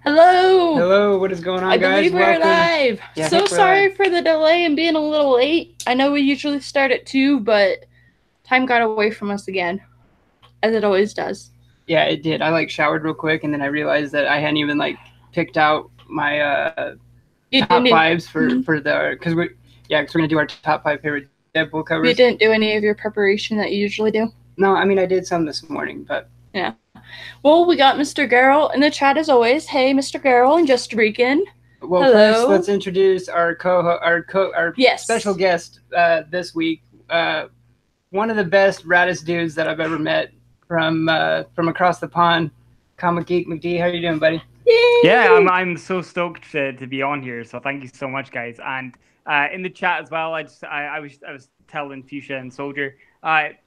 Hello. Hello, what is going I on, guys? believe we're Welcome. live. Yeah, I So think we're live. sorry for the delay and being a little late. I know we usually start at 2, but time got away from us again, as it always does. Yeah, it did. I showered real quick, and then I realized that I hadn't even picked out my You top didn't fives for the because we're gonna do our top five favorite Deadpool you covers. didn't do any of your preparation that you usually do? No, I mean I did some this morning, but Yeah. Well, we got Mr. Garrel in the chat as always. Hey, Mr. Garrel and Just Rican. well, first Hello. let's introduce our Yes. special guest this week. One of the best, raddest dudes that I've ever met from across the pond. ComicGeek McD, how you doing, buddy? Yay! Yeah, I'm so stoked to be on here. So thank you so much, guys. And in the chat as well, I was telling Fuchsia and Soldier,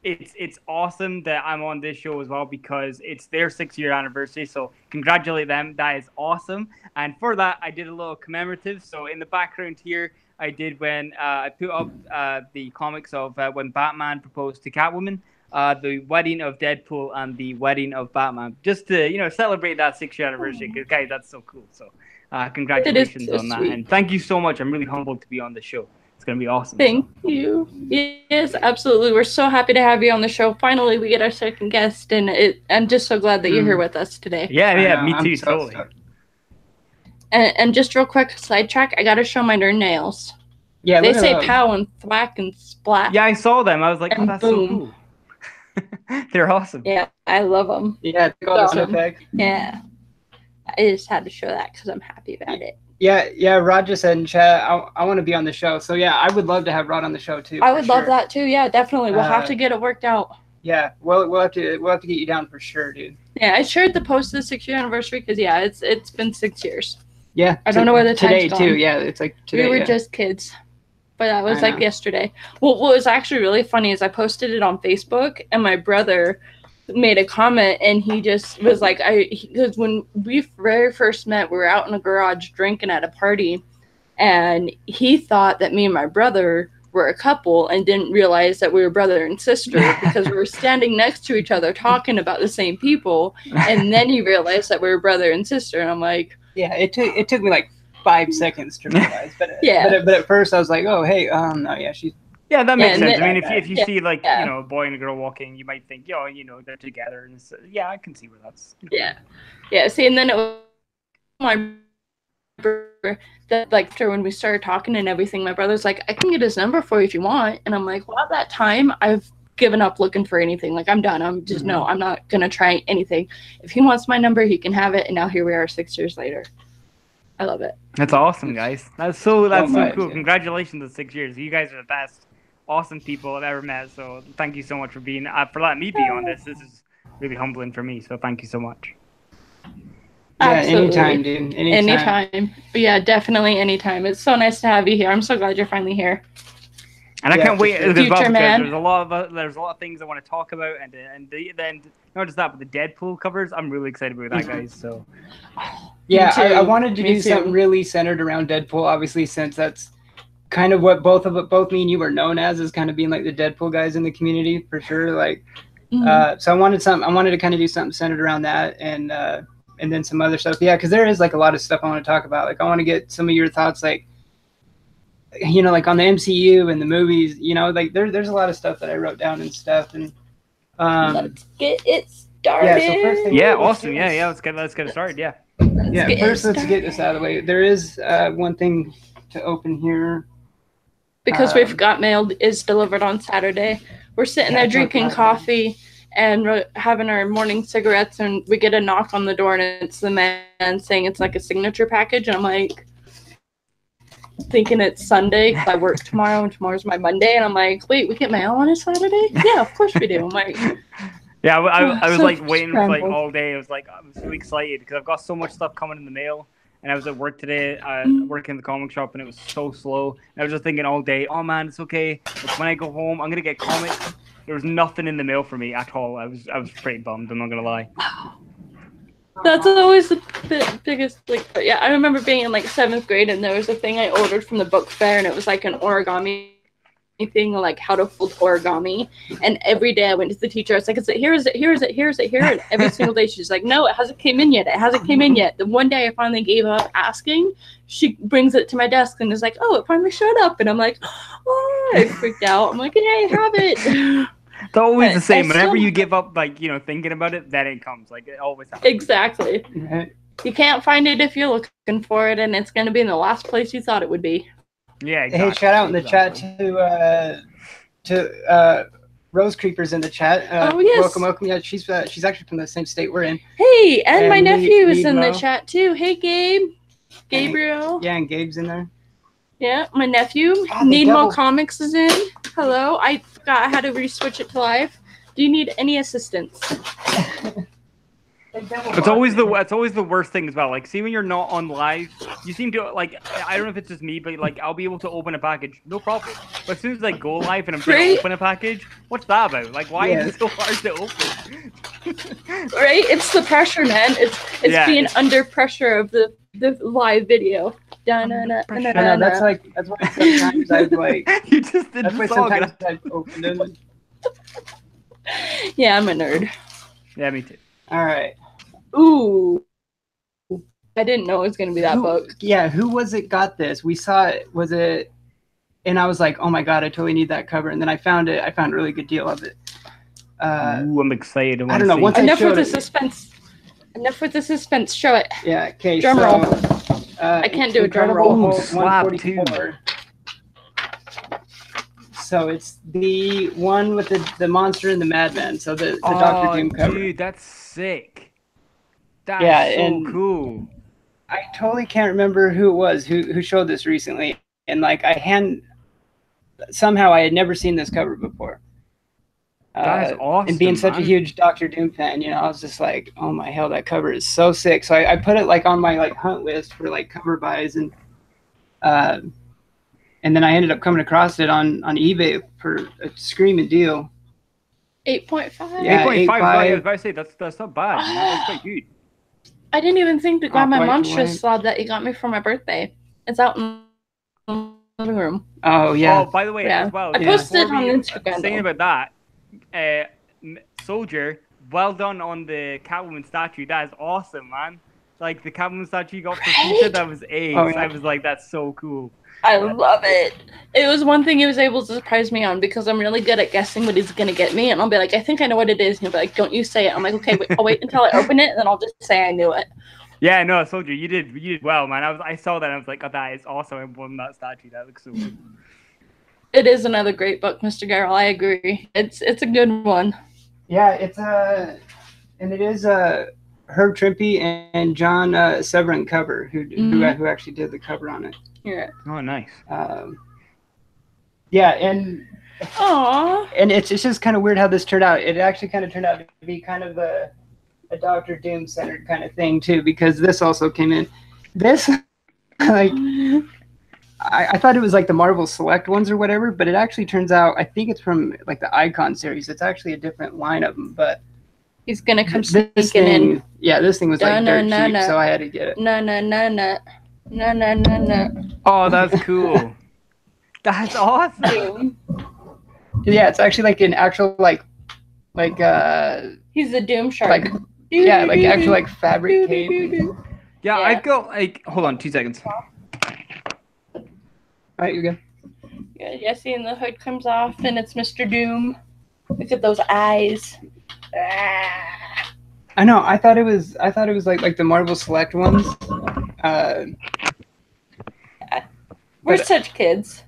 it's awesome that I'm on this show as well because it's their 6-year anniversary. So congratulate them. That is awesome. And for that, I did a little commemorative. So in the background here, I did when I put up the comics of when Batman proposed to Catwoman. The wedding of Deadpool and the wedding of Batman, just to celebrate that 6-year anniversary. Because guys, that's so cool. So congratulations so on that, sweet. and thank you so much. I'm really humbled to be on the show. It's gonna be awesome. Thank you. Yes, absolutely. We're so happy to have you on the show. Finally, we get our second guest, and I'm just so glad that you're here with us today. Yeah, me too. Totally. And just real quick, sidetrack. I gotta show my nails. Yeah, they say pow and thwack and splat. Yeah, I saw them. I was like, oh, that's boom. So cool. They're awesome. Yeah, I love them. Yeah, awesome. Yeah, I just had to show that because I'm happy about it. Yeah. Rod just said in chat, I want to be on the show. So yeah, I would love to have Rod on the show too. I would love that too. Yeah, definitely. We'll have to get it worked out. Yeah, we'll have to get you down for sure, dude. Yeah, I shared the post of the 6-year anniversary because yeah, it's been 6 years. Yeah, I don't know where the time's today gone. too. Yeah, it's like today. We were just kids. But that was like yesterday. Well, what was actually really funny is I posted it on Facebook, and my brother made a comment, and he just was like, because when we very first met, we were out in a garage drinking at a party, and he thought that me and my brother were a couple and didn't realize that we were brother and sister because we were standing next to each other talking about the same people, and then he realized that we were brother and sister, and I'm like, yeah, it took me like 5 seconds to realize, but at first I was like, oh hey, no, yeah, she's. Yeah, that makes sense. I mean, if you see a boy and a girl walking, you might think, they're together, and so, yeah, I can see where that's. Yeah. See, and then it was my brother that after when we started talking and everything, my brother's like, I can get his number for you if you want, and I'm like, well, at that time, I've given up looking for anything. Like, I'm done. I'm just no, I'm not gonna try anything. If he wants my number, he can have it. And now here we are, 6 years later. I love it. That's awesome, guys. That's so cool. Congratulations on 6 years. You guys are the best, awesome people I've ever met. So thank you so much for letting me be on this. This is really humbling for me. So thank you so much. Yeah, anytime, dude. Anytime. Yeah, definitely anytime. It's so nice to have you here. I'm so glad you're finally here. And I can't wait as well because man. there's a lot of things I want to talk about, and then not just that, but the Deadpool covers. I'm really excited about that, guys. So yeah, I wanted to do something really centered around Deadpool, obviously, since that's kind of what both me and you were known as kind of being like the Deadpool guys in the community for sure. Like, so I wanted to kind of do something centered around that, and then some other stuff. Yeah, because there is like a lot of stuff I want to talk about. Like, I want to get some of your thoughts, like, like on the MCU and the movies, like there's a lot of stuff that I wrote down and stuff. And let's get it started. Yeah, so first thing awesome. Yeah, let's get it started. Yeah. Let's get this out of the way. There is one thing to open here. Because we've got mail is delivered on Saturday. We're sitting there drinking coffee and having our morning cigarettes, and we get a knock on the door, and it's the man saying it's like a signature package. And I'm like, thinking it's Sunday because I work tomorrow and tomorrow's my Monday, and I'm like, wait, we get mail on a Saturday? Yeah, of course we do. I'm like, yeah, I was like waiting for like all day. I was really excited because I've got so much stuff coming in the mail, and I was at work today, working in the comic shop, and it was so slow. And I was just thinking all day, oh man, it's okay. Like, when I go home, I'm gonna get comics. There was nothing in the mail for me at all. I was pretty bummed. I'm not gonna lie. That's always the biggest, yeah, I remember being in 7th grade, and there was a thing I ordered from the book fair, and it was like an origami anything like how to fold origami, and every day I went to the teacher. I was like, "Is it here? Is it here? Is it here? Is it here?" And every single day she's like, "No, it hasn't came in yet. It hasn't came in yet." The one day I finally gave up asking, she brings it to my desk and is like, "Oh, it finally showed up," and I'm like, "Oh!" I freaked out. I'm like, "Yeah, I have it." It's always the same. Whenever you give up, like, you know, thinking about it, then it comes. Like, it always happens. Exactly. You can't find it if you're looking for it, and it's going to be in the last place you thought it would be. Yeah, exactly. Hey, shout out in the chat to Rose Creeper's in the chat. Oh, yes. Welcome. Yeah, she's actually from the same state we're in. Hey, and my nephew is in the chat too. Hey, Gabe. Gabriel. Yeah, and Gabe's in there. Yeah, my nephew. Need More Comics is in. Hello. I forgot how to re-switch it to live. Do you need any assistance? It's always the worst thing as well. Like, see, when you're not on live, you seem to, like, I don't know if it's just me, but like, I'll be able to open a package, no problem. But as soon as I go live and I'm trying to open a package, what's that about? Like, why is it so hard to open? Right? It's the pressure, man. It's being under pressure of the live video. That's why sometimes I've like. You just did. That's why sometimes I've opened it. Yeah, I'm a nerd. Yeah, me too. All right. Ooh. I didn't know it was going to be that book. Yeah, who was it got this? We saw it. Was it? And I was like, oh my God, I totally need that cover. And then I found it. I found a really good deal of it. Ooh, I'm excited. I don't know. Once Enough with the suspense. Enough with the suspense. Show it. Yeah, okay. Drum roll. I can't do a drum roll. 144. So it's the one with the monster and the madman. So the Doctor Doom cover. Dude, that's sick. That's so cool. I totally can't remember who it was who showed this recently, and like somehow I had never seen this cover before. That is awesome. And being such a huge Doctor Doom fan, you know, I was just like, oh my hell, that cover is so sick. So I put it like on my like hunt list for like cover buys, and then I ended up coming across it on eBay for a screaming deal. 8.5. Yeah, 8.5. I was about to say that's not bad. That's quite good. I didn't even think to grab my monstrous slab that you got me for my birthday. It's out in the living room. Oh yeah. Oh, by the way, as well. I posted it on Instagram. Saying about that, Soldier, well done on the Catwoman statue. That is awesome, man. Like the Catwoman statue you got for Future, that was ace. Oh, yeah. I was like, that's so cool. I love it. It was one thing he was able to surprise me on because I'm really good at guessing what he's gonna get me, and I'll be like, I think I know what it is. And he'll be like, don't you say it. I'm like, okay, I'll wait until I open it, and then I'll just say I knew it. Yeah, no, Soldier, you did well, man. I saw that, and I was like, oh, that is awesome. I won that statue. That looks so cool. It is another great book, Mr. Garrell. I agree. It's a good one. Yeah, and it is Herb Trimpe and John Severin cover who actually did the cover on it. Yeah. Oh, nice. Yeah, and it's just kind of weird how this turned out. It actually kind of turned out to be kind of a Doctor Doom centered kind of thing too, because this also came in. This like I thought it was like the Marvel Select ones or whatever, but it actually turns out I think it's from like the Icon series. It's actually a different line of them, but he's gonna come sneaking in. Yeah, this thing was like dirt cheap, so I had to get it. No. Oh, that's cool. That's awesome. Yeah, it's actually like an actual like he's a Doom shark. Like like actual like fabric cape. Yeah, I've got like hold on 2 seconds. Alright, you're good. Yeah, see, and the hood comes off and it's Mr. Doom. Look at those eyes. I know, I thought it was like the Marvel Select ones. We're such kids.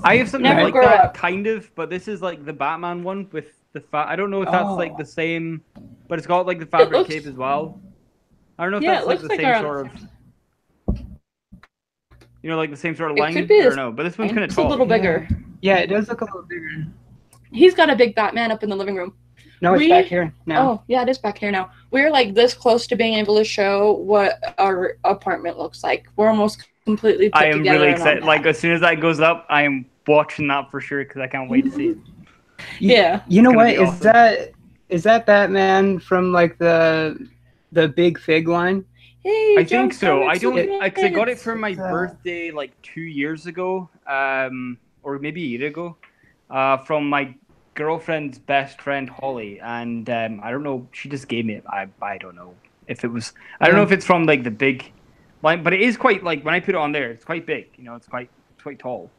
I have something like that, kind of, but this is like the Batman one with the I don't know if that's like the same, but it's got like the fabric cape as well. I don't know if that's like the same sort of, you know, like the same sort of length. I don't know, but this one's kind of tall. It's a little bigger. Yeah, it does look a little bigger. He's got a big Batman up in the living room. No, it's back here now. Oh, yeah, it is back here now. We're like this close to being able to show what our apartment looks like. We're almost completely put together. I am really excited. Like as soon as that goes up, I am watching that for sure because I can't wait to see it. Yeah. You know what? Awesome. Is that Batman from like the Big Fig line? Hey, I think so. I don't because I got it for my birthday like 2 years ago, or maybe a year ago. from my girlfriend's best friend Holly, and I don't know. She just gave me it. I don't know if it was. I don't know if it's from like the big, like, but it is quite like when I put it on there, it's quite big. You know, it's quite tall.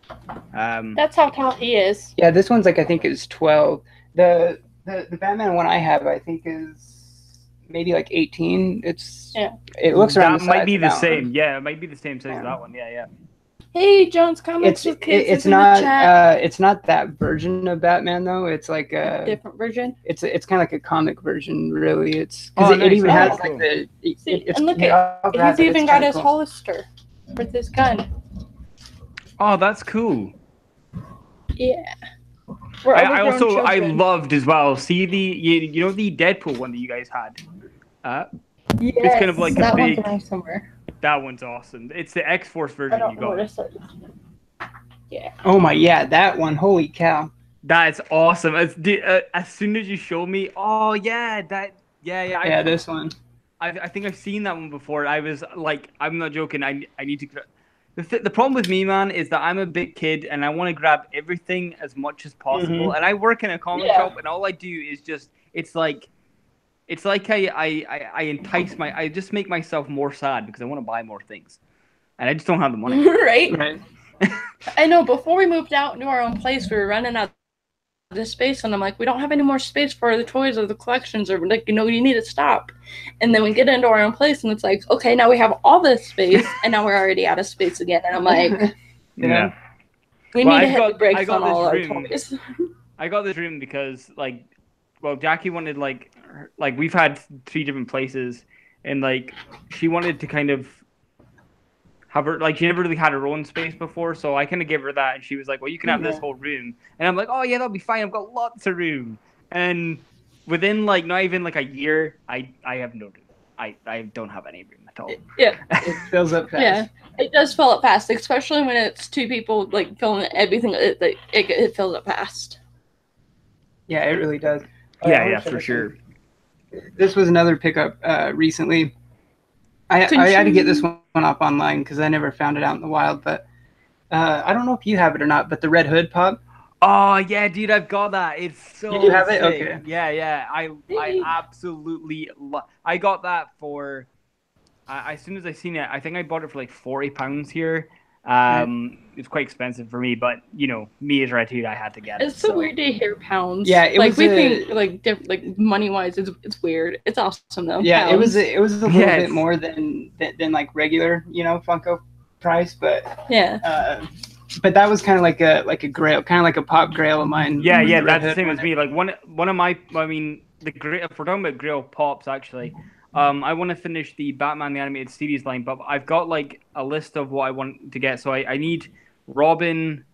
That's how tall he is. Yeah, this one's like I think it's 12. The Batman one I have I think is maybe like 18. It looks around. That might be the same. One. Yeah, it might be the same size as that one. Yeah. Hey, Jones Comics with Kids. It's not. It's not that version of Batman though. It's like a different version. It's kind of like a comic version, really. It's because it even has like the. And look at he's even got his holster with his gun. Oh, that's cool. Yeah. I loved as well. See you know the Deadpool one that you guys had. Yes, it's kind of like that a big. One's around somewhere. That one's awesome. It's the X-Force version you got. Yeah. Oh my, yeah, that one. Holy cow. That's awesome. As soon as you showed me, oh yeah, yeah, this one. I think I've seen that one before. I was like, I'm not joking. I need to. The problem with me, man, is that I'm a big kid and I want to grab everything as much as possible. And I work in a comic shop, and all I do is just it's like I just make myself more sad because I want to buy more things, and I just don't have the money. Right. I know. Before we moved out into our own place, we were running out of this space, and I'm like, we don't have any more space for the toys or the collections, or like, you need to stop. And then we get into our own place, and it's like, okay, now we have all this space, and now we're already out of space again. And I'm like, yeah, we need to hit the brakes on all our toys. I got this room because Jackie wanted like we've had 3 different places, and like she wanted to kind of have her she never really had her own space before, so I kind of gave her that, and she was like, well, you can have this whole room, and I'm like, oh yeah, that'll be fine, I've got lots of room. And within not even a year, I have no room. I don't have any room at all. Yeah. It fills up fast. Yeah, it does fill up fast, especially when it's 2 people filling everything. It fills up fast. Yeah, it really does. Yeah, for sure. This was another pickup recently. I had to get this one up online because I never found it out in the wild. But I don't know if you have it or not, but the Red Hood pop. Oh, yeah, dude, I've got that. It's so You do have it? sick. Okay. Yeah. I absolutely love. I got that for. As soon as I seen it, I think I bought it for like £40 here. It's quite expensive for me, but me as Red Hood, I had to get it. It's so weird to hear pounds. Yeah, it was we think money wise, it's weird. It's awesome though. Yeah, pounds. it was a little bit more than like regular Funko price, but yeah. But that was kind of like a grail, kind of like a pop grail of mine. Yeah, that's the same as me. Like one of my, the grail. If we're talking about grail pops, actually. I want to finish the Batman the Animated Series line, but I've got a list of what I want to get. So I need Robin,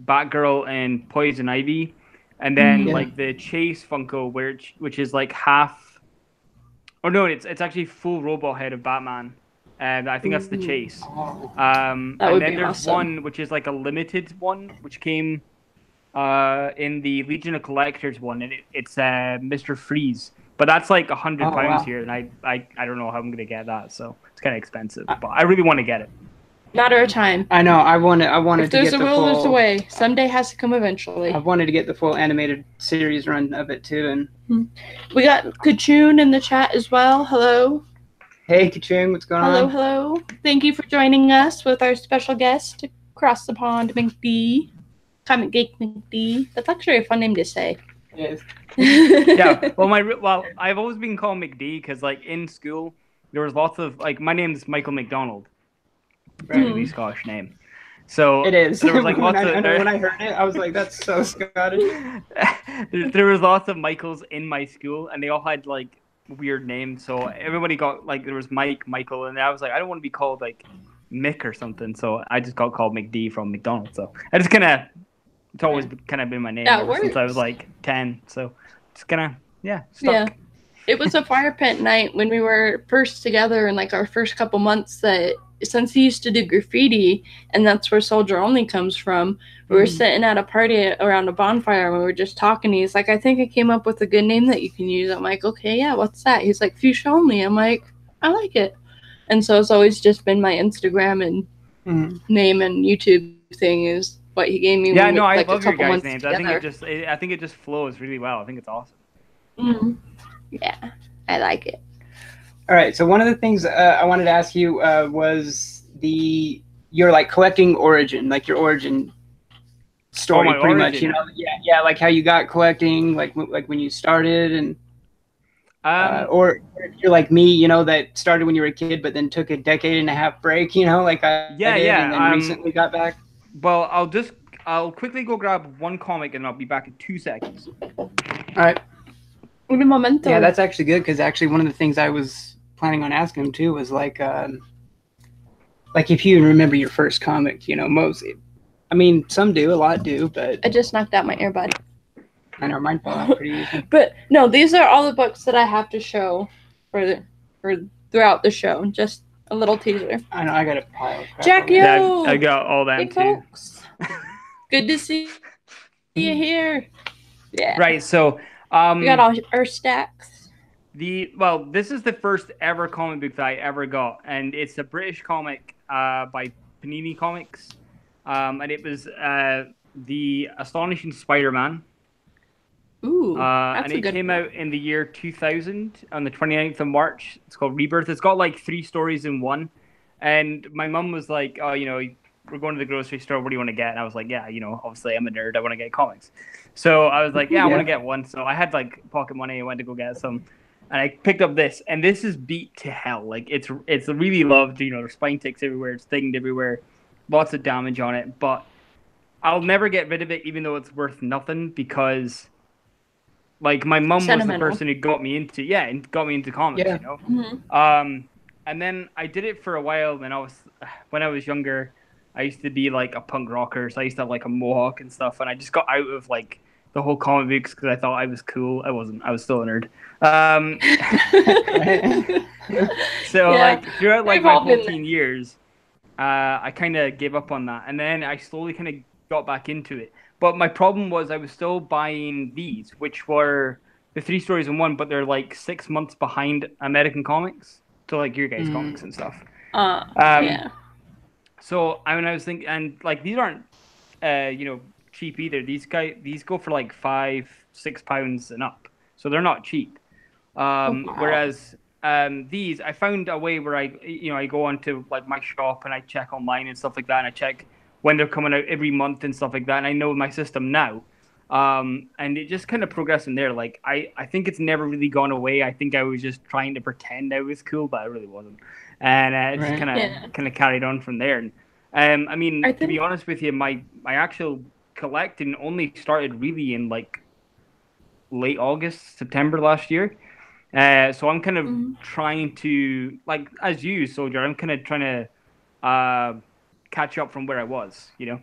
Batgirl, and Poison Ivy, and then the Chase Funko, which is half. Oh no, it's actually full robot head of Batman, and I think that's the Chase. And then there's awesome. One which is a limited one, which came in the Legion of Collectors one, and it's Mr. Freeze. But that's £100 here, and I don't know how I'm gonna get that, so it's kind of expensive. But I really want to get it. Matter of time. I know. I wanted if to get the full. If there's a will, there's a way. Someday has to come eventually. I wanted to get the full animated series run of it too, and we got Kachoon in the chat as well. Hello. Hey Kachoon, what's going on? Hello. Thank you for joining us with our special guest, Across the Pond McD, ComicGeek McD. That's actually a fun name to say. It is. Yeah, well, I've always been called McD because in school there was lots of my name's Michael McDonald, really Scottish name. So it is. There was when I heard it, I was like, that's so Scottish. there was lots of Michaels in my school, and they all had weird names. So everybody got there was Mike, Michael, and I was like, I don't want to be called Mick or something. So I just got called McD from McDonald's. So I just it's always kind of been my name ever since I was 10. So it's stuck. Yeah. It was a fire pit night when we were first together in our first couple months, that since he used to do graffiti, and that's where Soldier Only comes from, we were sitting at a party around a bonfire, and we were just talking. He's like, I think I came up with a good name that you can use. I'm like, okay, yeah, what's that? He's like, Fuchsia Only. I'm like, I like it. And so it's always just been my Instagram and name and YouTube thing is what he gave me. Yeah, no, I love your guys' names. Together. I think it just flows really well. I think it's awesome. Mm-hmm. Yeah, I like it. All right, so one of the things I wanted to ask you was your like collecting origin, like your origin story, pretty much. You know, yeah, like how you got collecting, like when you started, and or if you're like me, you know, that started when you were a kid, but then took a decade-and-a-half break, you know, like I did, and then recently got back. Well, I'll quickly go grab one comic, and I'll be back in 2 seconds. All right. Un momento. Yeah, that's actually good, because actually one of the things I was planning on asking him too was like if you remember your first comic, you know, mostly. I mean, some do, a lot do, but I just knocked out my earbud. I know mine fell out pretty easy. But no, these are all the books that I have to show for throughout the show. Just a little teaser. I know I got a pile. Jack, yo, yeah, I got all that too. Folks. Good to see you here. Yeah. Right. So we got all our stacks. This is the first ever comic book that I ever got, and it's a British comic by Panini Comics, and it was the Astonishing Spider-Man. Ooh, and it came out in the year 2000 on the 29th of March. It's called Rebirth. It's got like 3 stories in one, and my mum was like, "Oh, you know, we're going to the grocery store. What do you want to get?" And I was like, "Yeah, you know, obviously I'm a nerd. I want to get comics." So I was like, "Yeah, I want to get one." So I had like pocket money. I went to go get some. And I picked up this, and this is beat to hell. Like it's really loved. You know, there's spine ticks everywhere. It's thinged everywhere. Lots of damage on it. But I'll never get rid of it, even though it's worth nothing, because like my mum was the person who got me into comics. You know. Mm-hmm. And then I did it for a while. When I was younger, I used to be like a punk rocker. So I used to have like a mohawk and stuff. And I just got out of like the whole comic books because I thought I was cool. I wasn't. I was still a nerd. So like throughout like my 14 years, I kind of gave up on that, and then I slowly kind of got back into it. But my problem was I was still buying these, which were the 3 stories in one, but they're like 6 months behind American comics, so like your guys' comics and stuff. Yeah. So I mean, I was thinking, and like these aren't, you know, cheap either. These go for like £5-6 and up, so they're not cheap. Whereas these, I found a way where I go onto like my shop and I check online and stuff like that, and I check when they're coming out every month and stuff like that, and I know my system now. And it just kind of progressed in there. Like I think it's never really gone away. I think I was just trying to pretend I was cool, but I really wasn't. And it just kind of carried on from there. And I mean, to be honest with you, my actual collecting only started really in like late August, September last year. So I'm kind of trying to, like, as you, Soldier, I'm kind of trying to catch up from where I was, you know?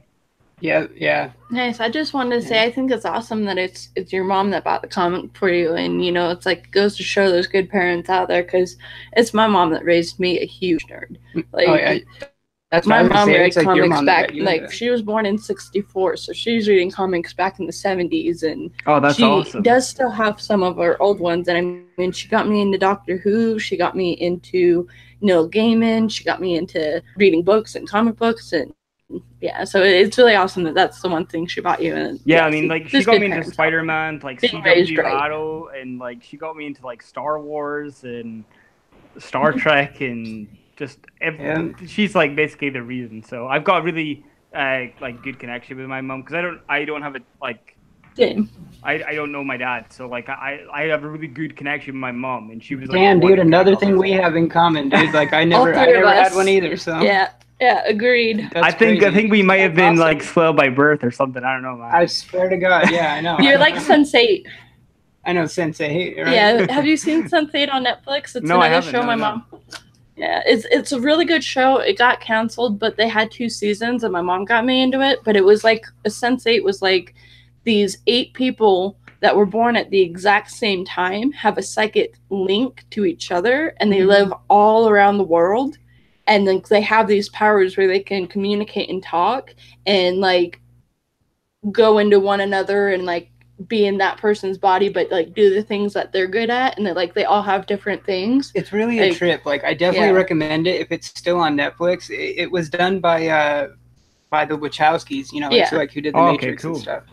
Yeah. Nice. I just wanted to say I think it's awesome that it's your mom that bought the comic for you, and you know, it's like it goes to show there's good parents out there, because it's my mom that raised me a huge nerd. Like, that's my mom read comics back, like she was born in '64, so she's reading comics back in the '70s, and that's awesome. Does still have some of her old ones. And I mean, she got me into Doctor Who, she got me into Neil Gaiman, she got me into reading books and comic books, and yeah, so it's really awesome that that's the one thing she bought you. And I mean, like she got me into Spider-Man, like CW Arrow, and like she got me into like Star Wars and Star Trek, and just she's like basically the reason. So I've got a really like good connection with my mom, because I don't have a like I don't know my dad, so like I have a really good connection with my mom, and she was like, damn, dude, another thing we have in common, dude. Like I never had one either. So yeah, agreed. I think we might have been like spoiled by birth or something. I don't know, man. I swear to God, yeah, I know. You're like Sense8. I know Sense8, right? Yeah, have you seen Sense8 on Netflix? It's another show my mom. Yeah, it's a really good show. It got canceled, but they had 2 seasons, and my mom got me into it. But it was like Sense8 was like these 8 people that were born at the exact same time have a psychic link to each other, and they live all around the world. And then they have these powers where they can communicate and talk and like go into one another and like be in that person's body, but like do the things that they're good at. And they all have different things. It's really a trip. Like I definitely recommend it if it's still on Netflix. It was done by by the Wachowskis, you know, like, so, like who did the Matrix and stuff.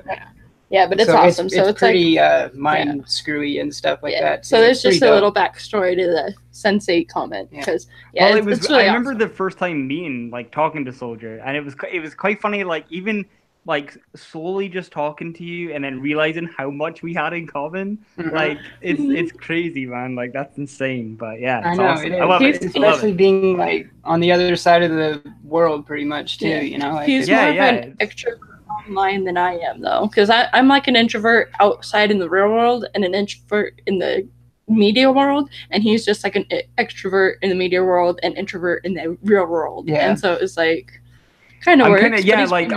Yeah, but it's awesome. So it's pretty mind screwy and stuff like that. So there's just a little backstory to the Sense8 comment because well, it's really I remember the first time meeting, like talking to Soldier, and it was quite funny. Like even like slowly just talking to you and then realizing how much we had in common. Like it's crazy, man. Like that's insane. But yeah, it's awesome. I love it. Especially being like on the other side of the world, pretty much too. You know, like, he's more of an extrovert online than I am, though, because I'm like an introvert outside in the real world and an introvert in the media world, and he's just like an extrovert in the media world and introvert in the real world. And so it's like kind of works. Like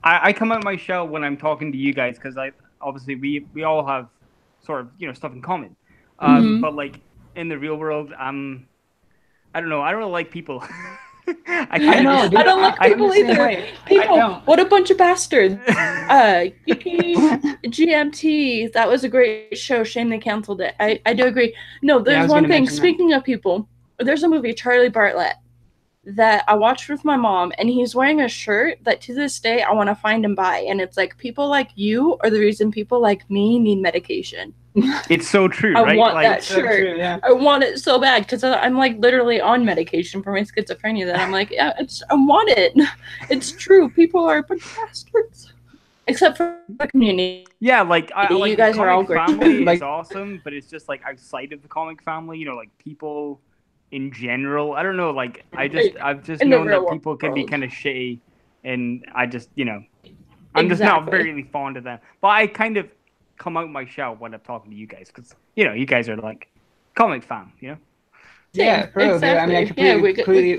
I come out my shell when I'm talking to you guys because obviously we all have sort of, you know, stuff in common. But like in the real world, I don't know. I don't really like people. I don't like people either. People, what a bunch of bastards. GMT, that was a great show. Shame they canceled it. I do agree. No, there's one thing. Speaking of people, there's a movie, Charlie Bartlett, that I watched with my mom, and he's wearing a shirt that to this day I want to find and buy. And it's like, people like you are the reason people like me need medication. It's so true, right? I want that shirt. I want it so bad because I'm like literally on medication for my schizophrenia that I'm like, I want it. It's true. People are a bunch of bastards. Except for the community. Yeah, like you guys are all great. Family is awesome, but it's just like outside of the comic family, you know, like people in general. I don't know, like I've just known that people can be kind of shitty, and I just, you know, I'm just not very fond of them. But I kind of come out my shell when I'm talking to you guys because, you know, you guys are like comic fans, you know. Yeah, exactly. I mean,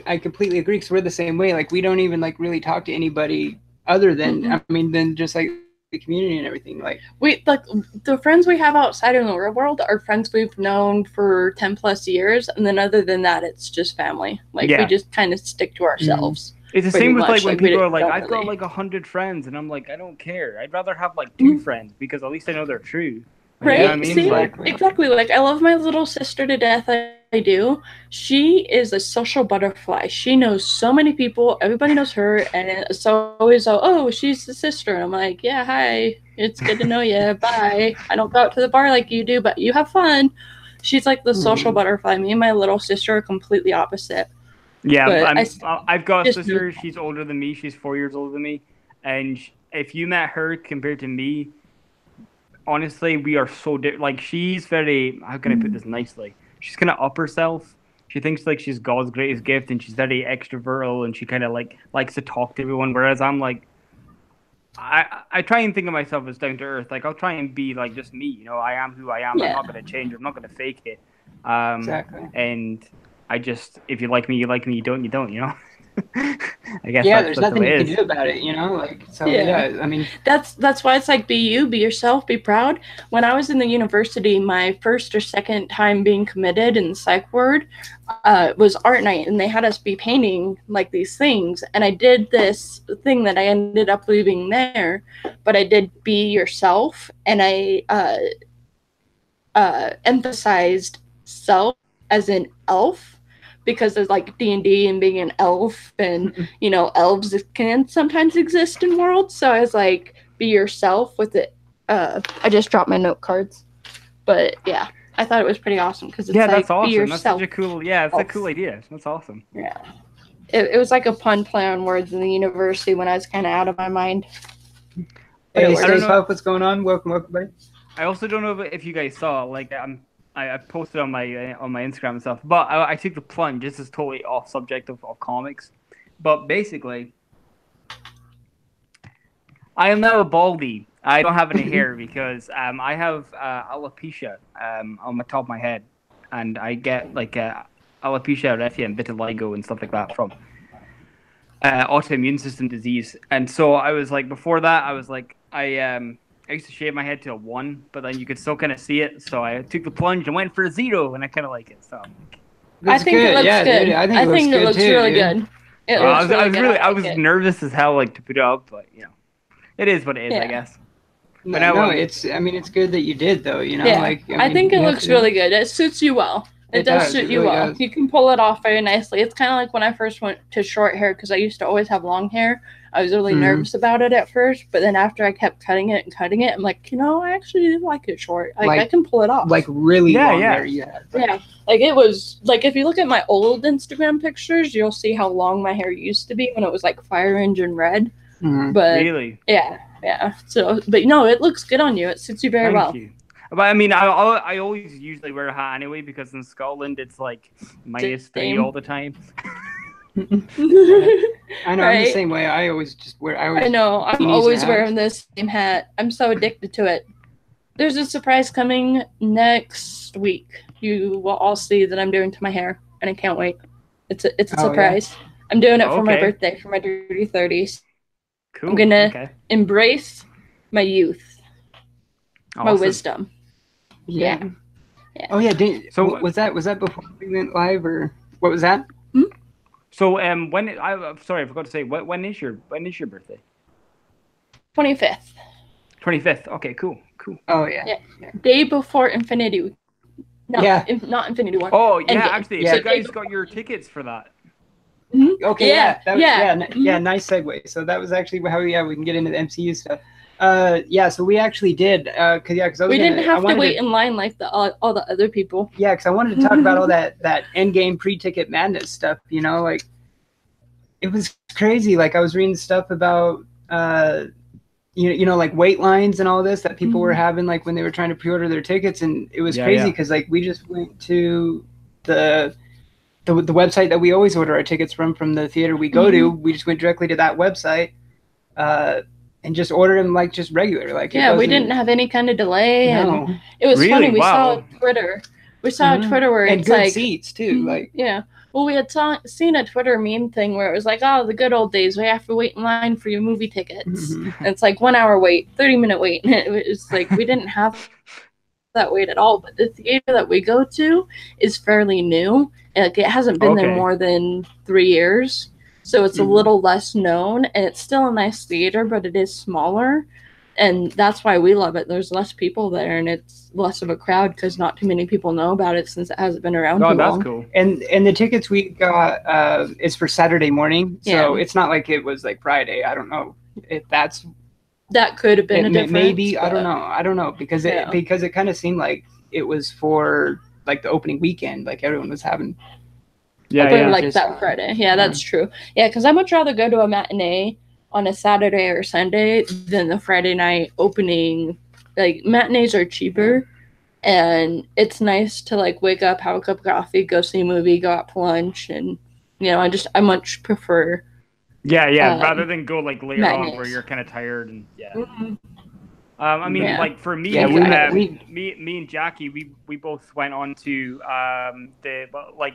I completely agree because we're the same way. Like we don't even like really talk to anybody other than than just like the community and everything. Like the friends we have outside in the real world are friends we've known for 10+ years, and then other than that, it's just family. Like we just kind of stick to ourselves. It's the same with like when people are like, I've got like 100 friends, and I'm like, I don't care. I'd rather have like 2 friends because at least I know they're true. Right? You know what I mean? See, exactly. Like I love my little sister to death. I do. She is a social butterfly. She knows so many people. Everybody knows her, and it's always she's the sister. And I'm like, yeah, hi. It's good to know you. Bye. I don't go out to the bar like you do, but you have fun. She's like the social butterfly. Me and my little sister are completely opposite. Yeah, I've got a sister. She's older than me. She's 4 years older than me. And if you met her compared to me, honestly, we are so different. Like, she's very, how can I put this nicely? She's kind of up herself. She thinks like she's God's greatest gift, and she's very extroverted, and she kind of like likes to talk to everyone. Whereas I'm like, I try and think of myself as down to earth. Like, I'll try and be like just me. You know, I am who I am. I'm not going to change. I'm not going to fake it. Exactly. And I just, if you like me, you like me. You don't, you know. I guess there's nothing you can do about it, you know, like, so I mean, that's why it's like, be you, be yourself, be proud. When I was in the university, my first or second time being committed in the psych ward was art night, and they had us be painting like these things, and I did this thing that I ended up leaving there, but I did be yourself, and I emphasized self as an elf, because there's like D&D and being an elf, and you know, elves can sometimes exist in worlds. So I was like, be yourself with it. I just dropped my note cards, but yeah, I thought it was pretty awesome because it's that's awesome. Be yourself. That's such a cool, it's a cool idea. That's awesome. Yeah, it was like a pun play on words in the university when I was kind of out of my mind. Hey, stay puff, what's going on? Welcome, buddy. I also don't know if you guys saw, like, I posted on my Instagram and stuff, but I took the plunge. This is totally off subject of comics, but basically, I am now a baldy. I don't have any hair because I have alopecia on the top of my head, and I get like alopecia areata and vitiligo and stuff like that from autoimmune system disease. And so I was like, before that, I was like, I used to shave my head to a 1, but then you could still kind of see it. So I took the plunge and went for a 0, and I kind of like it. So I think it looks good. Dude, I think it looks really good. I was nervous as hell, like, to put it up, but you know, it is what it is, I guess. No, it's good that you did, though. You know, I think it looks really good. It suits you well. It does suit you well. Does. You can pull it off very nicely. It's kind of like when I first went to short hair, because I used to always have long hair. I was really nervous about it at first, but then after I kept cutting it, I'm like, I actually do like it short. Like I can pull it off. Like really long hair you had. Right? Yeah. Like it was, like if you look at my old Instagram pictures, you'll see how long my hair used to be when it was like fire engine red. But really? Yeah. So, but it looks good on you. It suits you very well. Thank you. But I mean, I always usually wear a hat anyway because in Scotland it's like -3 all the time. I know, right? I'm the same way. I always just wear. I know. I'm always wearing this same hat. I'm so addicted to it. There's a surprise coming next week. You will all see that I'm doing to my hair, and I can't wait. It's a surprise. Yeah. I'm doing it for my birthday, for my dirty 30s. Cool. I'm gonna embrace my youth, my wisdom. Yeah. Oh yeah. So was that before we went live, or what was that? So I'm sorry, I forgot to say. When is your birthday? 25th. 25th. Okay, cool. Oh yeah. Day before Infinity. No, not Infinity War. Oh yeah, actually, so you guys got your tickets for that. Okay. Nice segue. So that was actually how we can get into the MCU stuff. So we actually did, because we didn't have to wait in line like all the other people. Yeah, because I wanted to talk about all that Endgame pre-ticket madness stuff. Like it was crazy. Like I was reading stuff about, like wait lines and all this that people were having like when they were trying to pre-order their tickets, and it was crazy because like we just went to the website that we always order our tickets from the theater we go to. We just went directly to that website. And just ordered them like just regular, like we didn't have any kind of delay, and it was funny. We saw Twitter. We saw Twitter where it's good like seats too, like Well, we had seen a Twitter meme thing where it was like, oh, the good old days. We have to wait in line for your movie tickets. And it's like 1 hour wait, 30-minute wait, and it was like we didn't have that wait at all. But the theater that we go to is fairly new. Like it hasn't been there more than 3 years. So it's a little less known, and it's still a nice theater, but it is smaller, and that's why we love it. There's less people there, and it's less of a crowd because not too many people know about it since it hasn't been around too long. That's cool. And the tickets we got is for Saturday morning, so it's not like it was like Friday. I don't know if that could have been a difference. Maybe I don't know because it kind of seemed like it was for like the opening weekend, like everyone was having. That Friday. Yeah, that's true. Yeah, because I much rather go to a matinee on a Saturday or Sunday than the Friday night opening. Like matinees are cheaper, and it's nice to like wake up, have a cup of coffee, go see a movie, go out to lunch, and I much prefer. Rather than go like later matinees. On where you're kind of tired and I mean, like for me, me and Jackie, we both went on to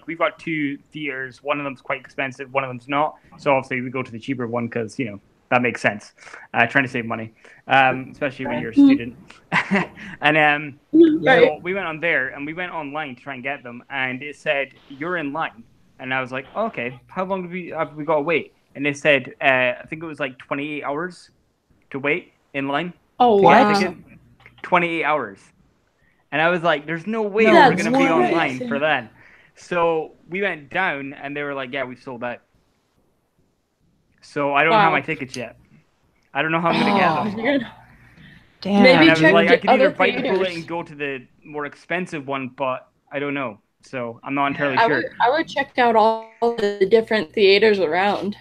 we've got 2 theaters. One of them's quite expensive, one of them's not. So obviously we go to the cheaper one because that makes sense. Trying to save money, especially when you're a student. And so we went on there and we went online to try and get them, and it said you're in line, and I was like, okay, how long have we got to wait? And it said I think it was like 28 hours to wait in line. Oh, wow. 28 hours. And I was like, there's no way we're going to be online for that. So we went down, and they were like, yeah, we've sold out. So I don't have my tickets yet. I don't know how I'm going to get them. Damn. Maybe check I could either bite the bullet and go to the more expensive one, but I don't know. So I'm not entirely sure. I would check out all the different theaters around.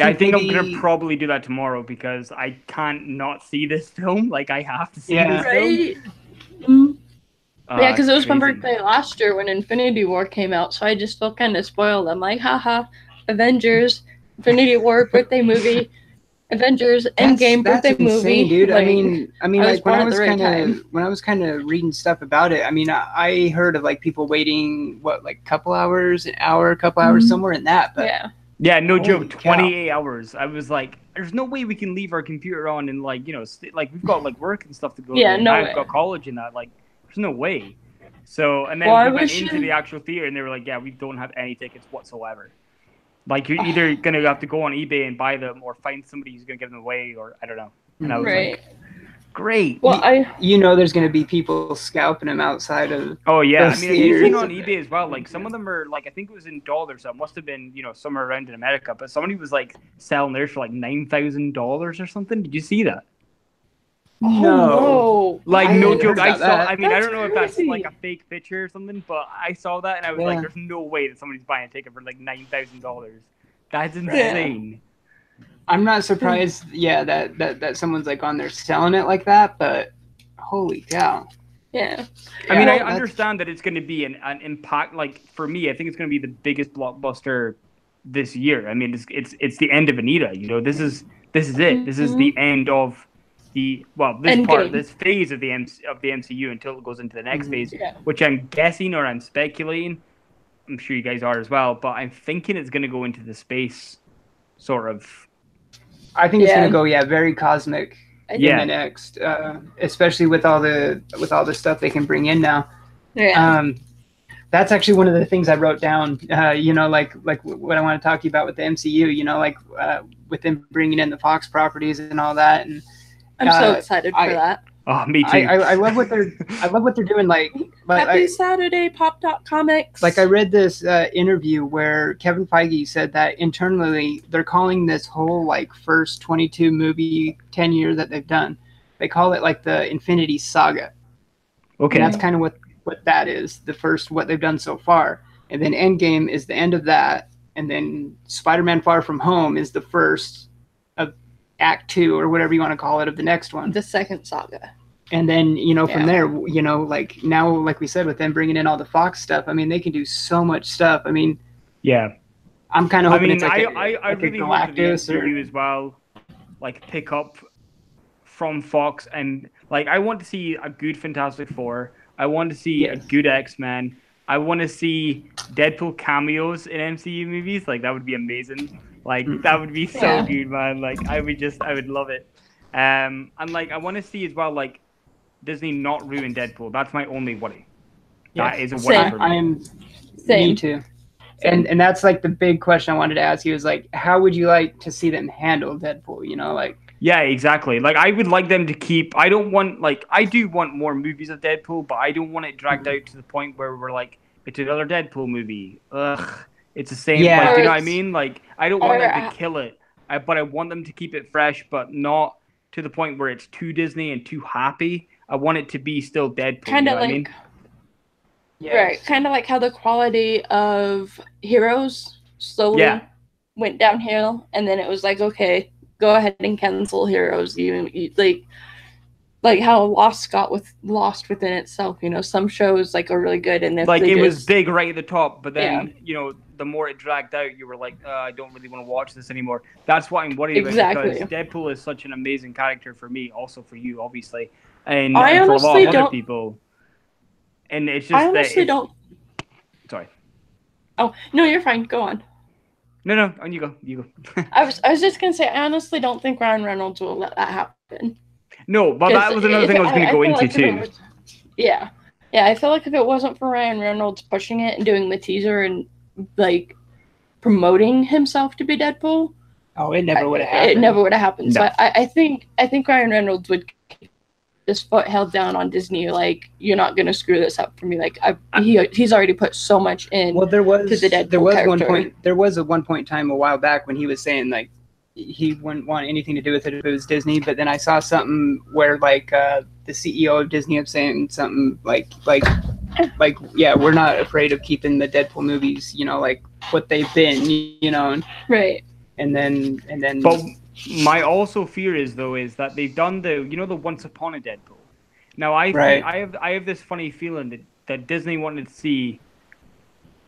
I think I'm gonna probably do that tomorrow because I can't not see this film. Like I have to see this film. Because it was my birthday last year when Infinity War came out, so I just felt kind of spoiled. I'm like, haha, Avengers, Infinity War birthday movie, Avengers Endgame birthday movie, dude. Like, I mean, like when I was kind of reading stuff about it. I mean, I heard of like people waiting like couple hours, an hour, couple hours, somewhere in that. But yeah, no joke, 28 hours. I was like, there's no way we can leave our computer on and like like we've got like work and stuff to go. Yeah, to. no I've way. got college and that. Like, there's no way. So and then we went into the actual theater and they were like, yeah, we don't have any tickets whatsoever. Like you're either gonna have to go on eBay and buy them, or find somebody who's gonna give them away, or I don't know. And I was like, great. Well, there's going to be people scalping them outside of. Oh yeah, I mean, I've seen on eBay as well. Like some of them are like, I think it was in dollars. So it must have been somewhere around in America. But somebody was like selling theirs for like $9,000 or something. Did you see that? No. Like no joke. I saw. That. I mean, I don't know if that's like a fake picture or something, but I saw that and I was like, "There's no way that somebody's buying a ticket for like $9,000. That's insane." I'm not surprised. Yeah, that someone's like on there selling it like that, but holy cow. Yeah. I mean, I understand that it's going to be an impact. Like for me, I think it's going to be the biggest blockbuster this year. I mean, it's the end of an era. This is it. This is the end of this phase of the MCU until it goes into the next phase, which I'm guessing or I'm speculating. I'm sure you guys are as well, but I'm thinking it's going to go into the space sort of. I think it's going to go very cosmic in the next, especially with all the stuff they can bring in now. Yeah. That's actually one of the things I wrote down. Like what I want to talk to you about with the MCU. With them bringing in the Fox properties and all that, and I'm so excited for that. Oh, me too. I love what they're doing. Happy Saturday, Pop.Comics. Like I read this interview where Kevin Feige said that internally they're calling this whole first 22 movie 10 year that they've done. They call it like the Infinity Saga. Okay, and that's kind of what that is. The first what they've done so far, and then Endgame is the end of that, and then Spider-Man: Far From Home is the first of Act 2 or whatever you want to call it of the next one. The second saga. And then, from there, now, like we said, with them bringing in all the Fox stuff, I mean, they can do so much stuff. I mean, yeah, I'm kind of hoping it's I really hope the MCU as well, pick up from Fox, and I want to see a good Fantastic Four. I want to see a good X-Men. I want to see Deadpool cameos in MCU movies. That would be amazing. That would be so good, man. I would love it. And I want to see as well, Disney not ruin Deadpool. That's my only worry. That is a worry for me. Me too. And that's the big question I wanted to ask you is how would you like to see them handle Deadpool? Yeah, exactly. I would like them to keep. I don't want I do want more movies of Deadpool, but I don't want it dragged out to the point where we're it's another Deadpool movie. Ugh. It's the same. Yeah. Do you know what I mean? I don't want them to kill it, but I want them to keep it fresh, but not to the point where it's too Disney and too happy. I want it to be still Deadpool. Kind of what I mean? Yes. Right. Kind of like how the quality of Heroes slowly went downhill, and then it was okay, go ahead and cancel Heroes. You how Lost got lost within itself. Some shows are really good, and if it was big right at the top, but then the more it dragged out, you were I don't really want to watch this anymore. That's what I'm worried about, because Deadpool is such an amazing character for me, also for you, obviously, and for a lot of other people. And it's just I honestly don't. Sorry. Oh no, you're fine. Go on. No, on you go. You go. I was just gonna say, I honestly don't think Ryan Reynolds will let that happen. No, but that was another thing I was going to go into too. Yeah, I feel like if it wasn't for Ryan Reynolds pushing it and doing the teaser and promoting himself to be Deadpool, it never would have happened. It never would have happened. No. So I think Ryan Reynolds would keep his foot held down on Disney. You're not going to screw this up for me. He's already put so much in. Well, there was to the Deadpool character. There was a one point in time a while back when he was saying he wouldn't want anything to do with it if it was Disney. But then I saw something where the CEO of Disney was saying something we're not afraid of keeping the Deadpool movies, what they've been, right. And then. But my also fear is that they've done the Once Upon a Deadpool. Now I have this funny feeling that Disney wanted to see.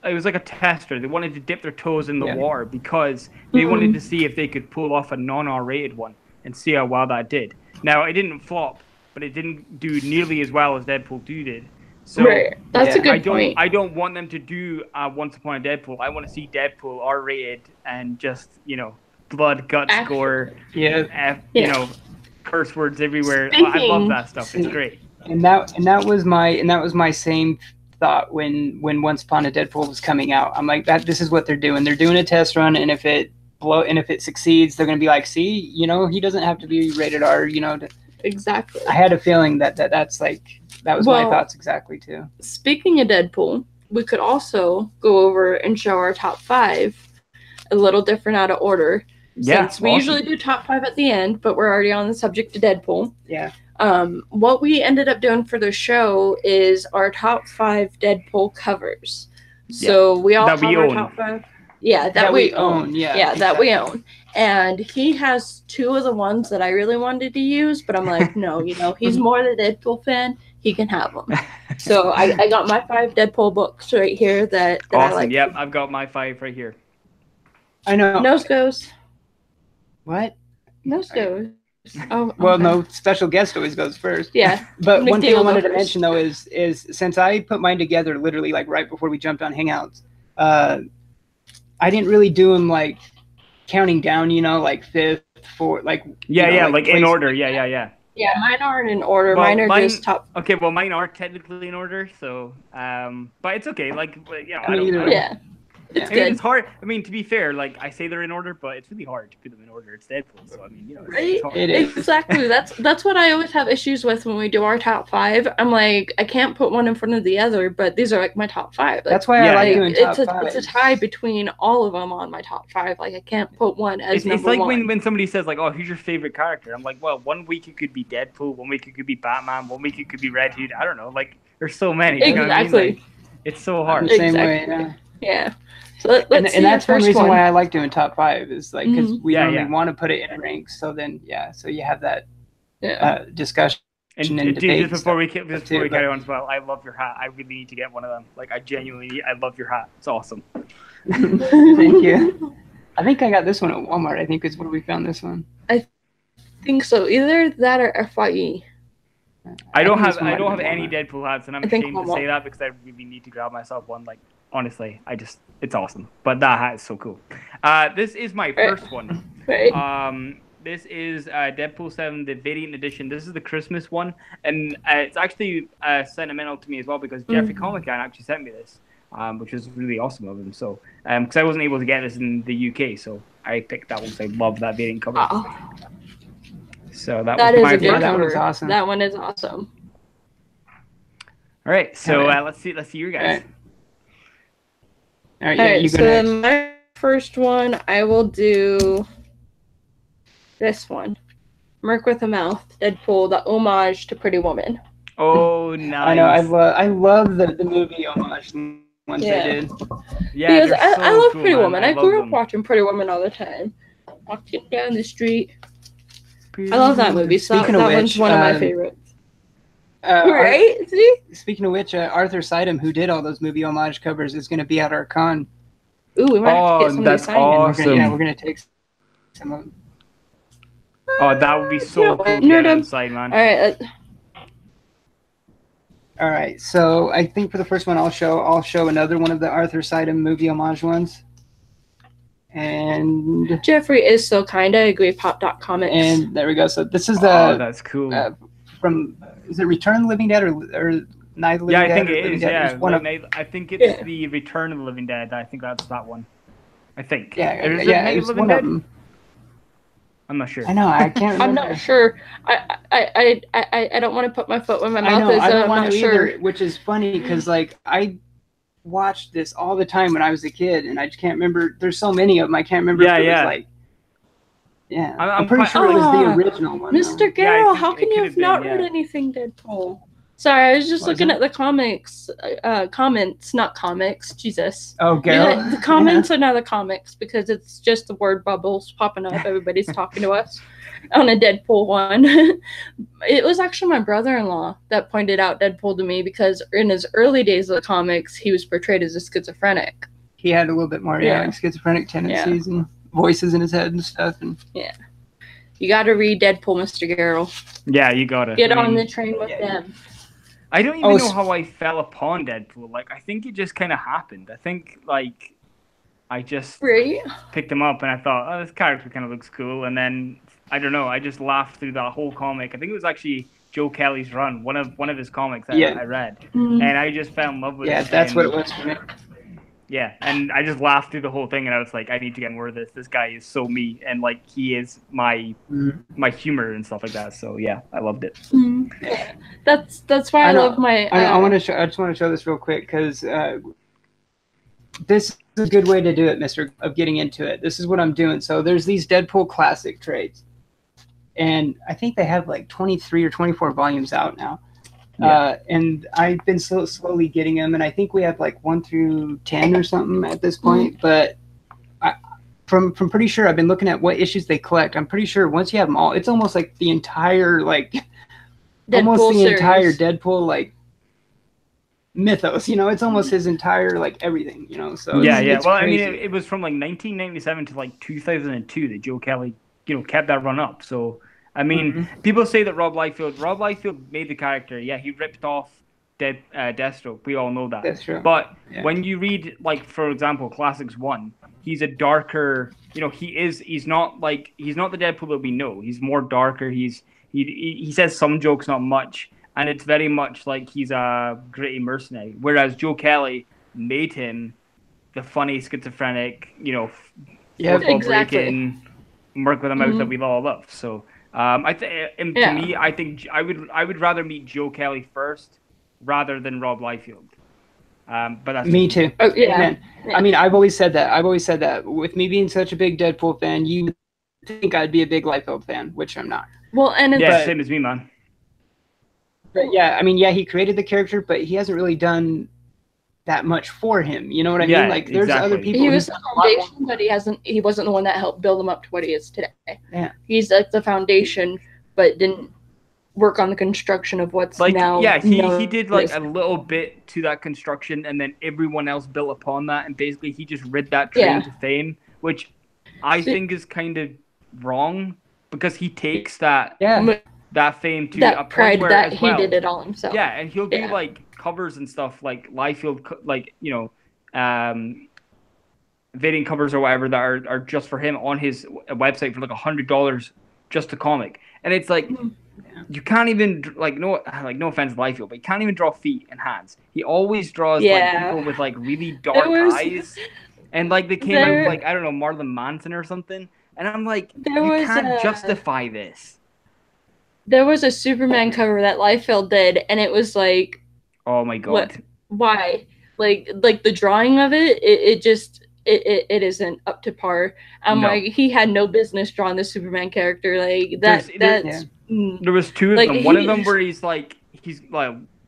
It was like a tester. They wanted to dip their toes in the water because they wanted to see if they could pull off a non-R-rated one and see how well that did. Now, it didn't flop, but it didn't do nearly as well as Deadpool 2 did. So that's a good point. I don't want them to do Once Upon a Deadpool. I want to see Deadpool R-rated and just, blood, guts, gore, curse words everywhere. I love that stuff. It's great. And that was my same thought when Once Upon a Deadpool was coming out. I'm this is what they're doing. They're doing a test run, and if it succeeds, they're gonna be see, he doesn't have to be rated R, exactly. I had a feeling that was my thoughts exactly too. Speaking of Deadpool, we could also go over and show our top 5 a little different out of order. Since we usually do top 5 at the end, but we're already on the subject of Deadpool. Yeah. What we ended up doing for the show is our top 5 Deadpool covers. So we all have our top 5. Yeah, that we own. Yeah, exactly. That we own. And he has 2 of the ones that I really wanted to use, but I'm like, no, he's more the Deadpool fan. He can have them. So I got my 5 Deadpool books right here that I like. Yep, I've got my 5 right here. I know. Nose goes. What? Nose goes. Oh, well, no, special guest always goes first. Yeah. But one thing I wanted to mention though is since I put mine together literally like right before we jumped on Hangouts, I didn't really do them like counting down, like 5th, 4th, like like in order. Yeah. Yeah, mine aren't in order. Well, mine are just top. Okay, well, mine are technically in order, so but it's okay. Like, yeah. It's hard. I mean, to be fair, like I say they're in order, but it's really hard to put them in order. It's Deadpool, so I mean, right? It is. Exactly. That's what I always have issues with when we do our top 5. I'm like, I can't put one in front of the other, but these are like my top 5. Like, that's why I like doing top 5. It's a tie between all of them on my top 5. Like I can't put one as number 1. It's like when somebody says like, "Oh, who's your favorite character?" I'm like, well, one week it could be Deadpool, one week it could be Batman, one week it could be Red Hood. I don't know. Like there's so many. Exactly. You know what I mean? Like, it's so hard. The same way. Yeah. Yeah. So and that's one reason why I like doing top 5 is like because we normally want to put it in ranks. So then so you have that discussion and debate. Just before we carry on as well, I love your hat. I really need to get one of them. Like I love your hat. It's awesome. Thank you. I think I got this one at Walmart. I think is where we found this one. I think so. Either that or FYE. I don't have any Deadpool hats, and I'm ashamed to say that because I really need to grab myself one. Like honestly, it's awesome. But that hat is so cool. This is my first one. Right. This is Deadpool 7, the Variant Edition. This is the Christmas one, and it's actually sentimental to me as well because Jeffrey Comic Guy actually sent me this, which was really awesome of him. So, because I wasn't able to get this in the UK, so I picked that one because I love that variant cover. So that was my favorite. That one is awesome. That one is awesome. All right, so let's see your guys. All right, you go so next. My first one, I will do this one. Merc with a Mouth, Deadpool, the homage to Pretty Woman. Oh, nice. I know. I love the movie homage ones they did. Yeah, because I love Pretty Woman. I grew up watching Pretty Woman all the time. Walking down the street. I love that movie. So that one's one of my favorites. Right? See? Speaking of which, Arthur Sidem, who did all those movie homage covers, is going to be at our con. Ooh, we might have to get some of these signed. Awesome. We're going to take some of them. Oh, that would be so cool to get inside, man. All right. So I think for the first one, I'll show another one of the Arthur Sidem movie homage ones. And Jeffrey is so kind. I agree. Pop.comics. And there we go. So this is that's cool. Is it Return of the Living Dead or Night of the Living Dead? Yeah, I think it is. Yeah, I think it's the Return of the Living Dead. I think that's that one. I think. Yeah, it's one of them. I'm not sure. I know. I can't remember. I'm not sure. I don't want to put my foot where my mouth is. I don't want to either, which is funny because like I watched this all the time when I was a kid, and I just can't remember. There's so many of them. I can't remember if it was like. Yeah, I'm pretty sure it was the original one. Mr. Garrow, how can you have not read anything Deadpool? Sorry, I was just looking at the comics, comments, not comics. Jesus. Oh, Garrow. The comments are now the comics because it's just the word bubbles popping up. Everybody's talking to us on a Deadpool one. It was actually my brother-in-law that pointed out Deadpool to me because in his early days of the comics, he was portrayed as a schizophrenic. He had a little bit more, like schizophrenic tendencies and voices in his head and stuff. And you got to read Deadpool, Mr. Garrow. Yeah, you got to. Get on the train with them. I don't even know how I fell upon Deadpool. Like, I think it just kind of happened. I think, like, I just picked him up and I thought, oh, this character kind of looks cool. And then, I don't know, I just laughed through that whole comic. I think it was actually Joe Kelly's run, one of his comics that I read. And I just fell in love with it. Yeah, that's what it was for me. Yeah, and I just laughed through the whole thing, and I was like, I need to get more of this. This guy is so me, and like he is my humor and stuff like that. So yeah, I loved it. Yeah. That's why I love my. I just want to show this real quick because this is a good way to do it, Mister. Of getting into it. This is what I'm doing. So there's these Deadpool classic trades, and I think they have like 23 or 24 volumes out now. Yeah. And I've been slowly getting them, and I think we have like 1 through 10 or something at this point. But from pretty sure, I've been looking at what issues they collect. I'm pretty sure once you have them all, it's almost like the entire entire Deadpool like mythos. You know, it's almost his entire like everything. You know, so yeah. Well, crazy. I mean, it was from like 1997 to like 2002 that Joe Kelly, kept that run up. So. I mean, people say that Rob Liefeld made the character. Yeah, he ripped off Deathstroke. We all know that. That's true. But when you read, like, for example, Classics 1, he's a darker, he's not the Deadpool that we know. He's more darker. He says some jokes, not much. And it's very much like he's a gritty mercenary. Whereas Joe Kelly made him the funny, schizophrenic, exactly. breaking, work with a mouse that we all love. So... to me, I think I would rather meet Joe Kelly first rather than Rob Liefeld. But that's me too. Oh, yeah. I mean, I've always said that. With me being such a big Deadpool fan, you think I'd be a big Liefeld fan, which I'm not. Well, and same as me, man. But yeah, I mean, he created the character, but he hasn't really done that much for him. You know what I mean? Like, there's other people. He was the foundation, but he wasn't the one that helped build him up to what he is today. Yeah. He's like the foundation, but didn't work on the construction of what's now. Yeah, he did like a little bit to that construction, and then everyone else built upon that, and basically he just rid that train to fame, which I think is kind of wrong because he takes that fame to that a pride point where that he did it all himself. Yeah, and he'll do like covers and stuff like Liefeld, like variant covers or whatever that are just for him on his website for like $100 just a comic, and it's like you can't even no offense to Liefeld, but you can't even draw feet and hands. He always draws like people with like really dark eyes, and like they came out like I don't know Marlon Manson or something, and I'm like you can't justify this. There was a Superman cover that Liefeld did, and it was like. Oh my god! Why? Like the drawing of it isn't up to par. Like he had no business drawing the Superman character like that. There was two of them. One of them where he's like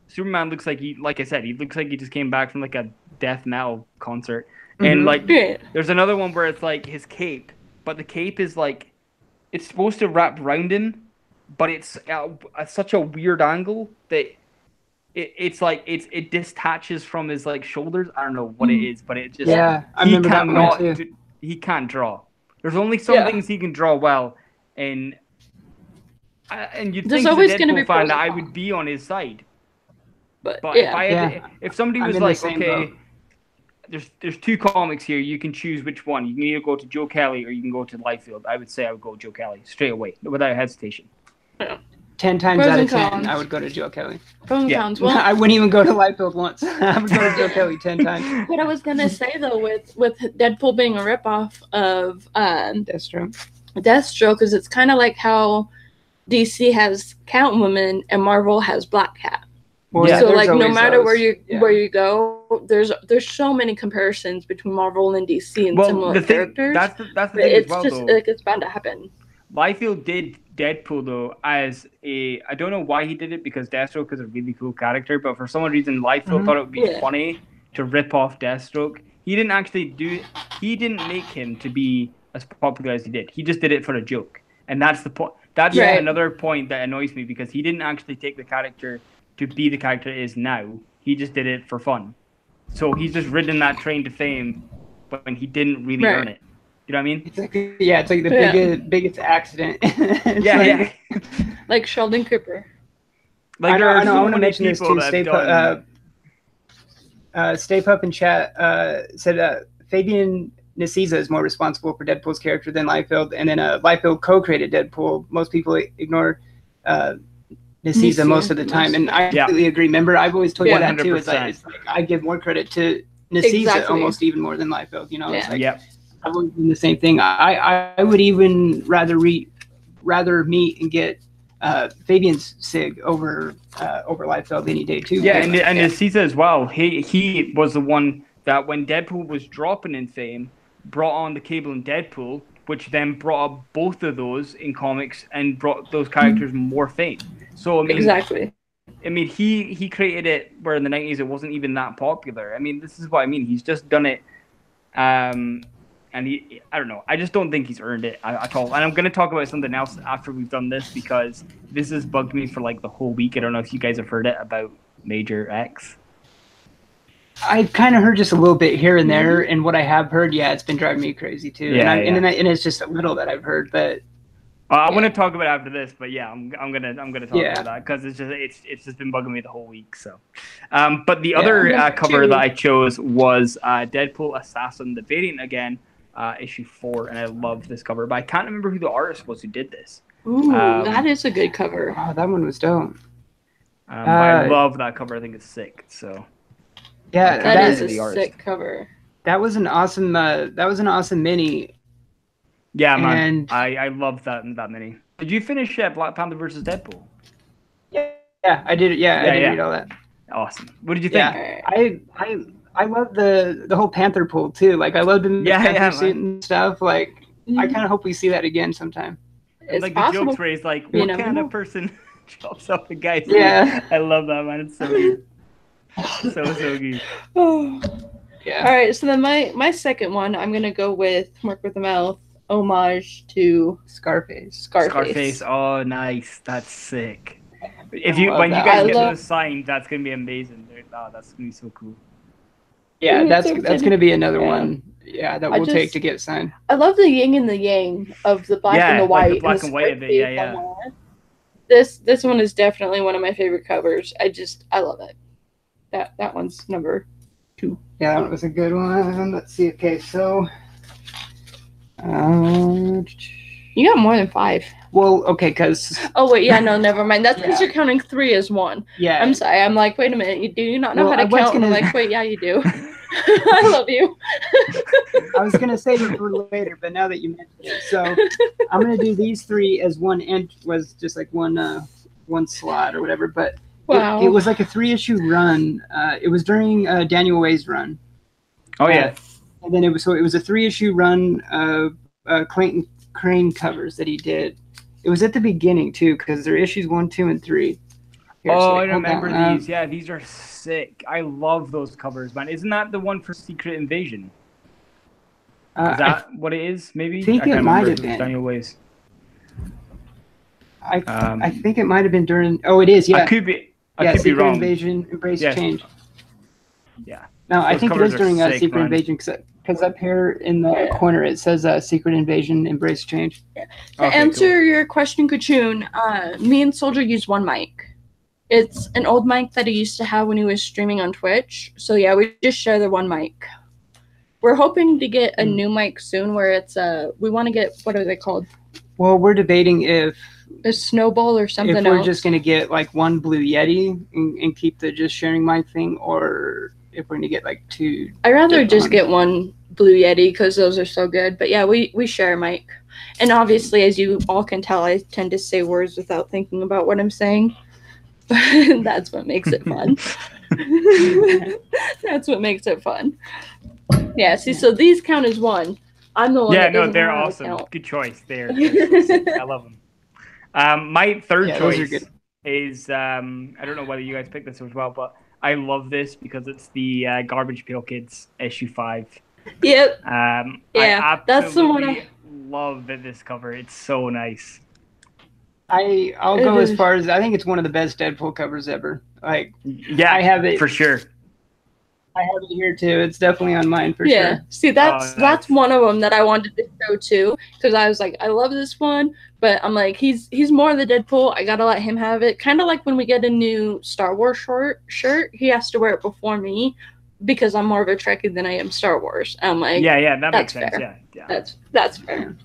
Superman looks like he looks like he just came back from like a death metal concert, and like there's another one where it's like his cape, but the cape is like it's supposed to wrap around him, but it's at such a weird angle that. It detaches from his like shoulders. I don't know what it is, but it just I remember that one too. He can't draw. There's only some things he can draw well, and you'd think as a Deadpool fan that I would be on his side. But if somebody was like, okay, there's two comics here, you can choose which one. You can either go to Joe Kelly or you can go to Liefeld. I would say I would go Joe Kelly straight away without hesitation. 10 times out of 10, I would go to Joe Kelly. Well, I wouldn't even go to Liefeld once. I would go to Joe Kelly 10 times. What I was gonna say though, with Deadpool being a ripoff of Deathstroke, is it's kind of like how DC has Catwoman and Marvel has Black Cat. So like no matter where you go, there's so many comparisons between Marvel and DC and similar characters. That's the thing as well, though. Like it's bound to happen. Liefeld did Deadpool though as I don't know why he did it because Deathstroke is a really cool character, but for some reason Liefeld thought it would be funny to rip off Deathstroke. He didn't make him to be as popular as he did. He just did it for a joke, and that's the point. That's another point that annoys me because he didn't actually take the character to be the character it is now. He just did it for fun. So he's just ridden that train to fame, but when he didn't really earn it. You know what I mean? It's like the biggest accident. Like Sheldon Cooper. Like I know. I want to mention this too. Stay Pup in chat said Fabian Nicieza is more responsible for Deadpool's character than Liefeld, and then Liefeld co-created Deadpool. Most people ignore Nicieza most of the time, and I completely agree. Remember, I've always told you that too. It's like I give more credit to Naziza almost even more than Liefeld. You know, it's like I would do the same thing. I would even rather meet and get Fabian's Sig over Liefeld any day too. Yeah, and Naziza as well. He was the one that when Deadpool was dropping in fame, brought on the Cable and Deadpool, which then brought up both of those in comics and brought those characters more fame. So I mean, exactly. I mean, he created it where in the 90s it wasn't even that popular. I mean, this is what I mean. He's just done it, and I don't know. I just don't think he's earned it at all. And I'm going to talk about something else after we've done this because this has bugged me for like the whole week. I don't know if you guys have heard it about Major X. I've kind of heard just a little bit here and there, and what I have heard, it's been driving me crazy too. Yeah, and it's just a little that I've heard, but I want to talk about it after this. But yeah, I'm gonna talk about that because it's just been bugging me the whole week. So, but the other cover that I chose was Deadpool Assassin, the variant again, issue 4, and I love this cover, but I can't remember who the artist was who did this. Ooh, that is a good cover. Oh, that one was dope. I love that cover. I think it's sick. So. Yeah, that is a sick cover. That was an awesome. Mini. Yeah, man. I love that mini. Did you finish Black Panther versus Deadpool? Yeah, I did. I did read all that. Awesome. What did you think? Yeah, I love the whole Panther pull too. Like I love the Panther suit and stuff. Like I kind of hope we see that again sometime. It's like possible. The jokes where he's like, what kind of person chops up a guy? Yeah, I love that, man. It's so good. So good. Yeah. All right, so then my second one, I'm gonna go with Mark with the Mouth, homage to Scarface. Oh, nice. That's sick. When you guys get those signed, that's gonna be amazing. That's gonna be so cool. Yeah, that's gonna be another one. Yeah, that we'll take to get signed. I love the yin and the yang of the black and the white. Like the black and white of it. Yeah. This one is definitely one of my favorite covers. I love it. That one's number 2. Yeah, that one was a good one. Let's see. Okay, so you got more than 5. Well, okay, because oh wait, yeah, no, never mind. That's because you're counting 3 as 1. Yeah, I'm sorry. I'm like, wait a minute. You do not know how to count. I'm like, wait, yeah, you do. I love you. I was gonna save it for later, but now that you mentioned it, so I'm gonna do these 3 as one. And was just like one slot or whatever, but. Wow. It was like a 3-issue run. It was during Daniel Way's run. Oh yeah. And then it was a 3-issue run of Clayton Crane covers that he did. It was at the beginning too, because they're issues 1, 2, and 3. Here, I remember these. Yeah, these are sick. I love those covers, man. Isn't that the one for Secret Invasion? Is that what it is? Maybe. I think it might have been Daniel Way's. I think it might have been during. Oh, it is. Yeah. I could be wrong. Invasion, Embrace Change. Yeah. No, I think it is during Secret Invasion because up here in the corner it says Secret Invasion, Embrace Change. Yeah. To answer your question, Kachun, me and Soldier use one mic. It's an old mic that he used to have when he was streaming on Twitch. So yeah, we just share the one mic. We're hoping to get a new mic soon where it's we want to get, what are they called? Well, we're debating if a snowball or something else. If we're just going to get like one Blue Yeti and keep the just sharing mic thing, or if we're going to get like 2. I'd rather just get one Blue Yeti because those are so good. But yeah, we share a mic. And obviously, as you all can tell, I tend to say words without thinking about what I'm saying. That's what makes it fun. That's what makes it fun. Yeah, see, so these count as 1. I'm the one. Yeah, no, they're awesome. Good choice. They're awesome. I love them. My third choice is I don't know whether you guys picked this as well, but I love this because it's the Garbage Pail Kids issue 5. Yep. Yeah, that's the one I love this cover. It's so nice. I'll go as far as I think it's one of the best Deadpool covers ever. Like, yeah, I have it for sure. I have it here too. It's definitely on mine for sure. See, that's one of them that I wanted to show too, because I was like, I love this one, but I'm like, he's more the Deadpool. I gotta let him have it. Kind of like when we get a new Star Wars shirt, he has to wear it before me because I'm more of a Trekkie than I am Star Wars. I'm like, that makes sense. Fair. Yeah, that's fair.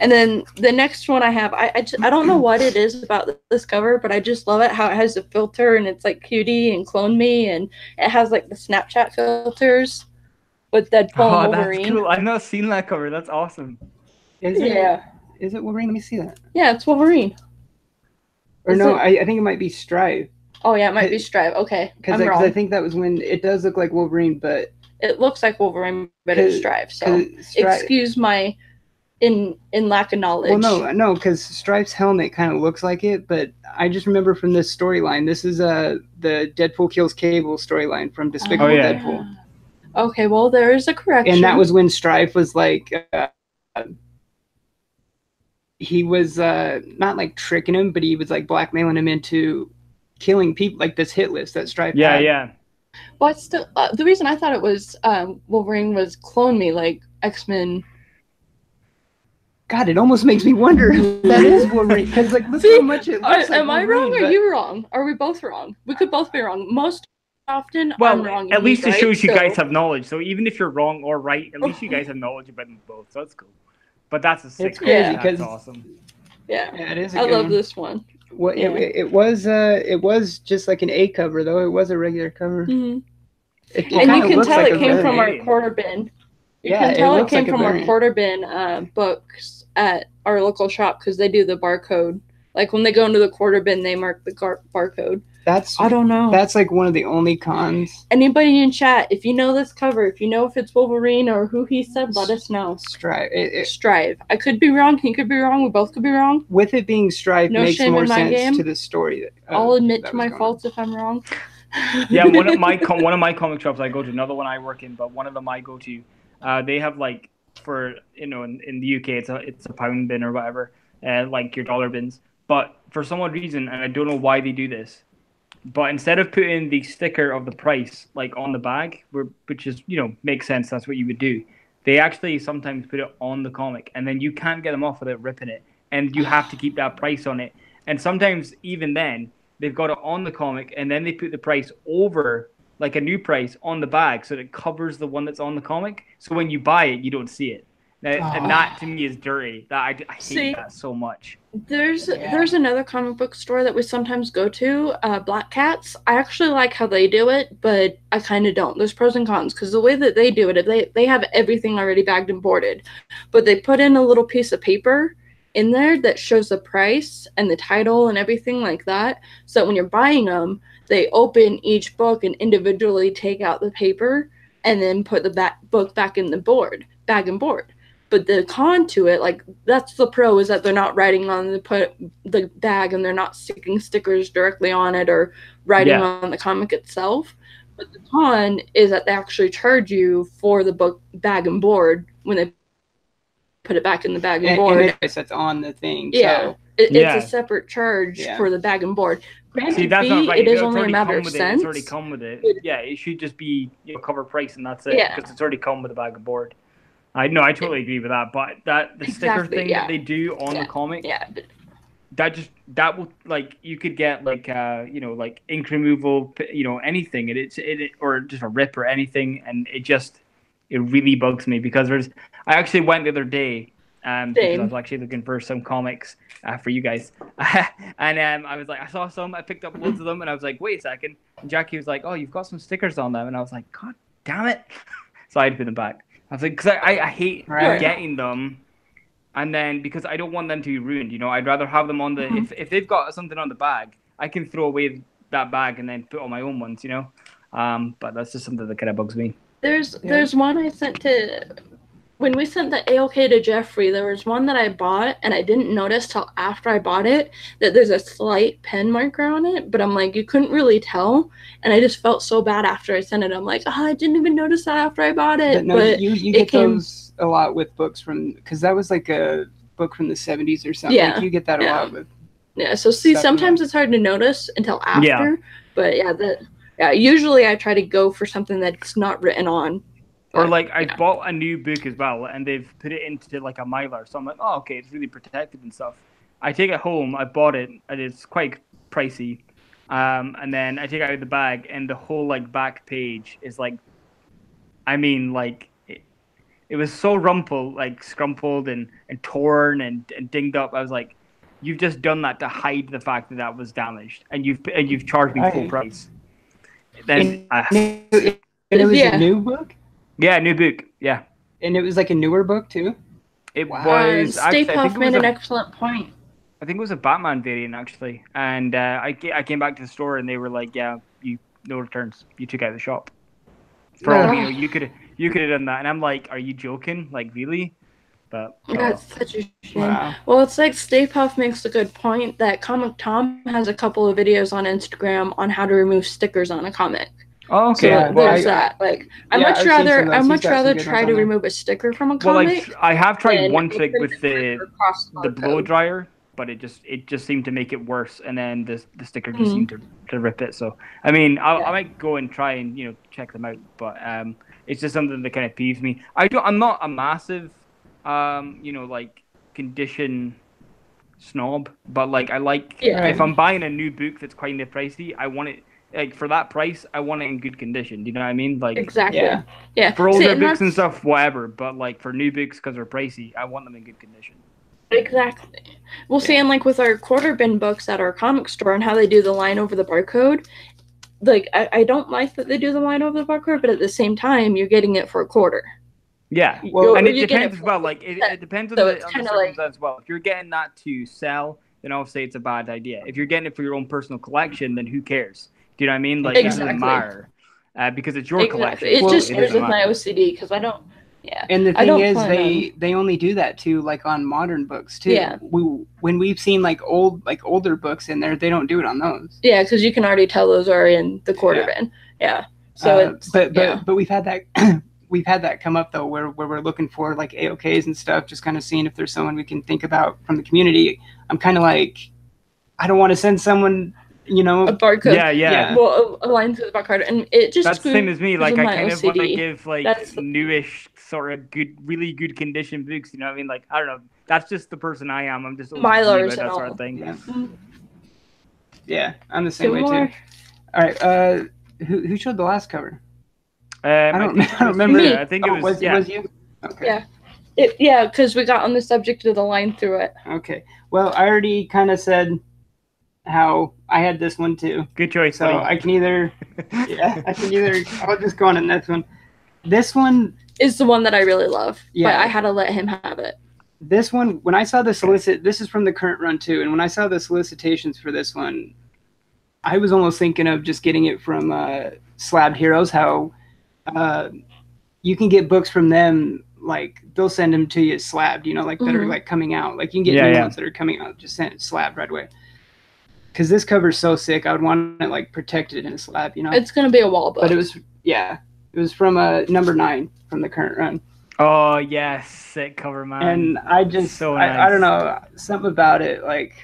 And then the next one I have, I don't know what it is about this cover, but I just love it, how it has the filter and it's like cutie and clone me and it has like the Snapchat filters. with Deadpool and Wolverine. That's cool. I've not seen that cover. That's awesome. Is it Wolverine? Let me see that. Yeah, it's Wolverine. Or no, I think it might be Strive. Oh yeah, it might be Strive. Okay, I'm wrong. I think that was when it does look like Wolverine, but it looks like Wolverine, but it's Strive. So excuse my in lack of knowledge. Well, no, because Stripe's helmet kind of looks like it, but I just remember from this storyline. This is the Deadpool kills Cable storyline from Despicable Deadpool. Okay, well there is a correction. And that was when Strife was like. He was not like tricking him, but he was like blackmailing him into killing people, like this hit list that Stripe had. Yeah. Well, it's still the reason I thought it was Wolverine was Clone Me, like X-Men. God, it almost makes me wonder if that is Wolverine, because like look how much it looks like Am I wrong or are you wrong? Are we both wrong? We could both be wrong. Most often, I'm wrong. At least it shows you guys have knowledge. So even if you're wrong or right, at least you guys have knowledge about them both. So that's cool. But that's a sick. It's crazy because that's awesome. Yeah, it is. I love this one. Well, it was just like an A cover though. It was a regular cover. Mm-hmm. And you can tell it came from our quarter bin. You can tell it came from our quarter bin books at our local shop because they do the barcode. Like when they go into the quarter bin, they mark the barcode. I don't know. That's like one of the only cons. Anybody in chat, if you know this cover, if you know if it's Wolverine or who he said, let us know. Strive. I could be wrong. He could be wrong. We both could be wrong. With it being Strive makes more sense to the story. I'll admit to my faults if I'm wrong. Yeah, one of my comic shops I go to, another one I work in, but one of them I go to, they have like for in the UK it's a pound bin or whatever, like your dollar bins. But for some odd reason, and I don't know why they do this. But instead of putting the sticker of the price like on the bag, which is makes sense, that's what you would do. They actually sometimes put it on the comic, and then you can't get them off without ripping it, and you have to keep that price on it. And sometimes even then they've got it on the comic, and then they put the price over like a new price on the bag, so that it covers the one that's on the comic. So when you buy it, you don't see it. And that to me is dirty. I hate that so much. There's another comic book store that we sometimes go to, Black Cats. I actually like how they do it, but I kind of don't. There's pros and cons because the way that they do it, they have everything already bagged and boarded, but they put in a little piece of paper in there that shows the price and the title and everything like that. So that when you're buying them, they open each book and individually take out the paper and then put the book back in the bag and board. But the con to it, like that's the pro, is that they're not writing on the bag and they're not sticking stickers directly on it or writing on the comic itself. But the con is that they actually charge you for the book bag and board when they put it back in the bag and board. And that's on the thing. Yeah, so. It's a separate charge for the bag and board. See, that's not right. It is only a matter of cents. It's already come with it. Yeah, it should just be cover price and that's it. Because it's already come with a bag and board. I totally agree with that, but the sticker thing that they do on the comic, that will like you could get like like ink removal, anything, or just a rip or anything, and it really bugs me because I actually went the other day because I was actually looking for some comics for you guys, and I was like I saw some, I picked up loads of them, and I was like wait a second, and Jackie was like, oh, you've got some stickers on them, and I was like, god damn it, so I had to put them back. I was like, because I hate getting them, and then because I don't want them to be ruined, I'd rather have them on the if they've got something on the bag, I can throw away that bag and then put on my own ones, But that's just something that kind of bugs me. There's one I sent to when we sent the ALK to Jeffrey. There was one that I bought and I didn't notice till after I bought it that there's a slight pen marker on it, but I'm like, you couldn't really tell, and I just felt so bad after I sent it. I'm like, I didn't even notice that after I bought it. But you get those a lot with books because that was like a book from the 70s or something. Yeah, like you get that a lot with. Yeah, so see, sometimes it's hard to notice until after. But usually I try to go for something that's not written on. Or like I bought a new book as well, and they've put it into like a mylar. So I'm like, oh, okay, it's really protected and stuff. I take it home, I bought it, and it's quite pricey. And then I take it out of the bag, and the whole like back page is like, I mean, like it was so scrumpled and torn and dinged up. I was like, you've just done that to hide the fact that was damaged, and you've charged me full price. Then it was a new book. Yeah, new book. Yeah. And it was like a newer book too? It was. Stay Puft made an excellent point. I think it was a Batman variant actually, and I came back to the store and they were like, "Yeah, no returns. You took out the shop." For all you know, you could have done that, and I'm like, "Are you joking? Like really?" But that's such a shame. Wow. Well, it's like Stay Puft makes a good point that Comic Tom has a couple of videos on Instagram on how to remove stickers on a comic. Oh, okay. So there's that. Like, I'd much rather try to remove a sticker from a comic. Well, I have tried one trick with the blow dryer, but it just seemed to make it worse, and then the sticker just seemed to rip it. So I mean, I might go and try and check them out, but it's just something that kind of peeves me. I'm not a massive like condition snob, but like I like if I'm buying a new book that's kind of pricey, I want it. Like for that price, I want it in good condition. Do you know what I mean? Like exactly. Yeah. For older books and stuff, whatever. But like for new books, because they're pricey, I want them in good condition. Exactly. We'll see, and like with our quarter bin books at our comic store and how they do the line over the barcode. Like I don't like that they do the line over the barcode, but at the same time, you're getting it for a quarter. Yeah. Well, and it depends as well. Like it depends on the circumstances as well. If you're getting that to sell, then I'll say it's a bad idea. If you're getting it for your own personal collection, then who cares? Do you know what I mean? Like, it doesn't matter because it's your collection. It just screws with my OCD because I don't. Yeah. And the thing is, they only do that too, like on modern books too. Yeah. When we've seen older books in there, they don't do it on those. Yeah, because you can already tell those are in the quarter bin. Yeah. So but we've had that. We've had that come up though, where we're looking for like AOKs and stuff, just kind of seeing if there's someone we can think about from the community. I'm kind of like, I don't want to send someone. A barcode. Yeah. Well, a line to the barcode, and it just that's the same as me. Like I kind of want to give that's newish, sort of really good condition books. You know what I mean? Like I don't know. That's just the person I am. I'm just Mylars that sort of thing. Yeah, I'm the same way too. All right. Who showed the last cover? I don't remember. Me. I think it was you. Okay. Yeah. Because we got on the subject of the line through it. Okay. Well, I already kind of said how I had this one too. Good choice. So buddy. I can either I'll just go on to the next one. This one is the one that I really love. Yeah. But I had to let him have it. This one, when I saw the this is from the current run too, and when I saw the solicitations for this one, I was almost thinking of just getting it from Slabbed Heroes, how you can get books from them, like they'll send them to you slabbed, that are like coming out. Like you can get new ones that are coming out, just send it slabbed right away. Because this cover's so sick, I would want it like protected in a slab, It's gonna be a wall book. But it was from number 9 from the current run. Oh yes, sick cover, man. And I just so nice. I don't know, something about it, like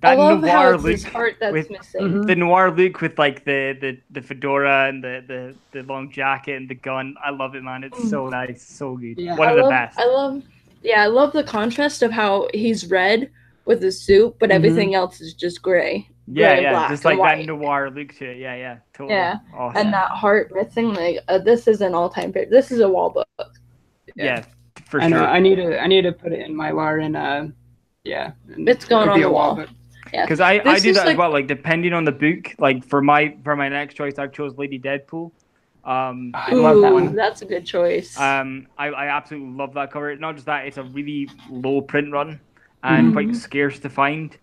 that I love noir how it's look his heart that's with missing. The noir look with like the fedora and the long jacket and the gun. I love it, man. It's so nice, so good. Yeah. One of the best. I love the contrast of how he's red with his suit, but everything else is just gray. Yeah, just like that noir look to it. Yeah, totally. Yeah, awesome. And that heart missing, like this is an all-time favorite. This is a wall book. Yeah, for sure. I need to put it in Mylar and it's going on the wall. Yeah, because I do that as well. Like depending on the book, like for my next choice, I chose Lady Deadpool. I love that one. That's a good choice. I absolutely love that cover. Not just that, it's a really low print run and quite scarce to find.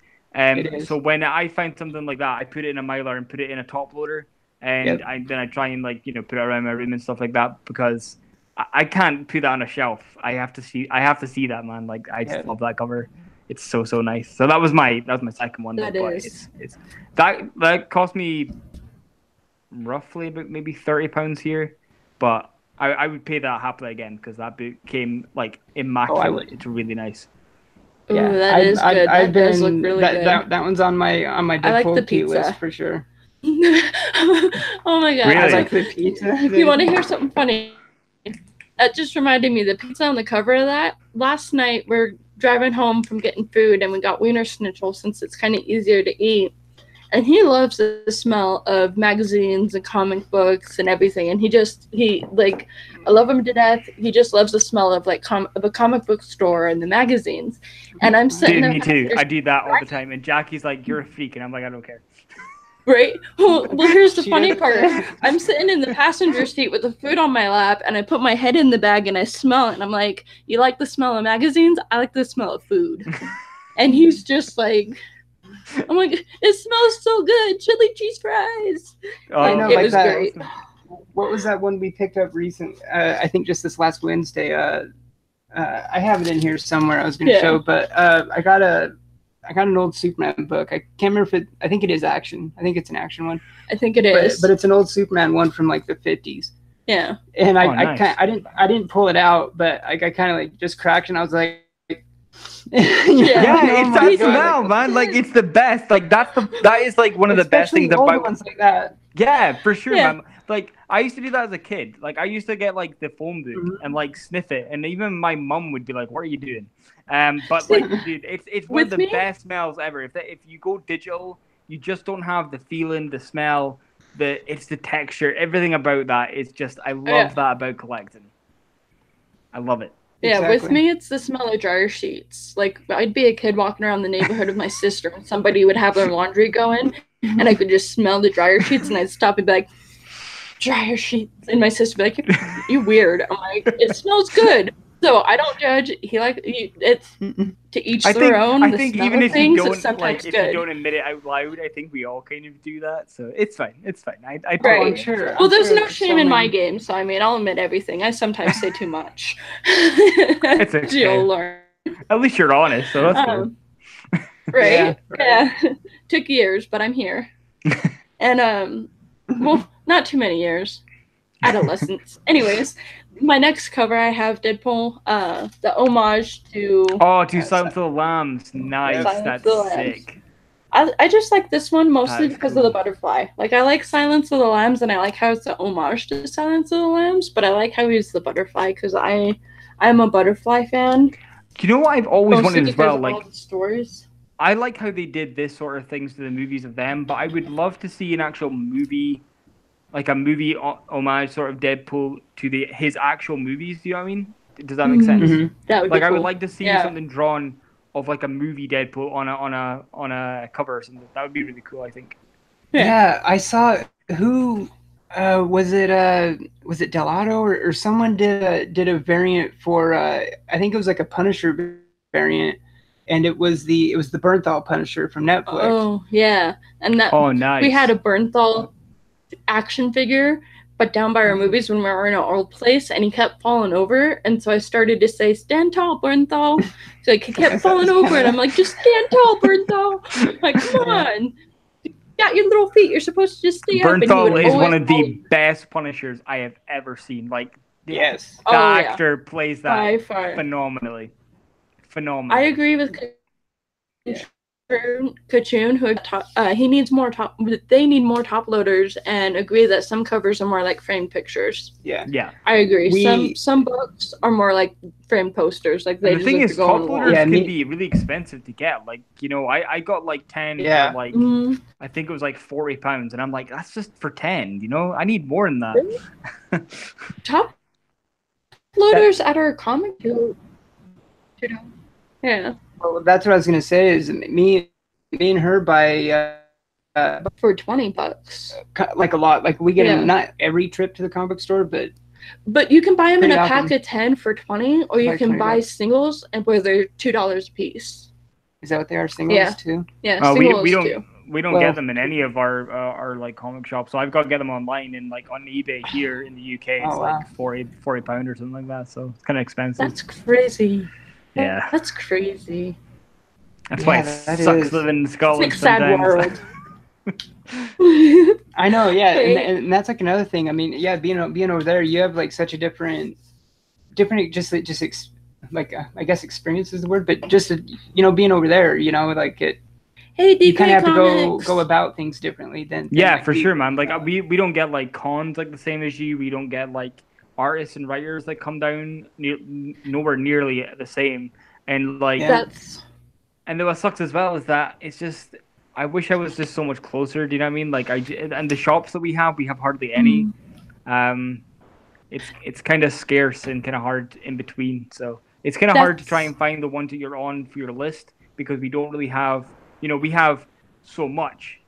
So when I find something like that, I put it in a Mylar and put it in a top loader, and then I try and put it around my room and stuff like that, because I can't put that on a shelf. I have to see that, man. Like I just love that cover. It's so nice. So that was my second one. That cost me roughly about maybe £30 here, but I would pay that happily again, because that book came like immaculate. It's really nice. Ooh, yeah, that is good. That does look really good. That one's on my Deadpool key list for sure. Oh my god! Really? I like the pizza. If you want to hear something funny, that just reminded me. The pizza on the cover of that. Last night we're driving home from getting food, and we got Wiener Schnitzel since it's kind of easier to eat. And he loves the smell of magazines and comic books and everything. And I love him to death. He just loves the smell of of a comic book store and the magazines. And I'm sitting there. Me too. I do that all the time. And Jackie's like, "You're a freak," and I'm like, "I don't care." Right? Well, here's the funny part. I'm sitting in the passenger seat with the food on my lap, and I put my head in the bag and I smell it. And I'm like, you like the smell of magazines? I like the smell of food. And he's just like, I'm like, it smells so good. Chili cheese fries. I know, it was that, great. What was that one we picked up recent? I think just this last Wednesday. I have it in here somewhere. I was going to show, but I got an old Superman book. I can't remember if I think it is action. I think it's an action one. I think it is. But it's an old Superman one from like the 50s. Yeah. And I didn't pull it out, but I kind of like just cracked, and I was like, it's that smell, man. Like, it's the best. Like, that is like one of the best things about ones like that. Yeah, for sure, man. Like, I used to do that as a kid. Like, I used to get like the phone book and like sniff it, and even my mum would be like, "What are you doing?" But like, dude, it's one of the best smells ever. If you go digital, you just don't have the feeling, the smell, it's the texture, everything about that. It's just, I love that about collecting. I love it. Yeah, exactly. With me, it's the smell of dryer sheets. Like, I'd be a kid walking around the neighborhood with my sister, and somebody would have their laundry going, and I could just smell the dryer sheets, and I'd stop and be like, dryer sheets. And my sister would be like, you weird. I'm like, it smells good. So I don't judge. It's to each their own. I think even if you don't, like, if you don't admit it out loud, I think we all kind of do that. So it's fine. It's fine. I right. Sure. Well, there's no shame in my game, so I mean, I'll admit everything. I sometimes say too much. It's okay. You'll learn. At least you're honest, so that's good. Right. Yeah. Took years, but I'm here. And well, not too many years. Adolescence. Anyways. My next cover, I have Deadpool, the homage to... Silence of the Lambs. Nice, that's sick. I just like this one mostly because of the butterfly. Like, I like Silence of the Lambs, and I like how it's a homage to Silence of the Lambs, but I like how he's the butterfly, because I'm a butterfly fan. You know what I've always wanted as well? Like, all the stories. I like how they did this sort of things to the movies of them, but I would love to see an actual movie... like a movie homage sort of Deadpool to his actual movies. Do you know what I mean? Does that make sense? Mm-hmm. That would be cool. I would like to see something drawn of like a movie Deadpool on a cover or something. That would be really cool, I think. Yeah, I saw was it Delato or someone did a variant for I think it was like a Punisher variant, and it was the Bernthal Punisher from Netflix. Oh yeah, and that nice. We had a Bernthal action figure, but down by our movies when we were in our old place, and he kept falling over, and so I started to say, "Stand tall, Bernthal." So like, he kept falling over, and I'm like, "Just stand tall, Bernthal." Like, come on, you got your little feet. You're supposed to just stay up. Bernthal is one of the best Punishers I have ever seen. Like, the actor plays that phenomenally. Phenomenal. I agree with Kachun, who he needs more they need more top loaders, and agree that some covers are more like framed pictures. Yeah. I agree. Some books are more like framed posters. Like they. The thing is, top loaders can be really expensive to get. Like, you know, I got like 10 for like I think it was like £40, and I'm like, that's just for 10. You know, I need more than that. Top loaders at our comic. Yeah. Well, that's what I was gonna say. Is me and her buy for $20. Like a lot. Like we get not every trip to the comic book store, but you can buy them in a pack of 10 for $20, or you can buy singles and where they're $2 a piece. Is that what they are? Singles too? Yeah. Singles too. We don't get them in any of our like comic shops. So I've got to get them online and like on eBay here in the UK. It's like £40 or something like that. So it's kind of expensive. That's crazy. Yeah, that's crazy. That's why it sucks living in Scotland. It's a sad world. I know, and that's like another thing. I mean, being over there, you have like such a different, I guess experience is the word, but just being over there, like it. Hey, DK you kind of have Comics. to go about things differently than like for sure, man. Like we don't get like cons like the same as you. We don't get like artists and writers that come down nowhere nearly the same, and like and what sucks as well is that it's just I wish I was just so much closer. Do you know what I mean? Like and the shops that we have hardly any. It's kind of scarce and kind of hard in between. So it's kind of hard to try and find the one that you're on for your list, because we don't really have. We have so much,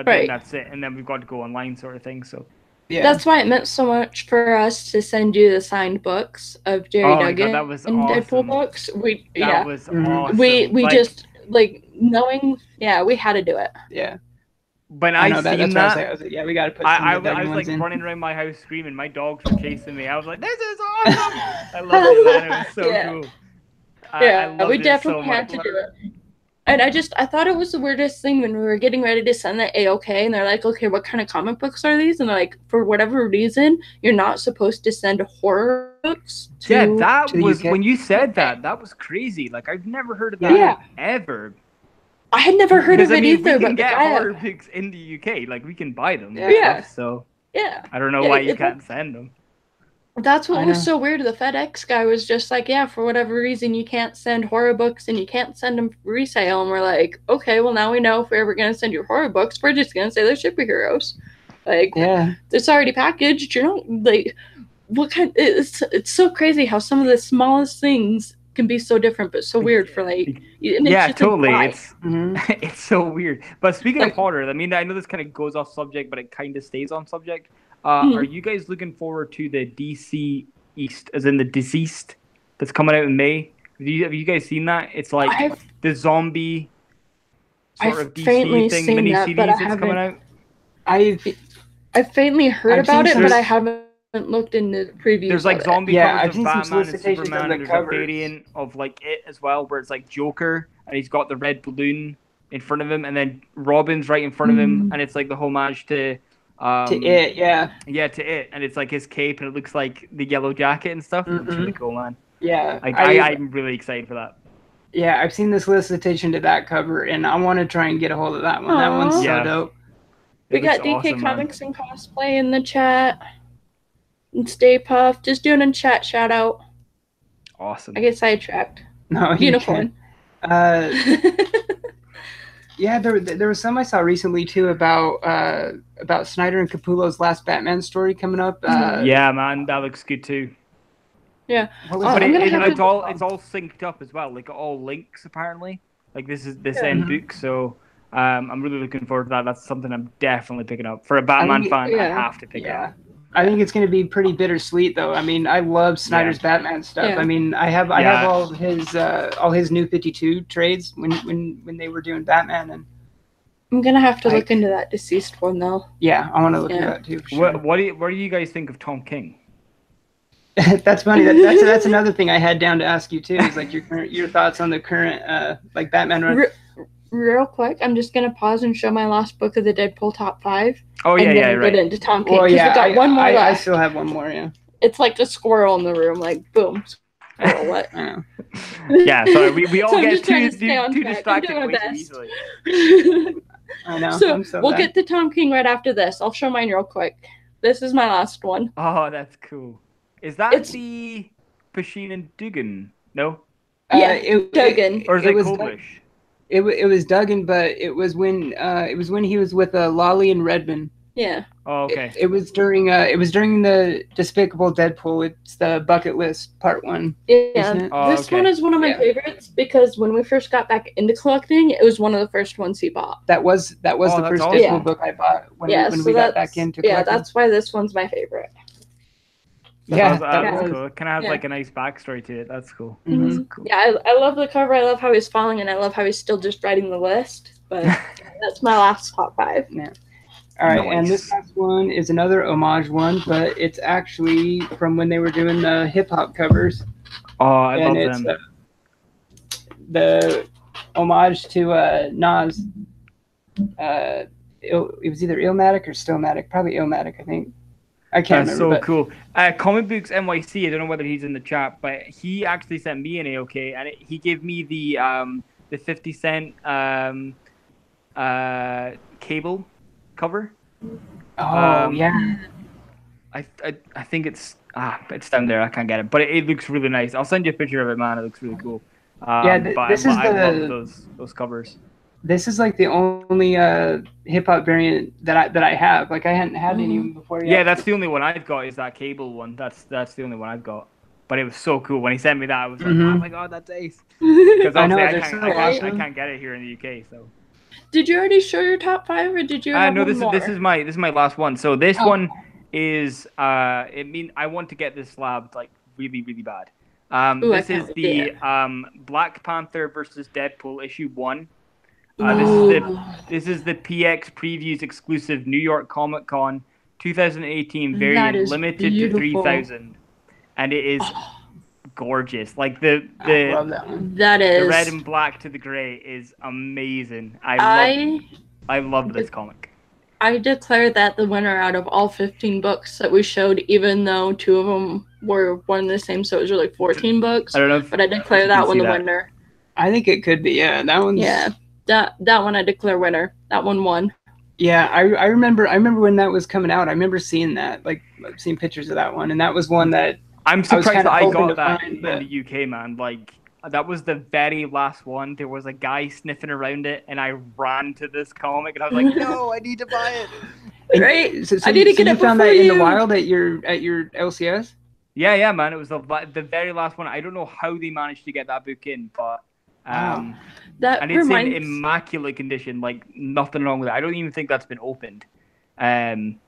but then that's it, and then we've got to go online sort of thing. So yeah, that's why it meant so much for us to send you the signed books of Jerry Duggan that was and awesome. Deadpool books. That was awesome. We just like knowing, we had to do it. Yeah. When I seen that, I was like, yeah, we got to put. I was like running around my house screaming. My dogs were chasing me. I was like, "This is awesome!" I loved it, man. It was so cool. Yeah, we definitely had to do it. And I thought it was the weirdest thing when we were getting ready to send the AOK, and they're like, "Okay, what kind of comic books are these?" And they're like, "For whatever reason, you're not supposed to send horror books." That was when you said that. That was crazy. Like I've never heard of that ever. I had never heard of it either. We can get horror books in the UK. Like we can buy them. Yeah. So I don't know why you can't send them. That's what was so weird. The FedEx guy was just like, yeah, for whatever reason, you can't send horror books and you can't send them for resale. And we're like, okay, well, now we know if we're ever going to send you horror books, we're just going to say they're superheroes. Like, it's already packaged. You're not, like, what kind, it's so crazy how some of the smallest things can be so different, but so weird for, like, totally. It's so weird. But speaking of horror, I mean, I know this kind of goes off subject, but it kind of stays on subject. Are you guys looking forward to the DC East, as in the Deceased, that's coming out in May? Have you guys seen that? It's like the zombie sort of DC thing, mini-series that's coming out. I've faintly heard about it, but I haven't looked into the previews. There's like zombie covers of Batman and Superman, and there's a variant of like it as well, where it's like Joker, and he's got the red balloon in front of him, and then Robin's right in front of him, and it's like the homage to It, to It, and it's like his cape, and it looks like the yellow jacket and stuff. It's really cool, man. Yeah, I'm really excited for that. Yeah, I've seen the solicitation to that cover, and I want to try and get a hold of that one. That one's so dope. We got DK Comics and Cosplay in the chat. And Stay Puft, just doing a chat shout out. Awesome. I get sidetracked. No, Unicorn. Yeah, there was some I saw recently too about Snyder and Capullo's last Batman story coming up. Yeah, man, that looks good too. Yeah, but it's all synced up as well. Like all links apparently. Like this end book, so I'm really looking forward to that. That's something I'm definitely picking up for a Batman fan. I have to pick it up. I think it's going to be pretty bittersweet, though. I mean, I love Snyder's Batman stuff. Yeah. I mean, I have all his New 52 trades when they were doing Batman, and I'm gonna have to look into that Deceased one though. Yeah, I want to look into that too. For sure. What do you guys think of Tom King? That's funny. That's another thing I had down to ask you too. Is like your thoughts on the current like Batman run. Real quick, I'm just gonna pause and show my last book of the Deadpool top 5. Oh yeah, and then right. Get into Tom King. Well, yeah, we got one more left. I still have one more. Yeah. It's like the squirrel in the room, like boom. Squirrel, what? Yeah, sorry, we all get too distracted way too easily. I know. So we'll get to Tom King right after this. I'll show mine real quick. This is my last one. Oh, that's cool. Is that the Pasheen and Dugan? No. Yeah, Dugan. Or is it Koblish? It was Duggan, but it was when he was with Lolly and Redman. Yeah. Oh, okay. It was during the Despicable Deadpool. It's the Bucket List Part 1. Yeah. This one is one of my favorites because when we first got back into collecting, it was one of the first ones he bought. That was the first Deadpool book I bought when we got back into collecting. Yeah, that's why this one's my favorite. That's cool. It kind of has like a nice backstory to it. That's cool. Mm-hmm. That's cool. Yeah, I love the cover. I love how he's falling, and I love how he's still just writing the list. But that's my last top 5. Yeah. All right, and this last one is another homage one, but it's actually from when they were doing the hip hop covers. Oh, I love them. The homage to Nas. It was either Illmatic or Stillmatic. Probably Illmatic, I think. I can't remember. That's so cool. Comic Books NYC, I don't know whether he's in the chat, but he actually sent me an AOK, and he gave me the 50 Cent cable cover. Oh yeah. I think it's down there. I can't get it, but it looks really nice. I'll send you a picture of it, man. It looks really cool. I love those covers. This is like the only hip hop variant that I have. Like I hadn't had any before yet. Yeah, that's the only one I've got is that cable one. That's the only one I've got. But it was so cool when he sent me that. I was like, oh my god, that's ace. Because I can't get it here in the UK. So Did you already show your top 5, or did you have no, one more? This is my last one. So this one is I want to get this slabbed like really, really bad. This is the Black Panther versus Deadpool issue 1. This is the PX Previews exclusive New York Comic Con 2018 variant, limited to 3,000, and it is gorgeous. Like the love that one. That is the red and black to the gray is amazing. I love this comic. I declare that the winner out of all 15 books that we showed, even though 2 of them were one and the same, so it was like 14 books. I don't know, but I declare that one the winner. I think it could be. Yeah, that one's. Yeah, that one I declare winner. That one won. Yeah, I remember when that was coming out. I remember seeing that, like seeing pictures of that one, and that was one that I'm surprised that I got that in the UK, man. Like that was the very last one. There was a guy sniffing around it, and I ran to this comic, and I was like, "No, I need to buy it." Right? So I need to get it. You found that in the wild at your LCS? Yeah, man. It was the very last one. I don't know how they managed to get that book in, but. And it's in immaculate condition, like nothing wrong with it. I don't even think that's been opened. And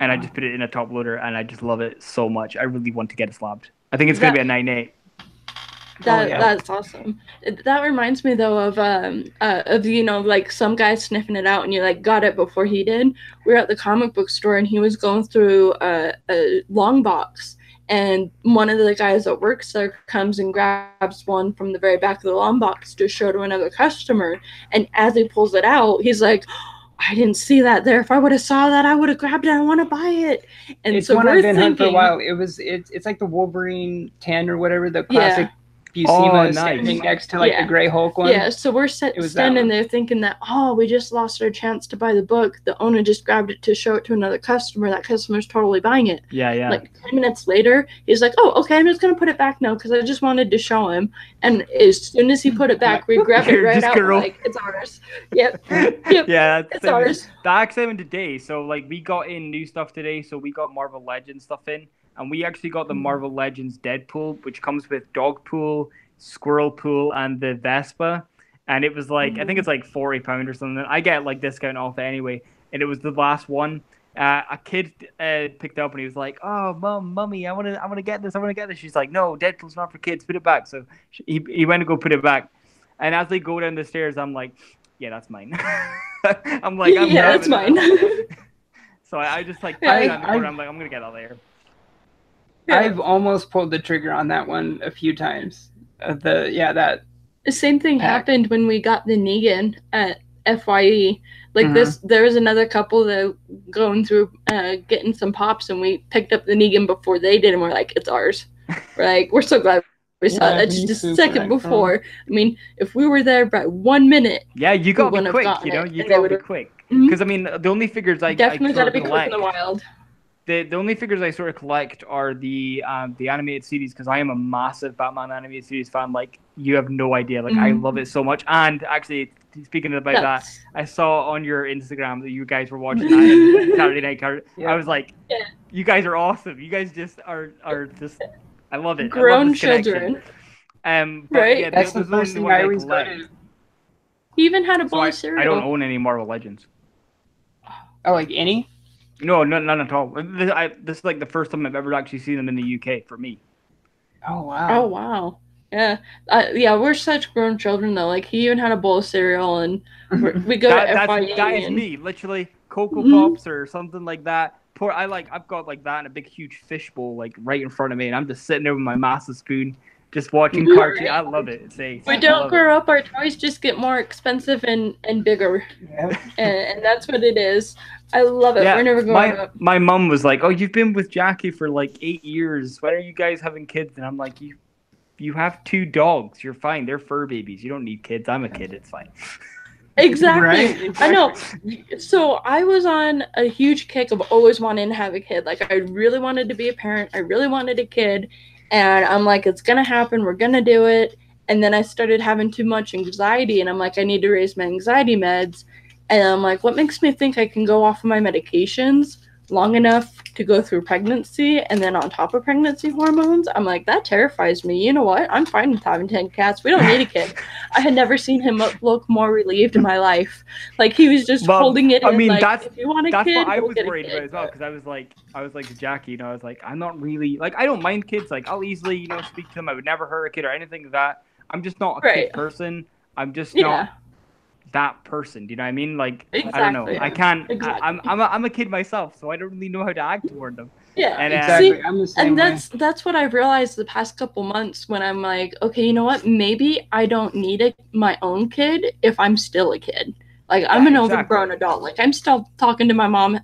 I just put it in a top loader, and I just love it so much. I really want to get it slabbed. I think it's going to be a 9.8. That's awesome. That reminds me though of like some guy sniffing it out, and you like got it before he did. We were at the comic book store, and he was going through a long box. And one of the guys that works there comes and grabs one from the very back of the long box to show to another customer. And as he pulls it out, he's like, I didn't see that there. If I would have saw that, I would have grabbed it. I want to buy it. And it's so one I've been hunting for a while. It's like the Wolverine 10 or whatever, the classic Buscema standing next to like the Gray Hulk one. Yeah, so we're standing there thinking that, we just lost our chance to buy the book. The owner just grabbed it to show it to another customer. That customer's totally buying it. Yeah. Like 10 minutes later, he's like, okay, I'm just going to put it back now because I just wanted to show him. And as soon as he put it back, we grabbed it right out. Like, it's ours. Yep. Yeah, it's ours. The X7 today. So, like, we got in new stuff today. So, we got Marvel Legends stuff in. And we actually got the Marvel Legends Deadpool, which comes with Dogpool, Squirrel Pool, and the Vespa. And it was like, I think it's like £40 or something. I get like discount off it anyway. And it was the last one. A kid picked up and he was like, "Oh, mummy, I want to get this. I want to get this." She's like, "No, Deadpool's not for kids. Put it back." So he went to go put it back. And as they go down the stairs, I'm like, "Yeah, that's mine." I'm like, that's mine. So I just like put it on the corner. I'm like, I'm gonna get out there. I've almost pulled the trigger on that one a few times. The same thing happened when we got the Negan at FYE. Like there was another couple that going through getting some pops, and we picked up the Negan before they did, and we're like, it's ours. We're like, we're so glad we saw that just a second before. I mean, if we were there by 1 minute, you got to be quick. You got to be quick. Because I mean, the only figures I definitely got to be quick in the wild. The only figures I sort of collect are the animated series, because I am a massive Batman animated series fan. Like, you have no idea. Like, I love it so much. And actually, speaking about that, I saw on your Instagram that you guys were watching that Saturday Night Card. Yeah. I was like, you guys are awesome. You guys just are just, I love it. Grown children. Right? Yeah, that's the first thing I always got. He even had a bowl of cereal. I don't own any Marvel Legends. Oh, like any? No, none at all. This is like the first time I've ever actually seen them in the UK for me. Oh wow. Yeah, we're such grown children though. Like, he even had a bowl of cereal, and we go to FYE. That is me, literally. Cocoa Pops or something like that. I've got like that in a big huge fish bowl like right in front of me, and I'm just sitting there with my massive spoon, just watching cartoons. I love it. It's ace. We don't grow up. Our toys just get more expensive and bigger, and that's what it is. I love it. We're never going up. My mom was like, "Oh, you've been with Jackie for like 8 years. Why are you guys having kids?" And I'm like, You have 2 dogs. You're fine. They're fur babies. You don't need kids. I'm a kid. It's fine." Exactly. I know. So I was on a huge kick of always wanting to have a kid. Like, I really wanted to be a parent. I really wanted a kid. And I'm like, it's going to happen. We're going to do it. And then I started having too much anxiety. And I'm like, I need to raise my anxiety meds. And I'm like, what makes me think I can go off of my medications long enough to go through pregnancy and then on top of pregnancy hormones? I'm like, that terrifies me. You know what? I'm fine with having 10 cats. We don't need a kid. I had never seen him look more relieved in my life. Like he was just holding it. I mean, like, that's if you want a kid, what I was get worried about as well, because I was like to Jackie, you know, I was like, I'm not really like, I don't mind kids. Like I'll easily, you know, speak to them. I would never hurt a kid or anything like that. I'm just not a kid person. I'm just not that person. Do you know what I mean? Like I don't know. I can't. Exactly. I'm a kid myself, so I don't really know how to act toward them. Yeah, and, exactly. I'm the same way. That's what I've realized the past couple months when I'm like, okay, you know what? Maybe I don't need my own kid if I'm still a kid. Like I'm an overgrown adult. Like I'm still talking to my mom.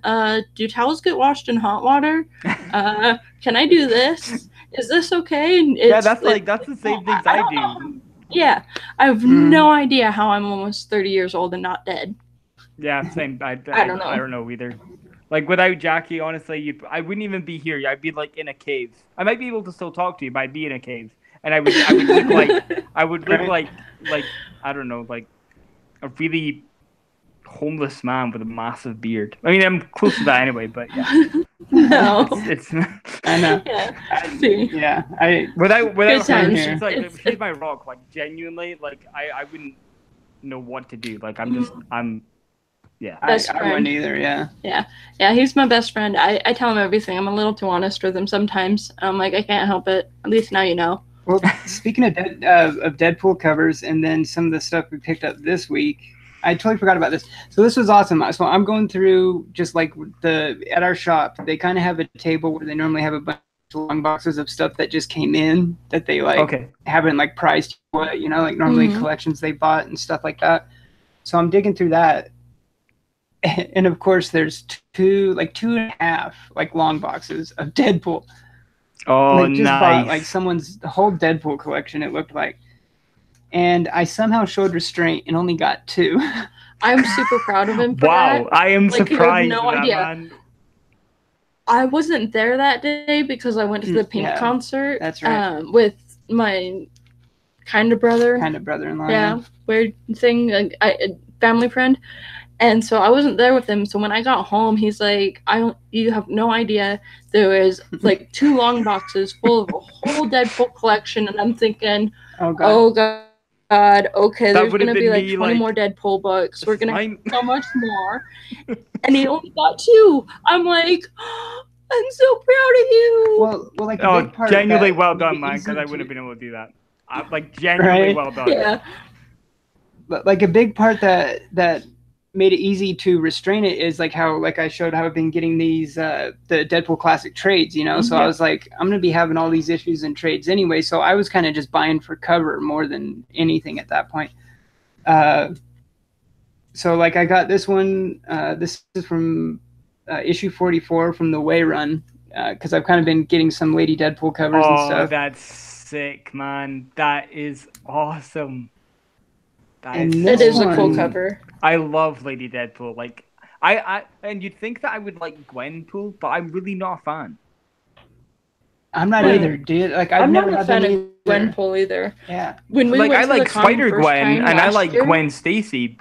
Do towels get washed in hot water? Can I do this? Is this okay? And that's the same things I do. Yeah, I have no idea how I'm almost 30 years old and not dead. Yeah, same. I don't know. I don't know either. Like without Jackie, honestly, I wouldn't even be here. I'd be like in a cave. I might be able to still talk to you, but I'd be in a cave, and I would look like like I don't know, like a really homeless man with a massive beard. I mean, I'm close to that anyway, but yeah. No, it's I know. Yeah, without her, she's my rock. Like genuinely, like I wouldn't know what to do. Like I'm. Yeah, I wouldn't either. Yeah. He's my best friend. I tell him everything. I'm a little too honest with him sometimes. I'm like, I can't help it. At least now you know. Well, speaking of Deadpool covers, and then some of the stuff we picked up this week, I totally forgot about this. So this was awesome. So I'm going through just like at our shop. They kind of have a table where they normally have a bunch of long boxes of stuff that just came in that they haven't like priced, you know, like normally collections they bought and stuff like that. So I'm digging through that. And of course, there's 2.5 like long boxes of Deadpool. Oh, like, just nice! Bought, like someone's whole Deadpool collection. It looked like, and I somehow showed restraint and only got 2. I'm super proud of him. Wow, I am surprised. You have no idea. Man. I wasn't there that day because I went to the Pink concert. That's right. With my kind of brother-in-law. Yeah, weird thing. Like, family friend. And so I wasn't there with him. So when I got home, he's like, you have no idea. There was like 2 long boxes full of a whole Deadpool collection. And I'm thinking, oh God, okay, there's going to be like 20 more Deadpool books. We're going to have so much more. And he only got 2. I'm like, oh, I'm so proud of you. Well, like, big part genuinely well done, man, because I wouldn't have been able to do that. Like, genuinely well done. Yeah. But like a big part that made it easy to restrain it is like how, like I showed how I've been getting these the Deadpool classic trades, you know. So I was like, I'm gonna be having all these issues and trades anyway, so I was kind of just buying for cover more than anything at that point. So like I got this one. This is from issue 44 from the Way run, because I've kind of been getting some Lady Deadpool covers and stuff. Oh, that's sick, man! That is awesome. It is a cool cover. I love Lady Deadpool. Like and you'd think that I would like Gwenpool, but I'm really not a fan. I'm not either, dude. Like I'm never a fan of Gwenpool either. Yeah. When we I like Spider-Gwen and I like Gwen Stacy,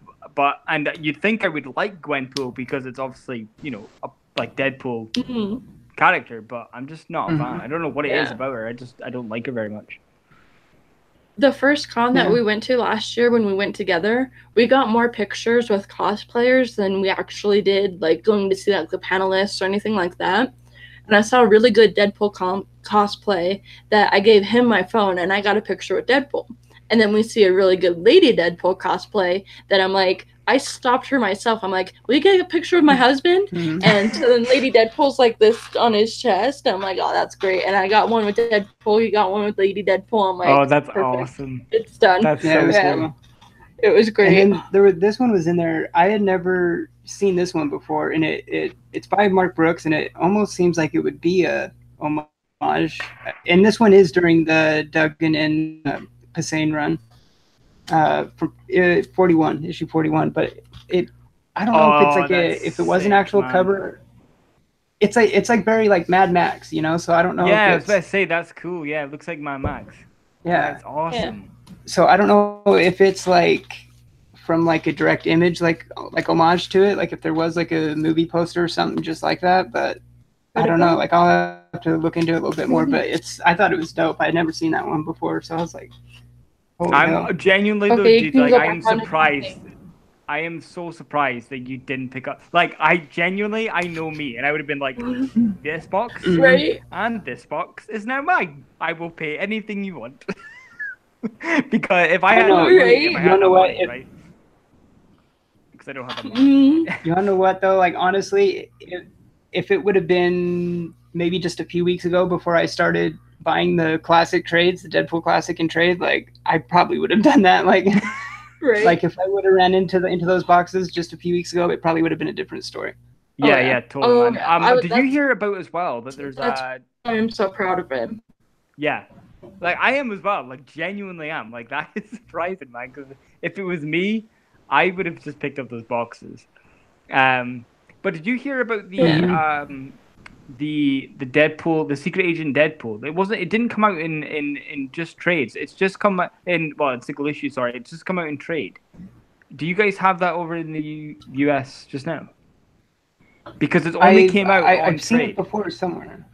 and you'd think I would like Gwenpool because it's obviously, you know, a like Deadpool character, but I'm just not a fan. I don't know what it is about her. I don't like her very much. The first con that we went to last year when we went together, we got more pictures with cosplayers than we actually did, like going to see like the panelists or anything like that. And I saw a really good Deadpool cosplay that I gave him my phone and I got a picture with Deadpool. And then we see a really good Lady Deadpool cosplay that I'm like, I stopped her myself. I'm like, will you get a picture of my husband? And so then Lady Deadpool's like this on his chest. I'm like, oh, that's great. And I got one with Deadpool. You got one with Lady Deadpool. I'm like, oh, that's awesome. It's done. That's so cool. It was great. And then this one was in there. I had never seen this one before, and it's by Mark Brooks, and it almost seems like it would be a homage. And this one is during the Duggan and Passain run. From issue 41, but I don't know if it's like if it was an actual cover. It's like very like Mad Max, you know. So I don't know. Yeah, I was about to say that's cool. Yeah, it looks like Mad Max. Yeah, that's awesome. Yeah. So I don't know if it's like from like a direct image, like homage to it, like if there was like a movie poster or something just like that. But I don't know. Like I'll have to look into it a little bit more. But I thought it was dope. I had never seen that one before, so I was like, I'm genuinely though, dude. Like, I am surprised. I am so surprised that you didn't pick up. Like, I know me, and I would have been like, this box and this box is now mine. I will pay anything you want. Because if I had you know what? Right? Because I don't have the money. You know what though? Like, honestly, if it would have been maybe just a few weeks ago before I started buying the classic trades, the Deadpool classic in trade, like, I probably would have done that. Like, like if I would have ran into those boxes just a few weeks ago, it probably would have been a different story. Yeah, totally. Did you hear about as well that there's I'm so proud of him. Yeah, like I am as well. Like, genuinely am. Like, that is surprising, man. Because if it was me, I would have just picked up those boxes. But did you hear about the Deadpool, the Secret Agent Deadpool? It didn't come out in just trades. It's just come out in single issue. Sorry, it's just come out in trade. Do you guys have that over in the US just now? Because it only came out on I've trade. seen it before somewhere.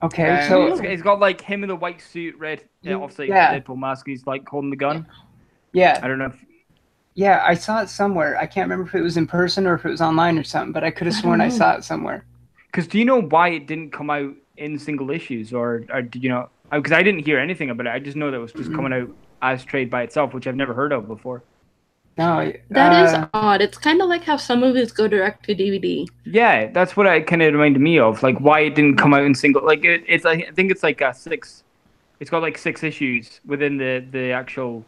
Okay, so it's got like him in the white suit, red, obviously Deadpool mask. He's like holding the gun. Yeah. I don't know if. Yeah, I saw it somewhere. I can't remember if it was in person or if it was online or something, but I could have sworn I saw it somewhere. Because do you know why it didn't come out in single issues, or do you know? Because I didn't hear anything about it. I just know that it was just coming out as trade by itself, which I've never heard of before. No, that is odd. It's kind of like how some movies go direct to DVD. Yeah, that's what it kind of reminded me of. Like, why it didn't come out in single. Like, it's I think it's like 6. It's got like 6 issues within the actual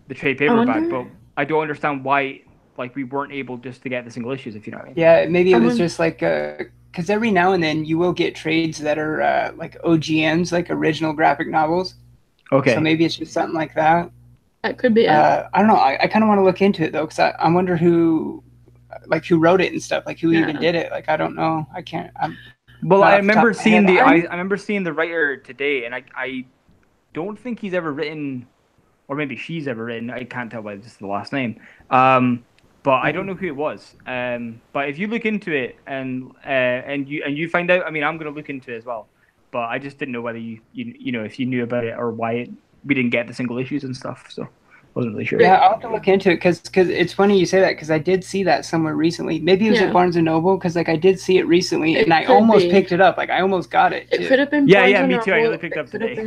the trade paperback, but I don't understand why we weren't able just to get the single issues, if you know what I mean. Yeah, maybe it was just like because every now and then you will get trades that are like OGNs, like original graphic novels. Okay. So maybe it's just something like that. That could be it. I don't know. I kind of want to look into it though, because I wonder who wrote it and stuff, like who even did it. Like, I don't know. I can't. Well, I remember seeing I remember seeing the writer today, and I don't think he's ever written. Or maybe she's ever written. I can't tell by just the last name. But I don't know who it was. But if you look into it and you find out, I mean, I'm gonna look into it as well. But I just didn't know whether you know if you knew about it or why we didn't get the single issues and stuff. So wasn't really sure. Yeah, I'll have to look into it because it's funny you say that because I did see that somewhere recently. Maybe it was at Barnes and Noble because like I did see it recently and I almost picked it up. Like I almost got it. It could have been. Yeah, me too. I nearly picked up today.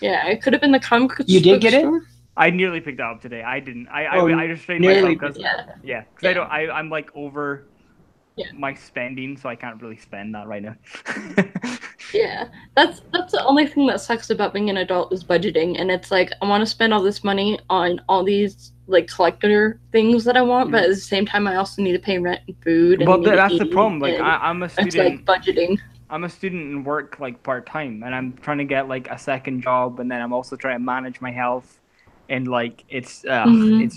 Yeah, it could have been the comic. You did get it? I nearly picked it up today. I didn't. I just trained myself because I'm like over my spending, so I can't really spend that right now. Yeah, that's the only thing that sucks about being an adult is budgeting, and it's like I want to spend all this money on all these like collector things that I want, but at the same time I also need to pay rent and food. And well, that's the problem. Like I'm a student. It's like budgeting. I'm a student and work like part-time, and I'm trying to get like a second job, and then I'm also trying to manage my health, and like it's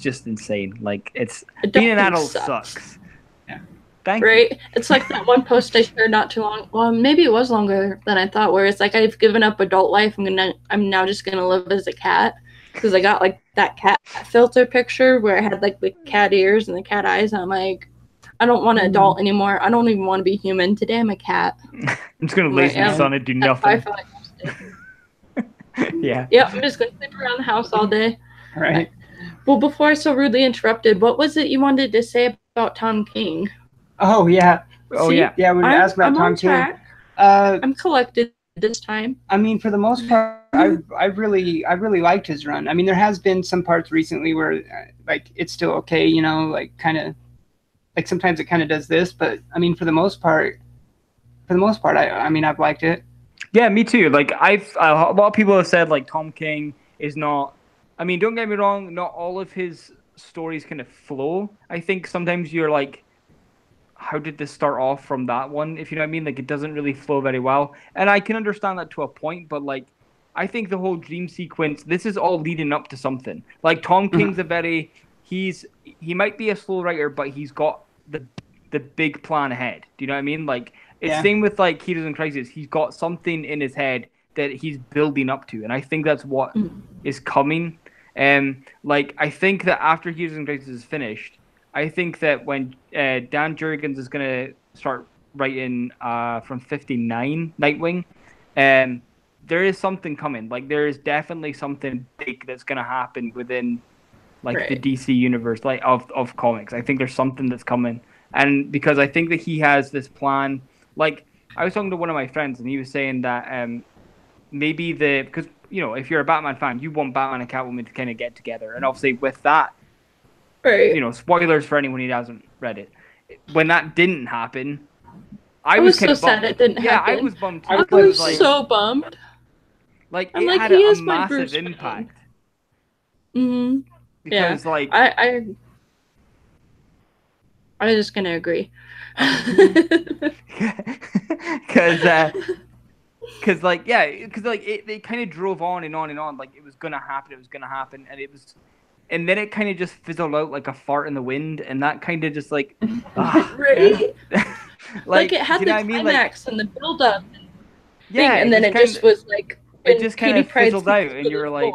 just insane. Like being an adult sucks. Yeah. Thank you. It's like that one post I shared not too long. Well, maybe it was longer than I thought. Where it's like I've given up adult life. I'm now just gonna live as a cat because I got like that cat filter picture where I had like the cat ears and the cat eyes. And I'm like, I don't want to adult anymore. I don't even want to be human. Today I'm a cat. I'm just gonna lazy the sun and do nothing. I feel like yeah. Yep. I'm just gonna sleep around the house all day. Right. Well, before I so rudely interrupted, what was it you wanted to say about Tom King? Oh yeah. Yeah. Yeah. We were asked about Tom King. I'm collected this time. I mean, for the most part, I really liked his run. I mean, there has been some parts recently where like it's still okay, you know, like kind of. Like sometimes it kind of does this, but I mean, for the most part, I mean, I've liked it. Yeah, me too. Like a lot of people have said like Tom King is not. I mean, don't get me wrong. Not all of his stories kind of flow. I think sometimes you're like, how did this start off from that one? If you know what I mean, like it doesn't really flow very well. And I can understand that to a point, but like, I think the whole dream sequence. This is all leading up to something. Like Tom King's he might be a slow writer, but he's got the big plan ahead. Do you know what I mean? Like it's same with like Heroes in Crisis. He's got something in his head that he's building up to, and I think that's what is coming. Like I think that after Heroes in Crisis is finished, I think that when Dan Jurgens is gonna start writing from 59 Nightwing, there is something coming. Like there is definitely something big that's gonna happen within like the DC universe, like of comics. I think there's something that's coming, and because I think that he has this plan. Like I was talking to one of my friends, and he was saying that maybe because you know, if you're a Batman fan, you want Batman and Catwoman to kind of get together, and obviously with that, you know, spoilers for anyone who hasn't read it. When that didn't happen, I was kind so of sad it didn't happen. Yeah, I was bummed too. I was like, so bummed. Like I'm it like, had he a is my massive Bruce impact. Mm-hmm. Because like I was just gonna agree. Because like it kind of drove on and on and on, like it was gonna happen, and then it kind of just fizzled out like a fart in the wind, and that kind of just like right. like it had the climax and the build up. And then it just was like it just kind of fizzled out, and you were like,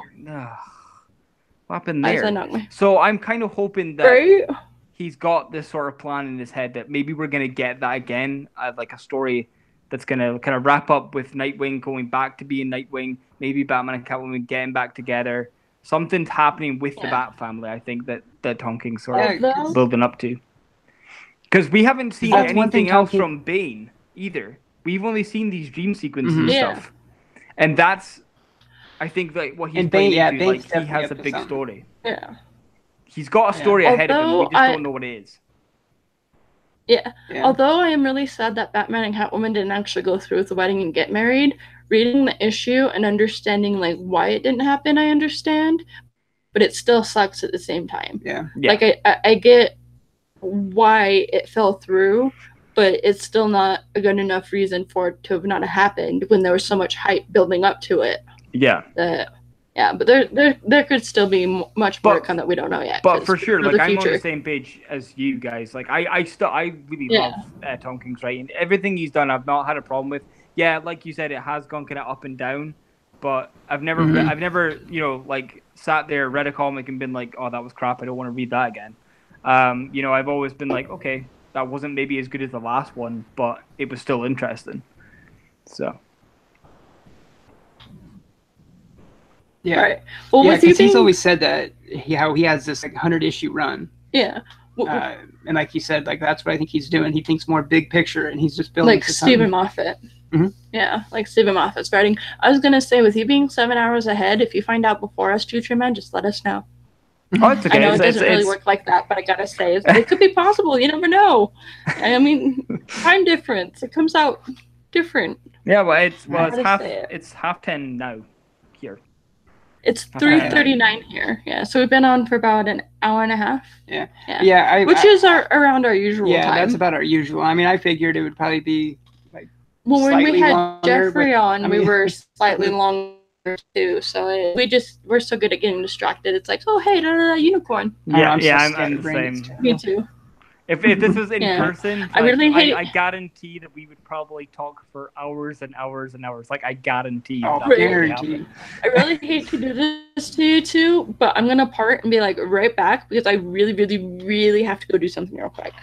what happened there? So I'm kind of hoping that he's got this sort of plan in his head that maybe we're gonna get that again, like a story that's gonna kind of wrap up with Nightwing going back to being Nightwing, maybe Batman and Catwoman getting back together. Something's happening with the Bat family, I think, that Tom King's sort of building up to. Because we haven't seen anything else from Bane either. We've only seen these dream sequences and stuff. And that's, I think, like what he's playing into. Like, he has a big story. Yeah. He's got a story ahead of him. We just don't know what it is. Yeah. Although I am really sad that Batman and Catwoman didn't actually go through with the wedding and get married, reading the issue and understanding like why it didn't happen, I understand, but it still sucks at the same time. Yeah. Like I get why it fell through, but it's still not a good enough reason for it to have not happened when there was so much hype building up to it. Yeah. But there could still be much more to come that we don't know yet. But for sure, like I'm on the same page as you guys. Like I really love Tom King's writing. Everything he's done, I've not had a problem with. Yeah, like you said, it has gone kind of up and down. But I've never, you know, like sat there, read a comic, and been like, oh, that was crap. I don't want to read that again. You know, I've always been like, okay, that wasn't maybe as good as the last one, but it was still interesting. So. Yeah. Right. Well, because he's always said that how he has this like 100-issue run. Yeah. And like you said, like that's what I think he's doing. He thinks more big picture, and he's just building like Stephen Moffat. Yeah, like Stephen Moffat's writing. I was gonna say, with you being 7 hours ahead, if you find out before us, Future Man, just let us know. Oh, it's okay. I know it doesn't really work like that, but I gotta say, it could be possible. You never know. I mean, time difference. It comes out different. Yeah, well, it's 10:30 now here. It's 3:39 here. Yeah, so we've been on for about an hour and a half. Yeah. Which is around our usual time. Yeah, that's about our usual. I mean, I figured it would probably be like. Well, when we had longer, Jeffrey on, we were slightly longer too. So we're so good at getting distracted. It's like, oh hey, unicorn. Yeah, I'm the same. Me too. If this was in person, I really hate. I guarantee that we would probably talk for hours and hours and hours. Like I guarantee. Oh, guarantee. I really hate to do this to you two, but I'm gonna part and be like right back because I really, really, really have to go do something real quick.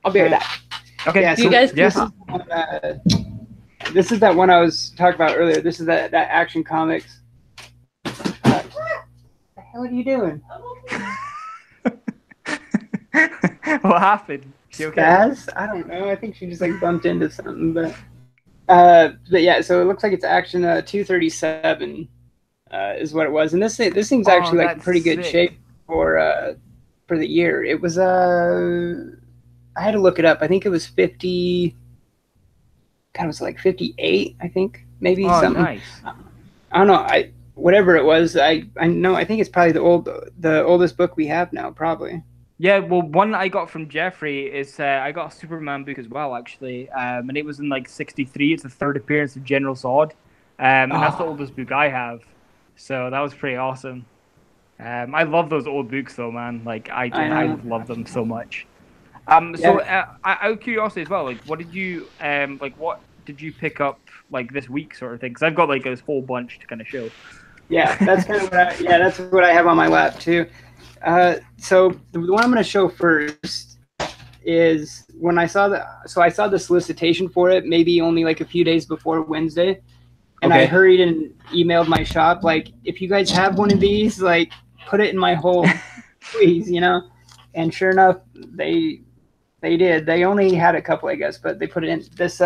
I'll be right back. Okay. Yeah, you guys. This is that one I was talking about earlier. This is that Action Comics. What the hell are you doing? What happened? She okay? Spaz? I don't know. I think she just like bumped into something, but yeah. So it looks like it's Action 237 is what it was, and this thing's actually like pretty good shape for the year. It was I had to look it up. I think it was 50. God, it was like 58. I think maybe something. Nice. I don't know. Whatever it was. I know. I think it's probably the oldest book we have now, probably. Yeah, well, one I got from Jeffrey is I got a Superman book as well, actually, and it was in like 63. It's the third appearance of General Zod, and that's the oldest book I have. So that was pretty awesome. I love those old books, though, man. Like I love them so much. So out of curiosity as well, like, what did you pick up like this week, sort of thing? Because I've got like a whole bunch to kind of show. Yeah, that's kind of that's what I have on my lap too. So the one I'm going to show first is when I saw the solicitation for it, maybe only like a few days before Wednesday, I hurried and emailed my shop, like, if you guys have one of these, like, put it in my hold, please, you know. And sure enough, they did. They only had a couple, I guess, but they put it in this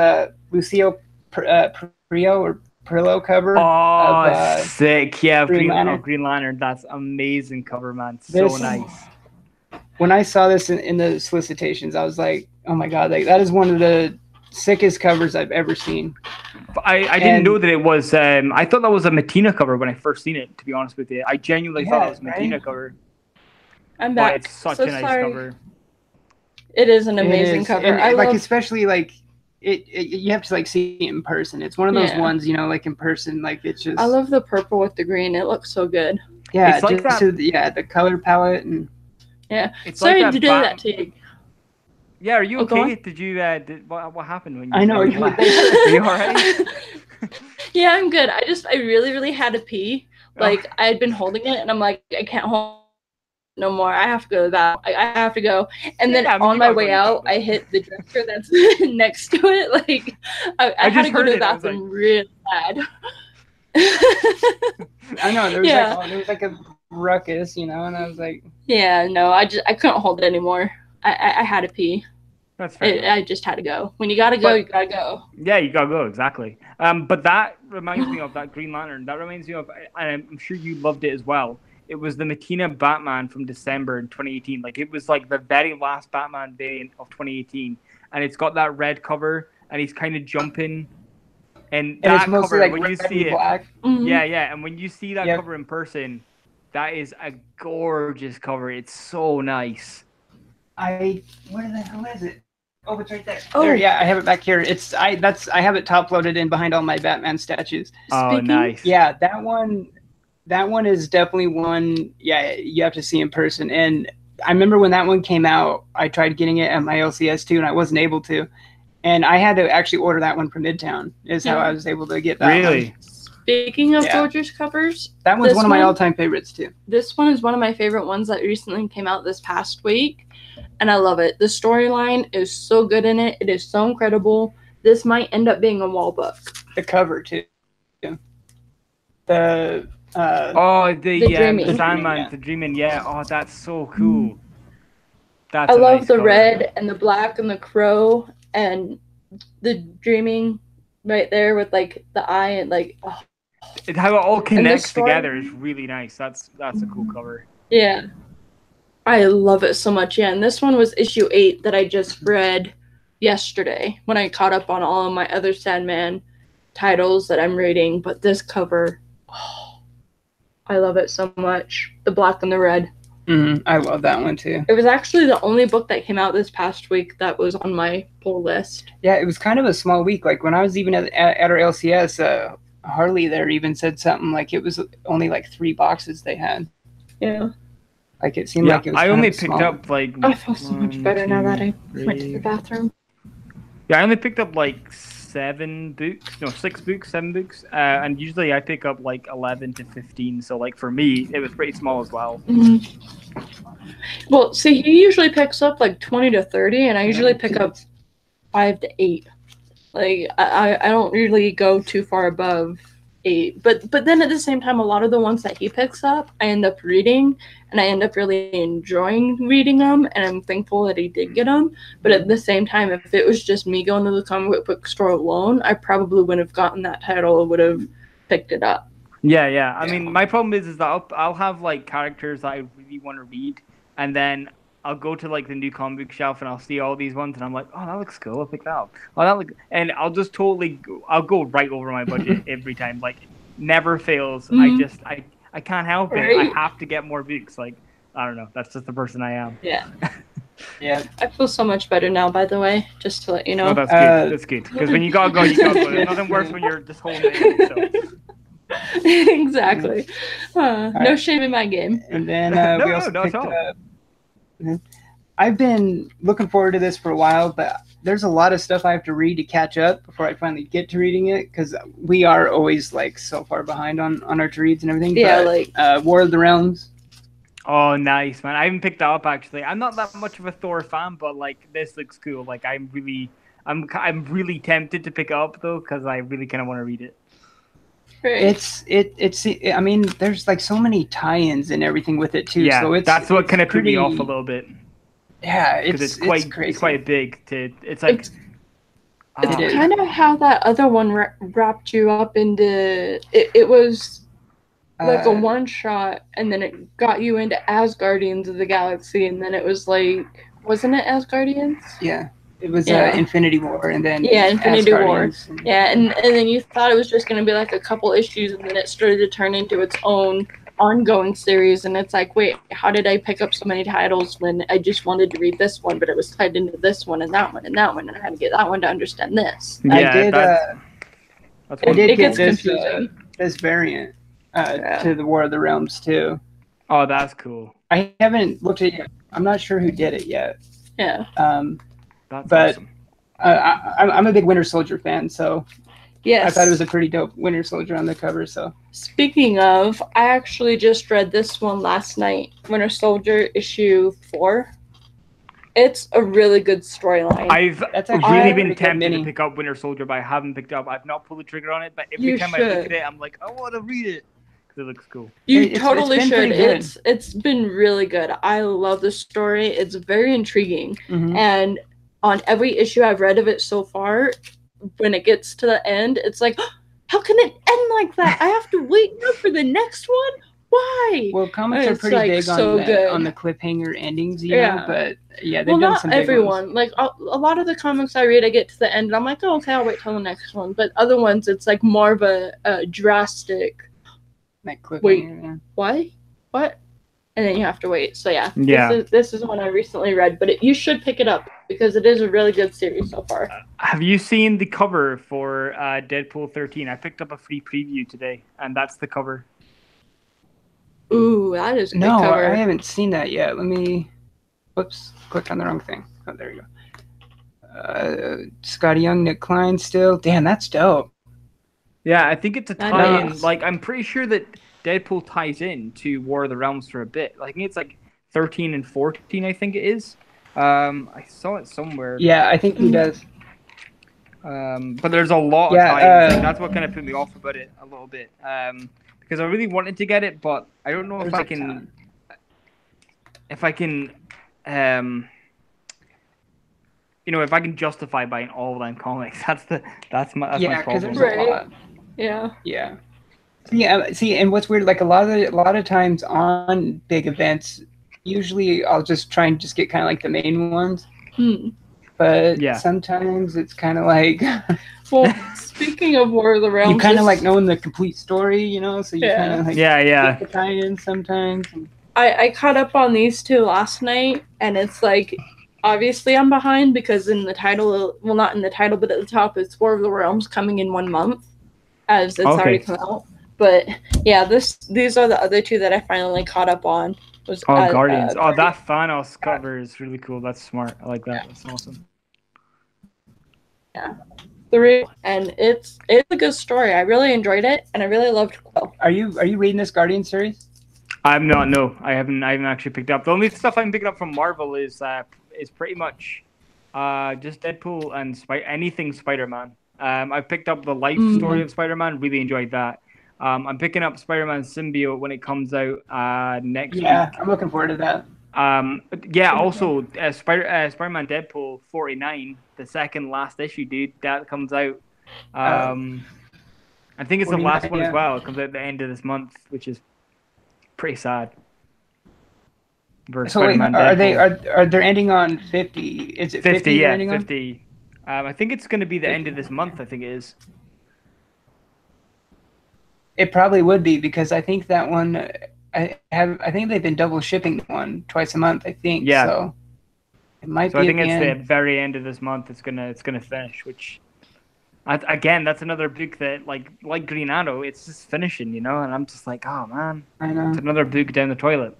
Lucio Prio or Perillo cover. Oh, sick! Yeah, Green Lantern. That's amazing cover, man. So nice. When I saw this in the solicitations, I was like, oh my god, like, that is one of the sickest covers I've ever seen. I didn't know that it was. I thought that was a Mattina cover when I first seen it. To be honest with you, I genuinely thought it was a Mattina cover. I'm back. But it's such a nice cover. It is an amazing cover. And, like, especially like it, you have to like see it in person. It's one of those ones, you know, like in person, like it's just. I love the purple with the green. It looks so good. Yeah, it's like that. The color palette and. Yeah, it's sorry to do that to you. Yeah, are you okay? Did you? What happened when you? I know. Are you all right? Yeah, I'm good. I really, really had to pee. Like, I had been holding it, and I'm like, I can't hold it no more. I have to go to that. I have to go. And then on my way out, I hit the dresser that's next to it. Like, I had to go to the bathroom really bad. I know there was like a ruckus, you know, and I was like, yeah, no, I couldn't hold it anymore. I had to pee. That's fair. I just had to go. When you gotta go, you gotta go. Yeah, you gotta go, exactly. But that reminds me of that Green Lantern. That reminds me of, and I'm sure you loved it as well. It was the Mattina Batman from December in 2018. Like, it was like the very last Batman day of 2018, and it's got that red cover, and he's kind of jumping. And that cover, like, when you see it, yeah, and when you see that cover in person, that is a gorgeous cover. It's so nice. Where the hell is it? Oh, it's right there. Oh, there, yeah, I have it back here. I have it top loaded in behind all my Batman statues. Oh, nice. Yeah, that one is definitely one. Yeah, you have to see in person. And I remember when that one came out, I tried getting it at my LCS too, and I wasn't able to. And I had to actually order that one from Midtown. Is how I was able to get that. Really? One. Speaking of gorgeous covers, that one's one of my all-time favorites too. This one is one of my favorite ones that recently came out this past week, and I love it. The storyline is so good in it. It is so incredible. This might end up being a wall book. The cover too. The Sandman, the Dreaming. Yeah. Oh, that's so cool. I love the red and the black and the crow and the dreaming right there with like the eye and like. Oh. How it all connects together is really nice. That's a cool cover. Yeah. I love it so much. Yeah, and this one was issue 8 that I just read yesterday when I caught up on all of my other Sandman titles that I'm reading. But this cover, I love it so much. The black and the red. I love that one too. It was actually the only book that came out this past week that was on my pull list. Yeah, it was kind of a small week. Like when I was even at our LCS, Harley there even said something like it was only like 3 boxes they had. Yeah. Like it seemed like it was I only picked up like. I feel so much better now that I went to the bathroom. Yeah, I only picked up like 7 books. No, 6 books, 7 books. And usually I pick up like 11 to 15. So like for me, it was pretty small as well. Well, see, he usually picks up like 20 to 30, and I usually pick up 5 to 8. Like I don't really go too far above 8, but then at the same time, a lot of the ones that he picks up, I end up reading, and I end up really enjoying reading them, and I'm thankful that he did get them. But at the same time, if it was just me going to the comic book store alone, I probably wouldn't have gotten that title or would have picked it up. Yeah. I mean, my problem is that I'll have like characters that I really want to read, and then I'll go to like the new comic book shelf and I'll see all these ones and I'm like, oh, that looks cool. I'll pick that up. Oh, that look, and I'll just I'll go right over my budget every time. Like, never fails. I can't help it. I have to get more books. Like, I don't know. That's just the person I am. Yeah. Yeah. I feel so much better now, by the way, just to let you know. Oh, that's good. That's good. Because when you gotta go, you gotta go. There's nothing worse when you're just holding it. So. Exactly. No shame in my game. And then we also picked up. I've been looking forward to this for a while, but there's a lot of stuff I have to read to catch up before I finally get to reading it, because we are always like so far behind on our to-reads and everything. Yeah, but, like War of the Realms. Oh, nice, man. I haven't picked that up actually. I'm not that much of a Thor fan, but like this looks cool. Like I'm really tempted to pick it up though, because I really kind of want to read it. It's I mean, there's like so many tie-ins and everything with it too. Yeah, so that's what kind of put me off a little bit. Yeah, it's quite crazy. It's quite big. It's like it's kind of how that other one wrapped you up into it was like a one shot, and then it got you into Asgardians of the Galaxy, and then it was like, wasn't it Asgardians? Yeah. It was Infinity War, and then Infinity War. And then you thought it was just going to be like a couple issues, and then it started to turn into its own ongoing series. And it's like, wait, how did I pick up so many titles when I just wanted to read this one, but it was tied into this one and that one and that one, and I had to get that one to understand this. Yeah, I did get this variant to the War of the Realms too. Oh, that's cool. I haven't looked at it yet. I'm not sure who did it yet. Yeah. That's awesome. I'm a big Winter Soldier fan, so yes, I thought it was a pretty dope Winter Soldier on the cover. So speaking of, I actually just read this one last night, Winter Soldier issue 4. It's a really good storyline. I've really been tempted to pick up Winter Soldier, but I haven't picked up. I've not pulled the trigger on it, but every time I look at it, I'm like, I want to read it because it looks cool. You totally should. It's been really good. I love the story. It's very intriguing, and on every issue I've read of it so far, when it gets to the end, it's like, oh, how can it end like that? I have to wait for the next one? Why? Well, comics are pretty big on the cliffhanger endings, you know, but they've done some big everyone. ones. Like a lot of the comics I read, I get to the end and I'm like, oh, okay, I'll wait till the next one. But other ones, it's like more of a drastic, like cliffhanger. Wait, why? What? And then you have to wait. So this is one I recently read, but you should pick it up because it is a really good series so far. Have you seen the cover for Deadpool 13? I picked up a free preview today, and that's the cover. Ooh, that is a good No, cover. I haven't seen that yet. Let me. Whoops, clicked on the wrong thing. Oh, there you go. Scotty Young, Nick Klein still. Damn, that's dope. Yeah, I think it's a tie-in. Like, I'm pretty sure that Deadpool ties in to War of the Realms for a bit. I think it's like 13 and 14, I think it is. I saw it somewhere. Yeah, I think he does. But there's a lot of tie-ins. Like, that's what kind of put me off about it a little bit. Because I really wanted to get it, but I don't know if I can. If I can, if I can justify buying all of them comics. That's my problem. Right. Yeah. Yeah. Yeah. See, and what's weird, like a lot of times on big events, usually I'll just try and just get kind of like the main ones. But sometimes it's kind of like. Well, speaking of War of the Realms, you kind of like knowing the complete story, you know. So you kind of like get the tie-in sometimes. I caught up on these two last night, and it's like, obviously I'm behind because in the title, well, not in the title, but at the top, it's War of the Realms coming in 1 month, as it's already come out. But yeah, these are the other two that I finally caught up on. Guardians. That Thanos cover is really cool. That's smart. I like that. That's awesome. Yeah. And it's a good story. I really enjoyed it, and I really loved Quill. Are you reading this Guardian series? I'm not. No, I haven't actually picked up. The only stuff I'm picking up from Marvel is pretty much just Deadpool and anything Spider-Man. I picked up the life story of Spider-Man. Really enjoyed that. I'm picking up Spider-Man Symbiote when it comes out next week. Yeah, I'm looking forward to that. Also Spider-Man Deadpool 49, the second last issue, dude, that comes out. I think it's the last one as well. It comes out at the end of this month, which is pretty sad. So wait, are they ending on 50? Is it 50? Yeah, 50. I think it's going to be the end of this month. I think it is. It probably would be because I think that one. I think they've been double shipping one twice a month. I think. Yeah. So it might be. I think it's the very end of this month. It's gonna finish. Which, again, that's another book that like Green Arrow. It's just finishing, you know. And I'm just like, oh man, I know. It's another book down the toilet.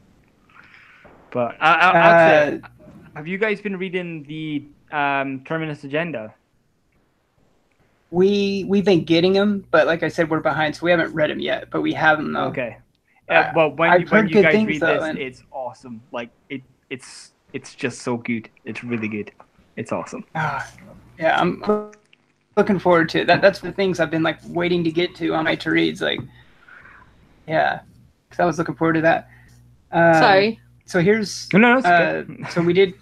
But I'll say, have you guys been reading the Terminus Agenda? We've been getting them, but like I said, we're behind, so we haven't read them yet. But we have them though. Okay. Well, when you guys read this, it's awesome. Like it's just so good. It's really good. It's awesome. Yeah, looking forward to that. That's the things I've been like waiting to get to on my to reads. Like, yeah, because I was looking forward to that. Sorry. So here's so we did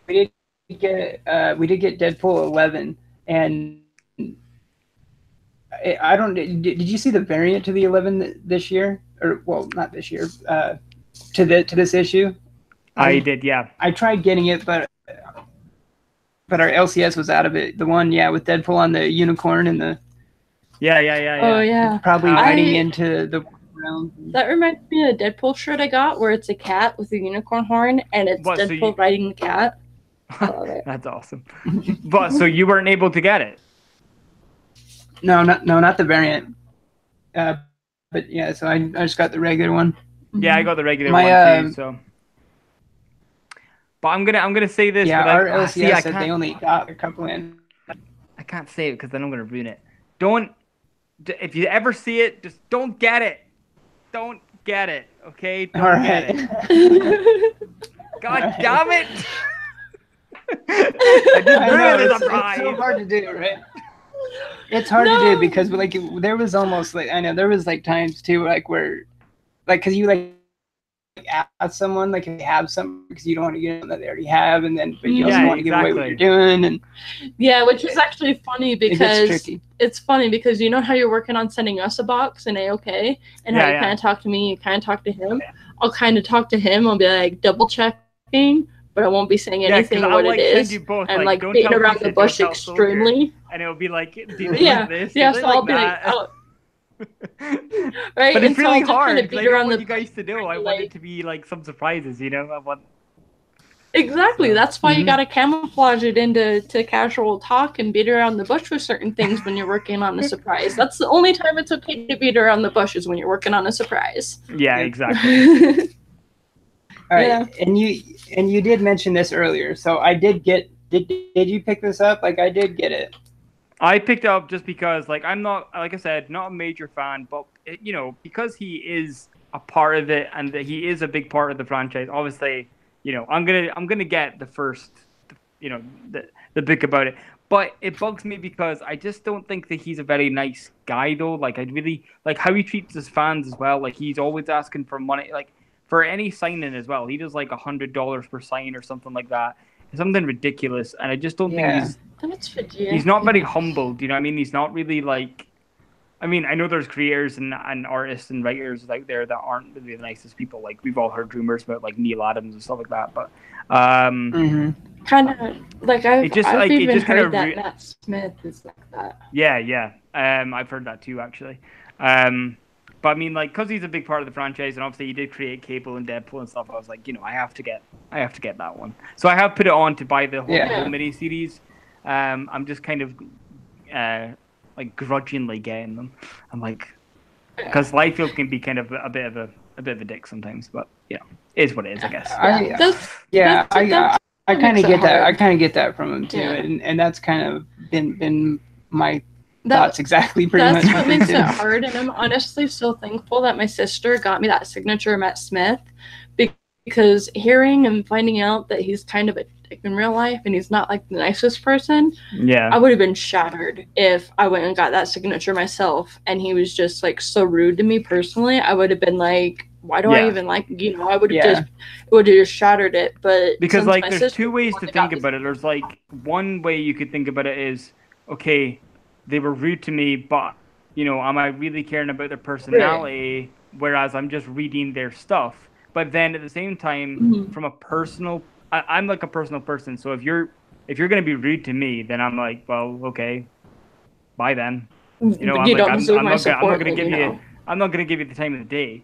get Deadpool 11, and I don't. Did you see the variant to the 11 this year? Or well, not this year. To this issue. I did, yeah. I tried getting it, but our LCS was out of it. The one, with Deadpool on the unicorn and the. Yeah. Oh yeah. Probably riding into the. That reminds me of a Deadpool shirt I got where it's a cat with a unicorn horn and it's Deadpool riding the cat. I love it. That's awesome. But so you weren't able to get it? No, not the variant. But yeah, so I just got the regular one. Yeah, I got the regular one too. So, but I'm gonna say this. Yeah, our LCS said they only got a couple in. I can't say it because then I'm gonna ruin it. If you ever see it, just don't get it. Don't get it, okay? Don't get it. God damn it! I just ruined the surprise. It's so hard to do, right? It's hard to do because like there was almost like there was like times too where because you ask someone if you have something because you don't want to get something that they already have, and then but you also want to give away what you're doing, and which is actually funny because it's funny because you know how you're working on sending us a box in AOK and how you kind of talk to me, you kind of talk to him. I'll kind of talk to him. I'll be like double checking, but I won't be saying anything what it is. I'm like beating around the bush extremely, and it'll be like, do they like this? Yeah. So I'll be like, right, but it's really hard because I don't want you guys to do. I want it to be like some surprises, you know. Exactly. That's why you gotta camouflage it into casual talk and beat around the bush with certain things when you're working on a surprise. That's the only time it's okay to beat around the bush is when you're working on a surprise. Yeah, exactly. All right, and you did mention this earlier, so I did get. Did you pick this up? Like I did get it. I picked it up just because, I'm not, like I said, not a major fan, but because he is a part of it and that he is a big part of the franchise. Obviously, I'm gonna get the first, the book about it. But it bugs me because I just don't think that he's a very nice guy, though. Like I really like how he treats his fans as well. Like he's always asking for money, like for any signing as well. He does like $100 per sign or something like that. Something ridiculous, and I just don't think he's not very humble. Do you know what I mean? He's not really like. I mean, I know there's creators and artists and writers out there that aren't really the nicest people. Like we've all heard rumors about like Neil Adams and stuff like that, but kind of like I've even heard that Matt Smith is like that. Yeah. I've heard that too, actually. But I mean, like, because he's a big part of the franchise, and obviously he did create Cable and Deadpool and stuff. I was like, I have to get that one. So I have put it on to buy the whole mini series. I'm just kind of like grudgingly getting them. I'm like, because Liefeld can be kind of a bit of a dick sometimes, but it is what it is, I guess. I kind of get that. I kind of get that from him too, and that's kind of been my. That's exactly pretty much. That's what makes it hard, and I'm honestly so thankful that my sister got me that signature Matt Smith, because hearing and finding out that he's kind of a dick in real life and he's not like the nicest person, I would have been shattered if I went and got that signature myself and he was just like so rude to me personally. I would have been like, why do I even like, I would have just shattered it. But because like there's two ways to think about it. There's like one way you could think about it is, okay, they were rude to me, but, am I really caring about their personality? Right. Whereas I'm just reading their stuff. But then at the same time, from a personal, I'm like a personal person. So if you're going to be rude to me, then I'm like, well, okay, bye then. I'm not going to give you the time of the day.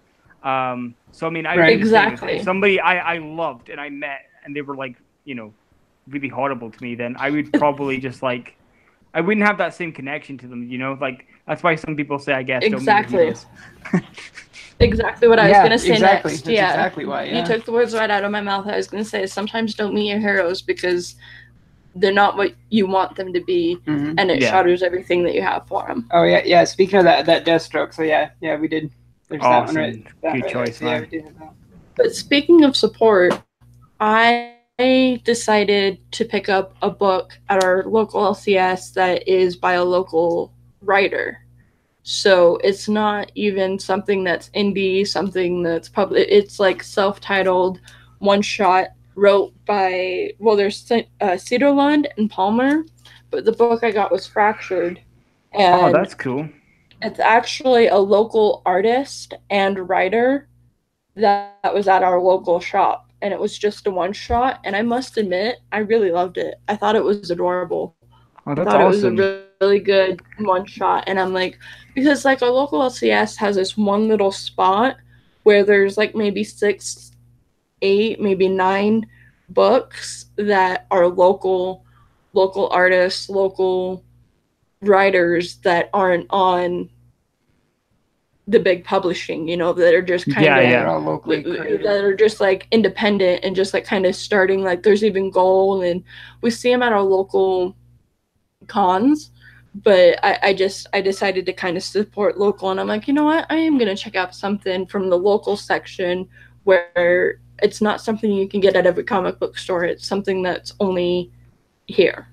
So I mean, if somebody I loved and I met and they were like, really horrible to me, then I would probably just like. I wouldn't have that same connection to them, like that's why some people say, I guess, exactly. Exactly what I was gonna say next. That's exactly why. You took the words right out of my mouth. I was gonna say sometimes don't meet your heroes because they're not what you want them to be, and it shatters everything that you have for them. Oh yeah. Speaking of that Deathstroke, so yeah, we did. There's awesome. That one right. Good choice, man. But speaking of support, I decided to pick up a book at our local LCS that is by a local writer. So it's not even something that's indie, something that's public. It's like self-titled, one-shot, wrote by, well, there's Cedarlund and Palmer, but the book I got was Fractured. And that's cool. It's actually a local artist and writer that was at our local shop, and it was just a one-shot, and I must admit, I really loved it. I thought it was adorable. Oh, that's I thought awesome. It was a really good one-shot, and I'm like, because like our local LCS has this one little spot where there's like maybe 6, 8, maybe 9 books that are local artists, local writers that aren't on the big publishing, you know, that are just kind of that are just like independent and just like kind of starting. Like there's even Goal, and we see them at our local cons, but I decided to kind of support local, and I'm like, you know what, I am gonna check out something from the local section where it's not something you can get at every comic book store. It's something that's only here.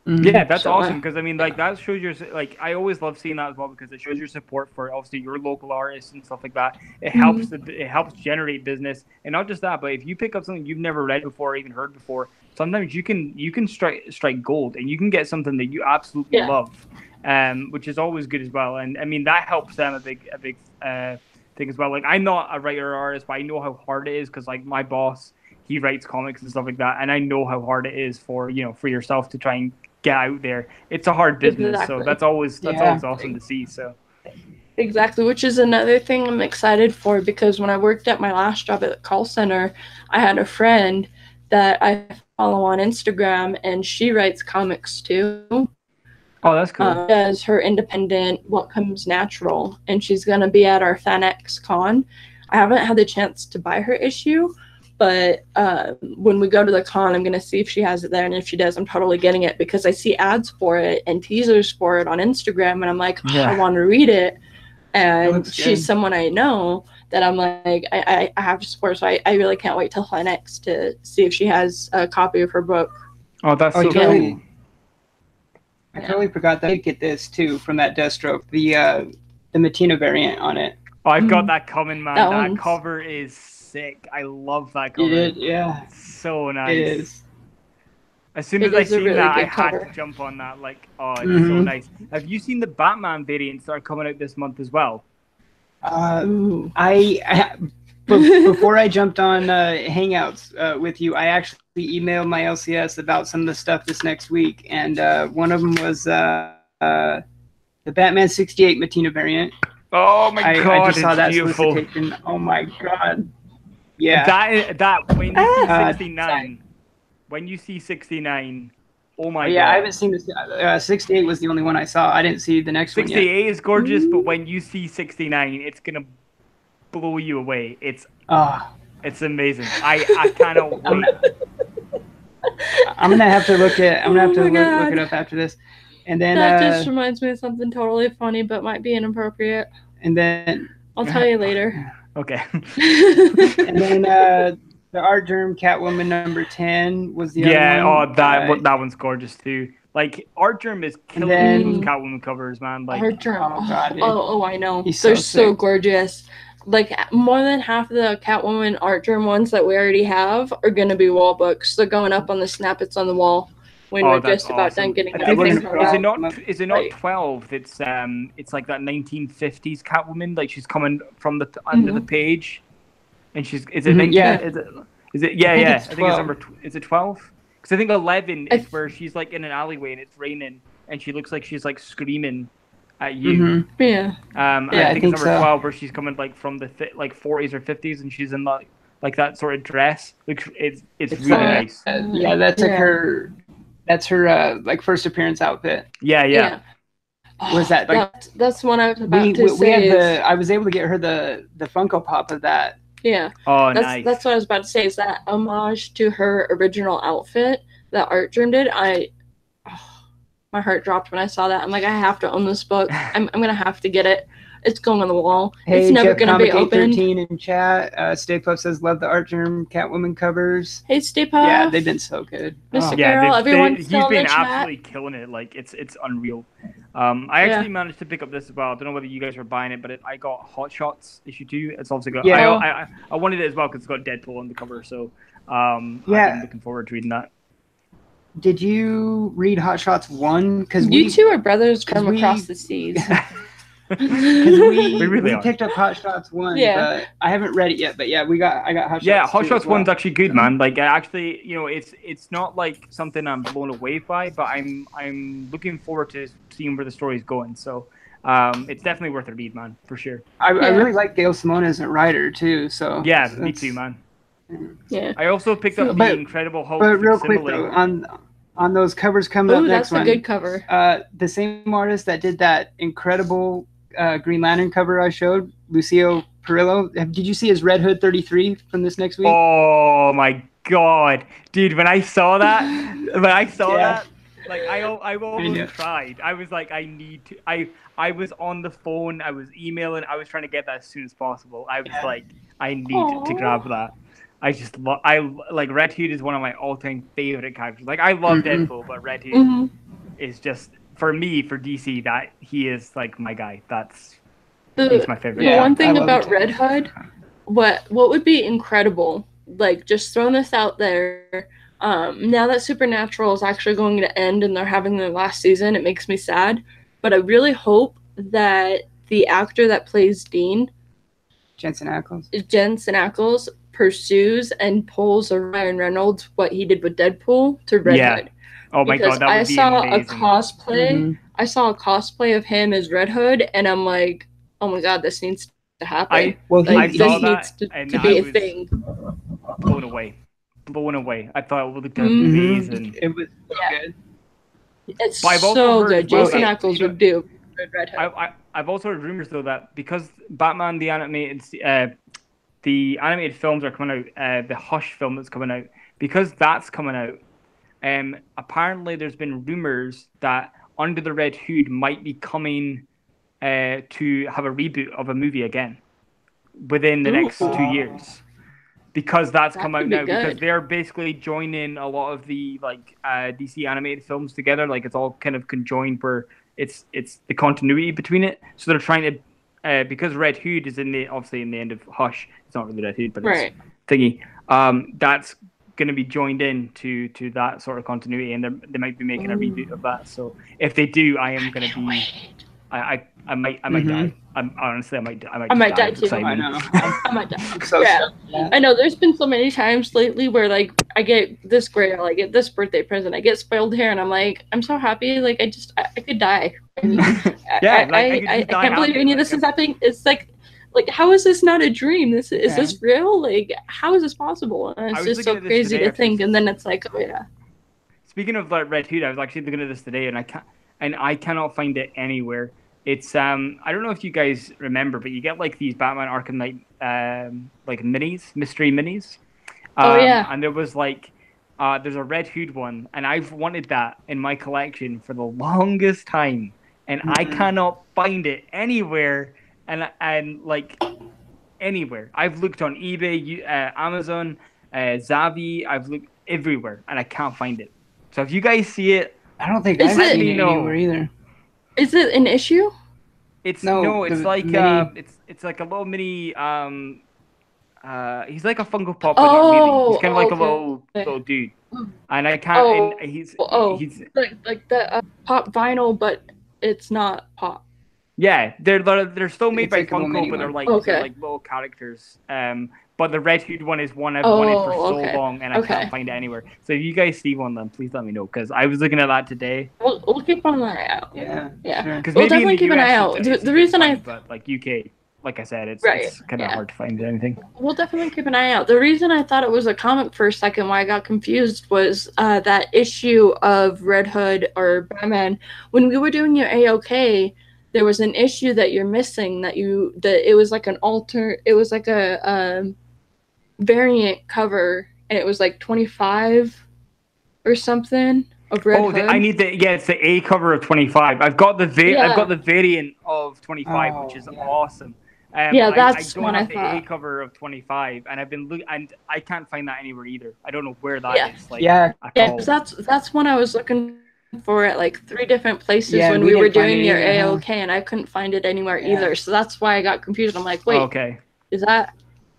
Yeah, that's awesome, because I mean, like, that shows your, like, I always love seeing that as well, because it shows your support for obviously your local artists and stuff like that. It helps it helps generate business, and not just that, but if you pick up something you've never read before or even heard before, sometimes you can strike gold, and you can get something that you absolutely love, which is always good as well. And I mean, that helps them a big thing as well. Like, I'm not a writer or artist, but I know how hard it is, because like my boss, he writes comics and stuff like that, and I know how hard it is for yourself to try and get out there. It's a hard business, so that's always awesome to see. So exactly, which is another thing I'm excited for, because when I worked at my last job at the call center, I had a friend that I follow on Instagram, and she writes comics too. Oh, that's cool. Does her independent What Comes Natural, and she's gonna be at our FanX Con. I haven't had the chance to buy her issue, but when we go to the con, I'm going to see if she has it there. And if she does, I'm totally getting it, because I see ads for it and teasers for it on Instagram. And I'm like, I want to read it. And she's someone I know that I'm like, I have to support. So I really can't wait till FanX to see if she has a copy of her book. Oh, that's so cool. I totally forgot that I get this too from that Deathstroke, the Matina variant on it. Oh, I've got that coming, man. That cover is sick. I love that cover. It's so nice. It is. As soon as I seen that, I had to jump on that. Like, oh, it's so nice. Have you seen the Batman variants that are coming out this month as well? Before I jumped on Hangouts with you, I actually emailed my LCS about some of the stuff this next week, and one of them was the Batman 68 Matina variant. Oh my god, I just saw that beautiful. Solicitation. Oh my god. Yeah. That when you see 69, when you see 69, oh my god. Yeah, I haven't seen this. 68 was the only one I saw. I didn't see the next one yet. 68 is gorgeous, but when you see 69, it's gonna blow you away. It's amazing. I cannot wait. I'm gonna have to look it up after this. And then that just reminds me of something totally funny, but might be inappropriate. And then I'll tell you later. Okay. And then the Art Germ Catwoman number 10 was the other one. That one's gorgeous too. Like, Art Germ is killing those Catwoman covers, man. Like, Art Germ. Oh god. I know. They're so gorgeous. Like, more than half of the Catwoman Art Germ ones that we already have are gonna be wall books. They're going up on the Snap It's on the Wall. When we're just about done getting everything. Is it not 12? It's like that 1950s Catwoman, like she's coming from the under the page, and she's is it 19, yeah. Is it I think it's number is it 12? Because I think 11 is where she's like in an alleyway and it's raining and she looks like she's like screaming at you. Yeah. I think it's number 12 where she's coming like from the like 40s or 50s and she's in like that sort of dress. It's really nice. Yeah, that's like her. That's her like first appearance outfit. Yeah. Was that like that's one I was about to say. I was able to get her the Funko Pop of that. Yeah. Oh, nice. That's what I was about to say. Is that homage to her original outfit that Art Germ did? My heart dropped when I saw that. I'm like, I have to own this book. I'm gonna have to get it. It's going on the wall. Hey, it's never Jeff, going to be opened. 13 in chat. Stay Puft says, love the Art Germ Catwoman covers. Hey, Stay Puft. Yeah, they've been so good. Mr. Girl, everyone's he's still in been the chat. absolutely killing it. Like, it's unreal. I actually managed to pick up this as well. I don't know whether you guys were buying it, but I got Hot Shots issue 2. It's also got. Yeah. I wanted it as well because it's got Deadpool on the cover. So I've been looking forward to reading that. Did you read Hot Shots 1? Because you two are brothers from across the seas. we picked up Hot Shots 1, but I haven't read it yet. But yeah, I got Hot Shots. Yeah, Hot Shots 1's actually good, man. Like, actually, you know, it's not like something I'm blown away by, but I'm looking forward to seeing where the story's going. So it's definitely worth a read, man, for sure. I really like Gail Simone as a writer too. So yeah, me too, man. Yeah. I also picked up the Incredible Hulk. But real quick though, on those covers coming up next one. That's a good cover. The same artist that did that incredible Green Lantern cover I showed, Lucio Perillo. Did you see his Red Hood 33 from this next week? Oh my god, dude! When I saw that, like I almost cried. I was like, I need to. I was on the phone. I was emailing. I was trying to get that as soon as possible. I was like, I need to grab that. I just like Red Hood is one of my all-time favorite characters. Like, I love Deadpool, but Red Hood is just, for me, for DC, that he is like my guy. He's my favorite. The one thing about Red Hood, what would be incredible, like, just throwing this out there, now that Supernatural is actually going to end and they're having their last season, it makes me sad. But I really hope that the actor that plays Dean, Jensen Ackles, pursues and pulls a Ryan Reynolds what he did with Deadpool to Red Hood. Oh my god, that would be amazing. I saw a cosplay of him as Red Hood, and I'm like, oh my god, this needs to happen. I saw that needs to be a thing. Blown away. I thought it would look amazing. It was so good. It's so good. Jason Ackles would do Red Hood. I've also heard rumors though that because Batman the animated films are coming out, the Hush film that's coming out, because that's coming out, apparently there's been rumors that Under the Red Hood might be coming to have a reboot of a movie again within the next 2 years. Because that's come out now, because they're basically joining a lot of the DC animated films together. Like, it's all kind of conjoined where it's the continuity between it. So they're trying to, because Red Hood is obviously in the end of Hush. It's not really Red Hood, but it's thingy. That's going to be joined in to that sort of continuity, and they might be making a reboot of that. So if they do, I am going to be. I might die. I might die too. I know. I might die. I know. There's been so many times lately where, like, I get this grail, I get this birthday present, I get spoiled hair, and I'm like, I'm so happy. Like, I could die. I can't believe any of this is happening. It's like, how is this not a dream? Is this real? Like, how is this possible? And it's just so crazy to think. And then it's like, oh yeah. Speaking of Red Hood, I was actually looking at this today, and I cannot find it anywhere. It's I don't know if you guys remember, but you get like these Batman Arkham Knight like mystery minis. And there was there's a Red Hood one, and I've wanted that in my collection for the longest time, and I cannot find it anywhere. And like anywhere, I've looked on eBay, Amazon, Zavi. I've looked everywhere, and I can't find it. So if you guys see it, I don't think I've seen it anywhere either. Is it an issue? It's it's like it's like a little mini. He's like a Funko Pop, but not really. He's kind of like a little dude, and I can't. And he's like the pop vinyl, but it's not pop. Yeah, they're still made by Funko, but they're like little characters. But the Red Hood one is one I've wanted for so long, and I can't find it anywhere. So if you guys see one, then please let me know, because I was looking at that today. We'll keep an eye out. Yeah. Sure. We'll definitely keep an eye out. The reason but like UK, like I said, it's kind of hard to find anything. We'll definitely keep an eye out. The reason I thought it was a comic for a second, why I got confused, was that issue of Red Hood or Batman. When we were doing your AOK, there was an issue that you're missing that it was like it was like a variant cover, and it was like 25 or something, of Red Hood. I need it's the A cover of 25. I've got the variant of 25, which is awesome. That's I don't have the A cover of 25, and I've been and I can't find that anywhere either. I don't know where that is. That's one I was looking for at like 3 different places when we were doing your AOK, and I couldn't find it anywhere either. So that's why I got confused. I'm like, wait, is that?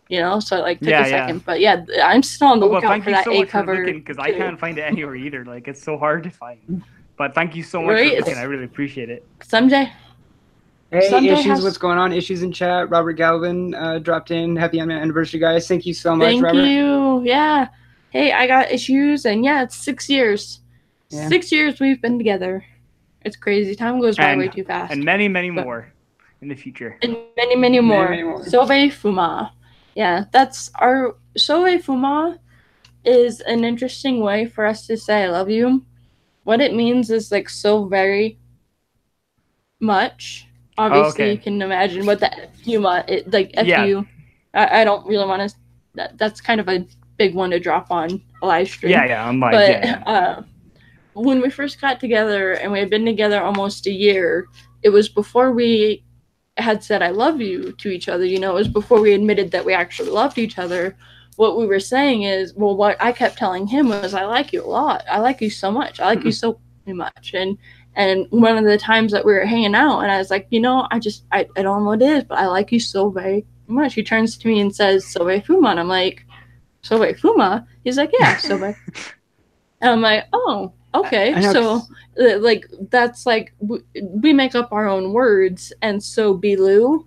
So it like took a second, but I'm still on the lookout for that A cover because I can't find it anywhere either. Like it's so hard to find. But thank you so much for looking. I really appreciate it. Someday. Hey, Issues, what's going on? Issues in chat. Robert Galvin dropped in. Happy anniversary, guys. Thank you so much, Robert. Thank you. Yeah. Hey, I got Issues, and it's 6 years. Yeah. 6 years we've been together. It's crazy. Time goes by way too fast. And many, many more in the future. And many, many more. Sauve Fuma. Yeah, that's our... Sauve Fuma is an interesting way for us to say I love you. What it means is, like, so very much... Obviously, you can imagine what the Fuma, F-U. I don't really want to. That's kind of a big one to drop on a live stream. When we first got together and we had been together almost a year, it was before we had said I love you to each other. It was before we admitted that we actually loved each other. What we were saying is, what I kept telling him was, I like you a lot. I like you so much. I like you so much. And one of the times that we were hanging out, and I was like, I don't know what it is, but I like you so very much. He turns to me and says, Sauve Fuma. And I'm like, Sauve Fuma? He's like, yeah, Sauve. And I'm like, oh, okay. So, that's like, we make up our own words. And so, Bilu,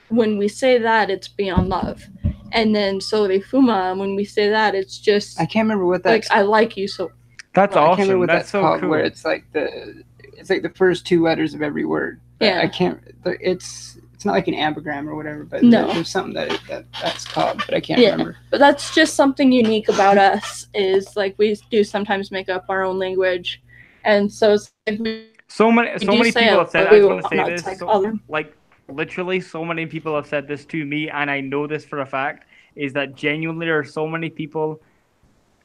when we say that, it's beyond love. And then Sauve Fuma, when we say that, it's just... I can't remember what that's... Like, I like you so... That's awesome. I can't remember what that's so called, cool. Where it's like the first 2 letters of every word. Yeah. I can't. It's not like an anagram or whatever, but there's something that's called, but I can't remember. But that's just something unique about us. Is like we do sometimes make up our own language, and so it's like so many people have said. I just want to say this. Literally, so many people have said this to me, and I know this for a fact. Is that genuinely there are so many people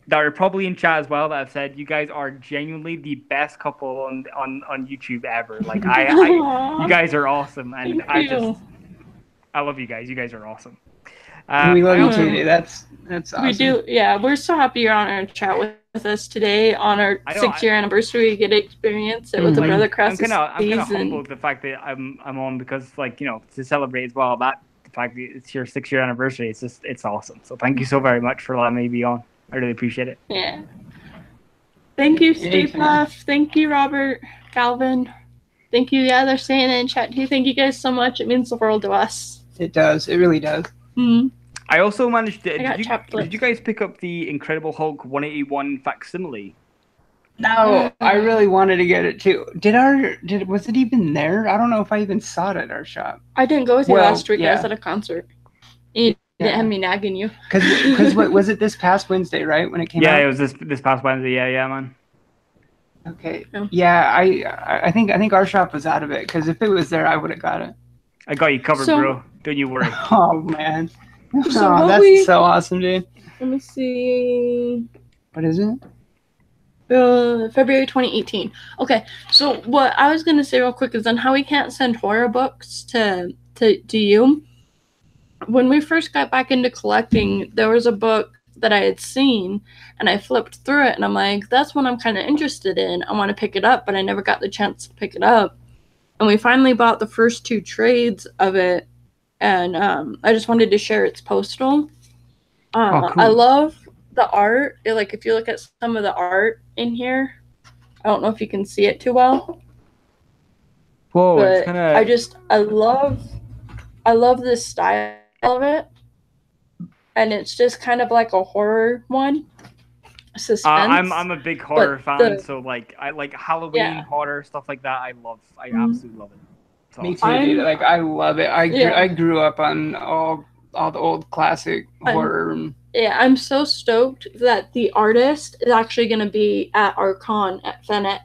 that are probably in chat as well that have said you guys are genuinely the best couple on YouTube ever. Like you guys are awesome, and I love you guys. You guys are awesome. We love you too. That's awesome. We do. Yeah, we're so happy you're on our chat with us today on our 6-year anniversary. We get to experience it with the Brother Cross. I'm kind of humbled the fact that I'm on because to celebrate as well the fact that it's your 6-year anniversary. It's awesome. So thank you so very much for letting me be on. I really appreciate it. Yeah. Thank you, Steve Puff. Thank you, Robert, Calvin. Thank you. Yeah, they're saying it in chat too. Thank you guys so much. It means the world to us. It does. It really does. Mm-hmm. I also managed to. Did you guys pick up the Incredible Hulk 181 facsimile? No, I really wanted to get it too. Was it even there? I don't know if I even saw it at our shop. I didn't go with you last week. I was at a concert. It didn't have me nagging you. Because was it this past Wednesday, right? When it came out? Yeah, it was this past Wednesday. Yeah, man. Okay. Yeah, I think our shop was out of it, because if it was there, I would have got it. I got you covered, bro. Don't you worry. Oh, man. That's so awesome, dude. Let me see. What is it? February 2018. Okay, so what I was going to say real quick is on how we can't send horror books to you. When we first got back into collecting, there was a book that I had seen, and I flipped through it, and I'm like, that's one I'm kind of interested in. I want to pick it up, but I never got the chance to pick it up. And we finally bought the first 2 trades of it, and I just wanted to share its postal. Cool. I love the art. If you look at some of the art in here, I don't know if you can see it too well. Whoa, but it's kind of... I love this style of it, and it's just kind of like a horror one. Suspense. I'm a big horror fan, so I like Halloween horror stuff like that. I absolutely love it. Me too, dude. I love it. I grew up on all the old classic horror. Yeah, I'm so stoked that the artist is actually going to be at our con at FenX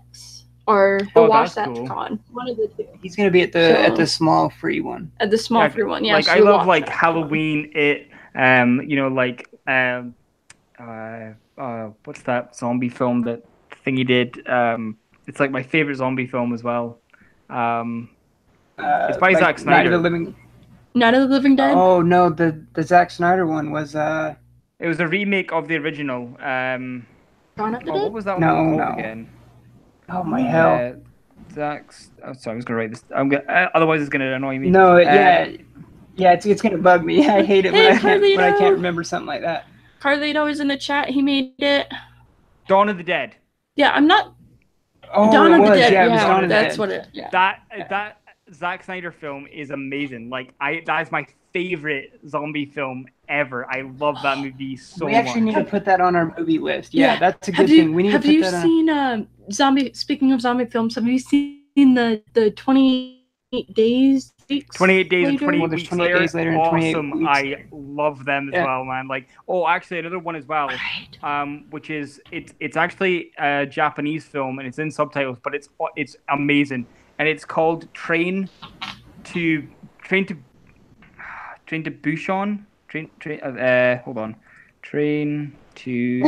or the Wasatch Con. One of the 2. He's going to be at the small free one. At the small free one, yeah. I love Halloween. What's that zombie film that thing he did. It's like my favorite zombie film as well. It's by Zack Snyder. Night of the Living Dead. Oh no, the Zack Snyder one was It was a remake of the original. Dawn of the Dead? What was that one called again? Oh my hell! Zack's. Oh, sorry, I'm just gonna write this. Otherwise, it's gonna annoy me. No, it's gonna bug me. I hate it when I can't remember something like that. Carlito is in the chat. He made it. Dawn of the Dead. Yeah, I'm not. Oh, Dawn of the Dead. Yeah, it was Dawn of the that's Dead. what it. Yeah. That Zack Snyder film is amazing. Like that is my favorite zombie film ever. I love that movie so much. We actually need to put that on our movie list. Yeah, that's a good thing. We need to put that on. Have you seen zombie? Speaking of zombie films, have you seen the 28 Days? 28 Days and 28 Weeks 28 days later. Awesome. I love them as well, man. Like, oh, actually, another one as well, which is it's actually a Japanese film and it's in subtitles, but it's amazing, and it's called Train to Busan. Hold on. Train to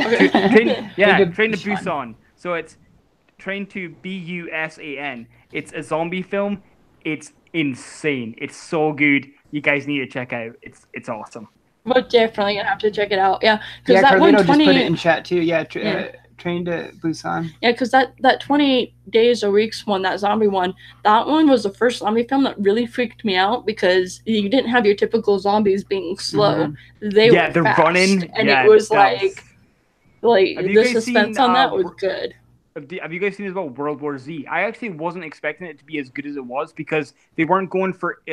Busan. So it's Train to Busan. It's a zombie film. It's insane. It's so good. You guys need to check out. It's awesome. We're definitely gonna have to check it out. Yeah, because that Carlito just put it in chat too. Train to Busan. Yeah, because that 28 Days or Weeks one, that zombie one, that one was the first zombie film that really freaked me out because you didn't have your typical zombies being slow. Mm-hmm. They're fast, running, and it was like the suspense on that was good. Have you guys seen as well World War Z? I actually wasn't expecting it to be as good as it was because they weren't going for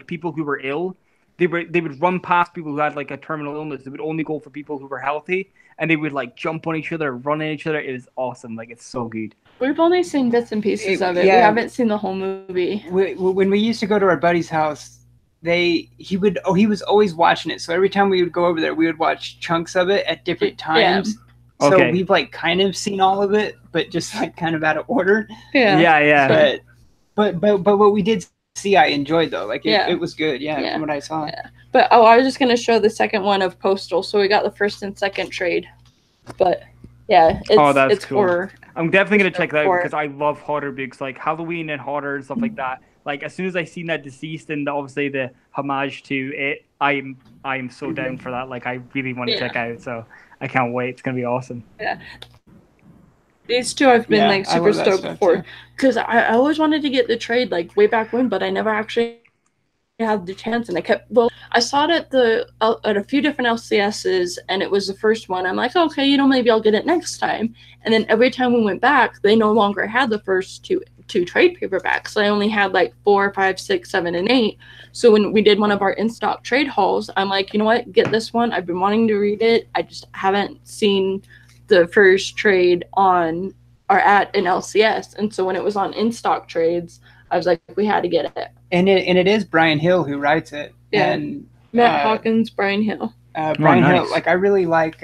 people who were ill. They would run past people who had like a terminal illness. They would only go for people who were healthy, and they would like jump on each other, run at each other. It is awesome. Like, it's so good. We've only seen bits and pieces of it. Yeah. We haven't seen the whole movie. When we used to go to our buddy's house, he was always watching it. So every time we would go over there, we would watch chunks of it at different times. Yeah. So we've like kind of seen all of it, but just like kind of out of order. Yeah. But what we did see, I enjoyed though. Like it was good. Yeah, from what I saw. Yeah. But I was just gonna show the second one of Postal. So we got the first and second trade. But yeah, it's cool. Horror. I'm definitely gonna check that out because I love horror books, like Halloween and horror and stuff like that. Like, as soon as I seen that Deceased and obviously the homage to it, I am so down for that. Like, I really want to check out. So I can't wait. It's gonna be awesome. Yeah. These two I've been super stoked for because I always wanted to get the trade like way back when, but I never actually had the chance, and I saw it at a few different LCSs, and it was the first one. I'm like, okay, maybe I'll get it next time. And then every time we went back, they no longer had the first two trade paperbacks. I only had like 4, 5, 6, 7, and 8. So when we did one of our in-stock trade hauls, I'm like, you know what, get this one. I've been wanting to read it. I just haven't seen the first trade on or at an LCS. And so when it was on in-stock trades, I was like, we had to get it. And it is Brian Hill who writes it. Yeah. And Matt Hawkins, Brian Hill. Brian Hill, like I really like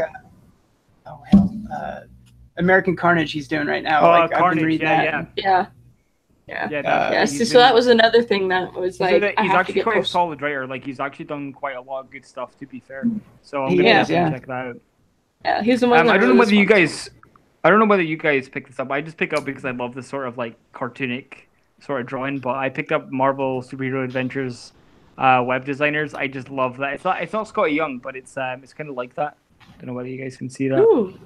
American Carnage he's doing right now. Like Carnage, I've been reading that. Yeah. So that was another thing that was like he's actually quite a solid writer. Like, he's actually done quite a lot of good stuff, to be fair. So I'm gonna check that out. Yeah, he's the one. I don't know whether you guys picked this up. I just pick up because I love this sort of like cartoonic sort of drawing. But I picked up Marvel Superhero Adventures web designers. I just love that. It's not Scotty Young, but it's kind of like that. Don't know whether you guys can see that. Ooh.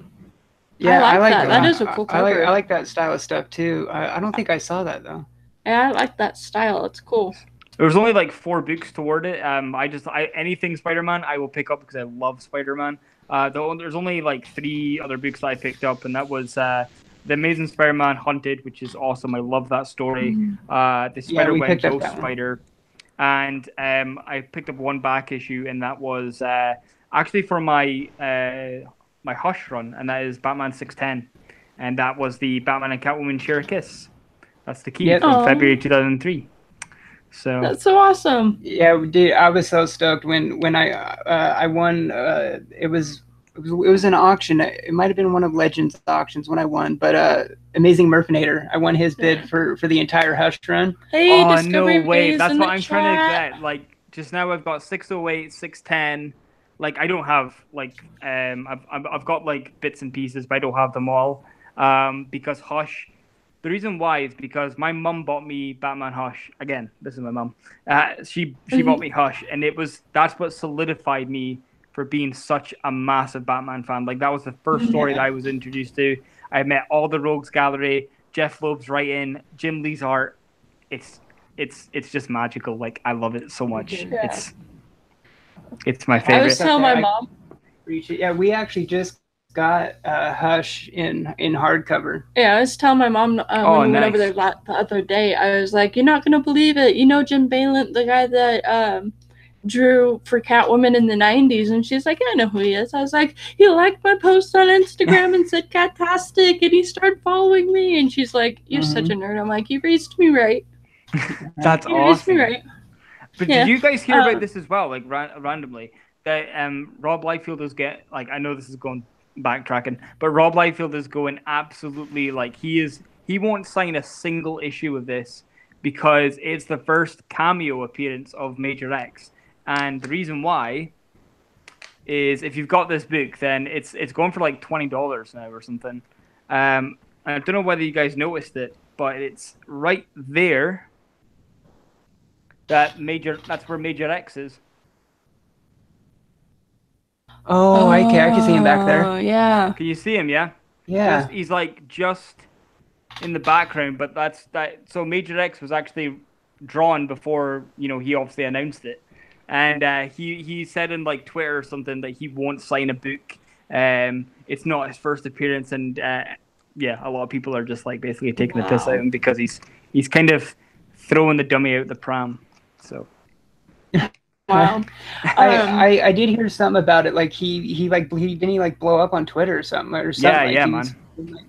Yeah, I like that. That is a cool cover. I like that style of stuff too. I don't think I saw that though. Yeah, I like that style. It's cool. There was only like 4 books toward it. Anything Spider-Man I will pick up because I love Spider-Man. There's only like 3 other books that I picked up, and that was The Amazing Spider-Man Hunted, which is awesome. I love that story. The Spider-Web Ghost Spider, and I picked up 1 back issue, and that was actually for my my Hush run, and that is Batman 610, and that was the Batman and Catwoman Share a Kiss. That's the key from February 2003. So that's so awesome. Yeah, dude, I was so stoked when I won. It was an auction. It might have been one of Legends auctions when I won, but Amazing Murphinator. I won his bid for the entire Hush run. Hey, oh no way! That's what I'm trying to get. Like, just now I've got 608, 610. Like, I don't have like I've got like bits and pieces, but I don't have them all. because Hush. The reason why is because my mum bought me Batman Hush. Again, this is my mum. She bought me Hush, and that's what solidified me for being such a massive Batman fan. Like, that was the first story that I was introduced to. I met all the Rogues Gallery, Jeff Loeb's writing, Jim Lee's art. It's just magical. Like, I love it so much. Yeah. It's my favorite. I was telling my mom. Yeah, we actually just got Hush in hardcover. Yeah, I was telling my mom when we went over there the other day. I was like, "You're not gonna believe it. You know Jim Balent, the guy that drew for Catwoman in the '90s?" And she's like, "I know who he is." I was like, "He liked my post on Instagram and said Catastic, and he started following me." And she's like, "You're such a nerd." I'm like, "You raised me right." That's you awesome. raised me right. But did you guys hear about this as well? Like randomly, that Rob Liefeld is I know this is going backtracking, but Rob Liefeld is going absolutely he won't sign a single issue of this because it's the first cameo appearance of Major X, and the reason why is if you've got this book, then it's going for like $20 now or something. I don't know whether you guys noticed it, but it's right there. That's where Major X is. Oh, I can see him back there. Oh, yeah. Can you see him? Yeah. Yeah. He's like just in the background, but that's that. So Major X was actually drawn before he obviously announced it, and he said in like Twitter or something that he won't sign a book. It's not his first appearance, and yeah, a lot of people are just like basically taking the piss out of him because he's kind of throwing the dummy out the pram. So. Wow. I did hear something about it. Like he blow up on Twitter or something Yeah, man.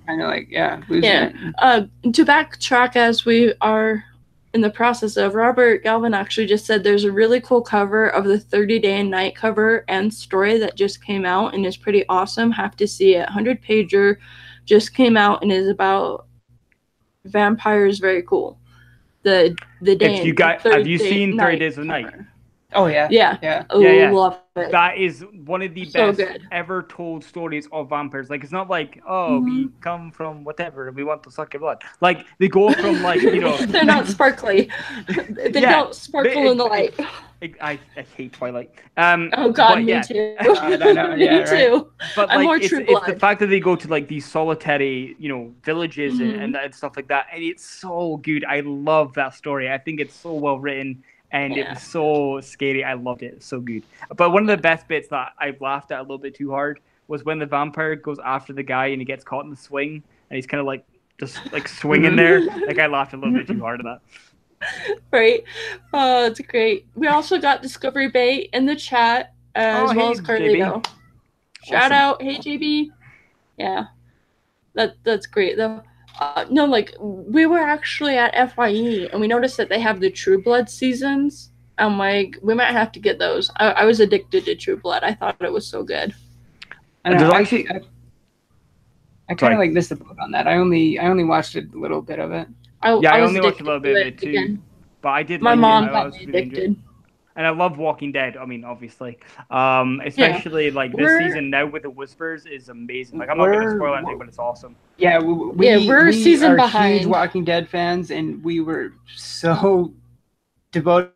Kind of like to backtrack as we are in the process of, Robert Galvin actually just said there's a really cool cover of the 30 Day and Night cover and story that just came out and is pretty awesome. Have to see it. 100-pager just came out and is about vampires. Very cool. The day. Have you seen 30 Days of Night? Oh yeah. Yeah. Love it. That is one of the best ever told stories of vampires. Like, it's not like, we come from whatever and we want to suck your blood. Like, they go from they're not sparkly. They don't sparkle in the light. I hate Twilight. Oh God, me too. Me too. But I'm more True Blood. It's the fact that they go to like these solitary, villages and stuff like that, and it's so good. I love that story. I think it's so well written. And it was so scary. I loved it. It's so good. But one of the best bits that I laughed at a little bit too hard was when the vampire goes after the guy and he gets caught in the swing and he's kind of just swinging there. Like, I laughed a little bit too hard at that. Right. Oh, it's great. We also got Discovery Bay in the chat as well as Carlito. Shout out. Hey, JB. Yeah. That's great though. No, we were actually at FYE and we noticed that they have the True Blood seasons. I'm like, we might have to get those. I was addicted to True Blood. I thought it was so good. I kind of missed the boat on that. I only watched a little bit of it. I only watched a little bit of it too. Again. But I did. My mom got me addicted. And I love Walking Dead. I mean, obviously, especially this season now with the Whispers is amazing. Like, I'm not going to spoil anything, but it's awesome. Yeah, we're season behind. Huge Walking Dead fans, and we were so devoted to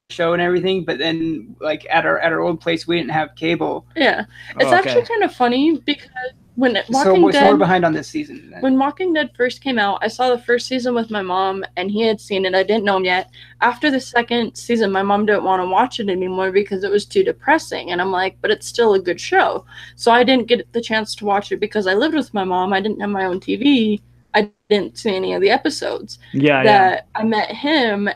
the show and everything. But then, at our old place, we didn't have cable. Yeah, it's actually kind of funny because when so we're behind on this season. Then. When Walking Dead first came out, I saw the first season with my mom, and he had seen it. I didn't know him yet. After the second season, my mom didn't want to watch it anymore because it was too depressing. And I'm like, but it's still a good show. So I didn't get the chance to watch it because I lived with my mom. I didn't have my own TV. I didn't see any of the episodes. I met him,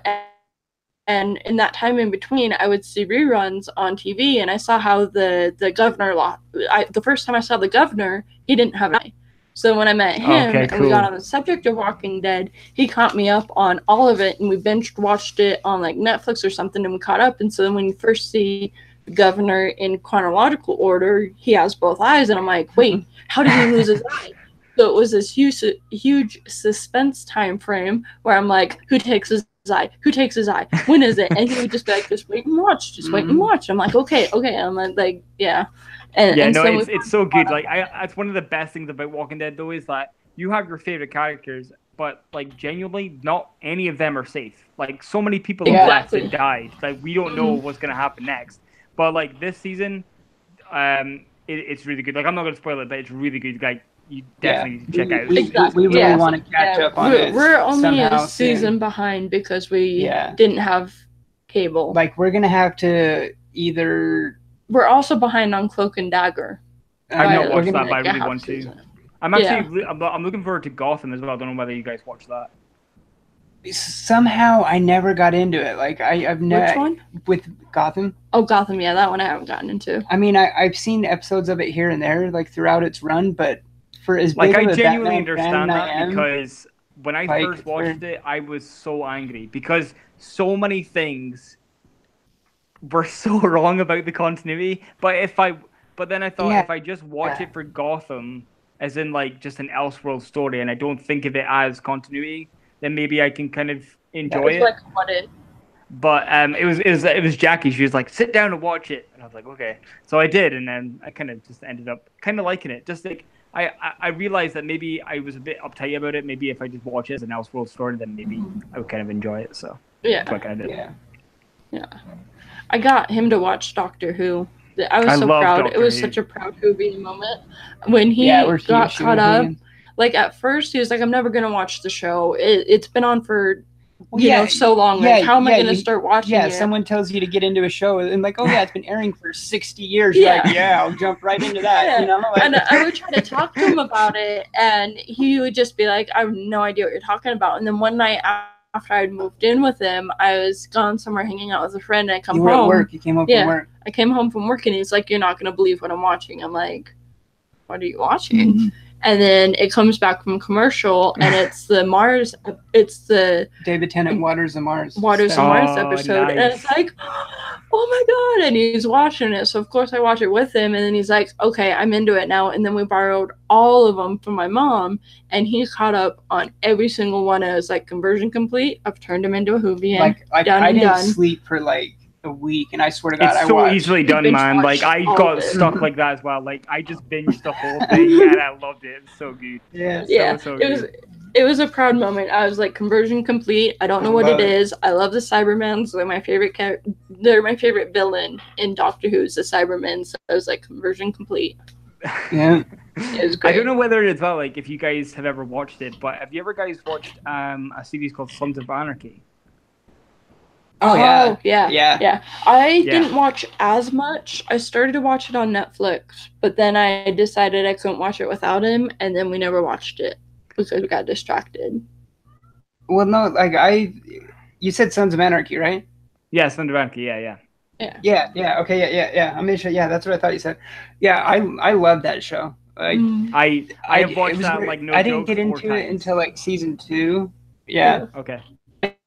and in that time in between, I would see reruns on TV, and I saw how the governor the first time I saw the governor, he didn't have an eye. So when I met him and we got on the subject of Walking Dead, he caught me up on all of it, and we watched it on Netflix or something, and we caught up. And so then when you first see the governor in chronological order, he has both eyes, and I'm like, wait, how did he lose his eye? So it was this huge suspense time frame where I'm like, who takes his eye? Who takes his eye? When is it? And he would just be like, just wait and watch. Just wait and watch. I'm like, okay. I'm like, yeah. And no, it's so good. Like that's one of the best things about Walking Dead, though, is that you have your favorite characters, but like genuinely, not any of them are safe. Like so many people have left and died. Like we don't know what's gonna happen next. But like this season, it's really good. Like I'm not gonna spoil it, but it's really good. Like you definitely need to check out. We really want to catch up on it. We're only a season behind because we didn't have cable. Like we're gonna have to either. We're also behind on Cloak and Dagger. I've not watched that, but I really want to. I'm actually I'm looking forward to Gotham as well. I don't know whether you guys watch that. Somehow I never got into it. Like I've never. Which one? With Gotham. Oh, Gotham. Yeah, that one I haven't gotten into. I mean, I've seen episodes of it here and there, like throughout its run, but for as big like of I a genuinely Batman understand that fan because when I first watched it, I was so angry because so many things were so wrong about the continuity. But then I thought if I just watch it for Gotham, as in like just an Elseworld story, and I don't think of it as continuity, then maybe I can kind of enjoy it. Like what it. But it was Jackie. She was like, "Sit down and watch it," and I was like, "Okay." So I did, and then I kind of just ended up kind of liking it. Just like I realized that maybe I was a bit uptight about it. Maybe if I just watch it as an Elseworld story, then maybe I would kind of enjoy it. So that's what I kind of did. Yeah. I got him to watch Doctor Who. I was so proud. It was such a proud Who moment when he got caught up. Like at first, he was like, "I'm never gonna watch the show. It's been on for." So long. Like, how am I going to start watching it? Someone tells you to get into a show and like, oh yeah, it's been airing for 60 years. You're like, I'll jump right into that. You know? Like, and I would try to talk to him about it, and he would just be like, I have no idea what you're talking about. And then one night after I'd moved in with him, I was gone somewhere hanging out with a friend, and I come home. You were at work. You came home from work. I came home from work, and he's like, you're not going to believe what I'm watching. I'm like, what are you watching? Mm-hmm. And then it comes back from commercial, and it's the David Tennant Waters of Mars. Waters of Mars episode. Nice. And it's like, oh my God. And he's watching it. So, of course, I watch it with him. And then he's like, okay, I'm into it now. And then we borrowed all of them from my mom. And he caught up on every single one. And it was like, conversion complete. I've turned him into a Whovian. Like I didn't sleep for like a week, and I swear to God, it's so easily done, man. Like I got stuck like that as well. Like I just binged the whole thing, and I loved it. It's so good. So good. It was a proud moment. I was like, conversion complete. I don't know what it is. I love the Cybermen. So they're my favorite they're my favorite villain in Doctor Who is the Cybermen. So I was like, conversion complete. Yeah. It was great. I don't know whether it's well, like if you guys have ever watched it, but have you ever guys watched a series called Sons of Anarchy? Oh yeah. I didn't watch as much. I started to watch it on Netflix, but then I decided I couldn't watch it without him, and then we never watched it because we got distracted. Well, no, like you said Sons of Anarchy, right? Yeah, Sons of Anarchy. Yeah. Okay, yeah. I made sure. Yeah, that's what I thought you said. Yeah, I love that show. Like I have watched that like no. I didn't get into it until like season 2. Yeah. Okay.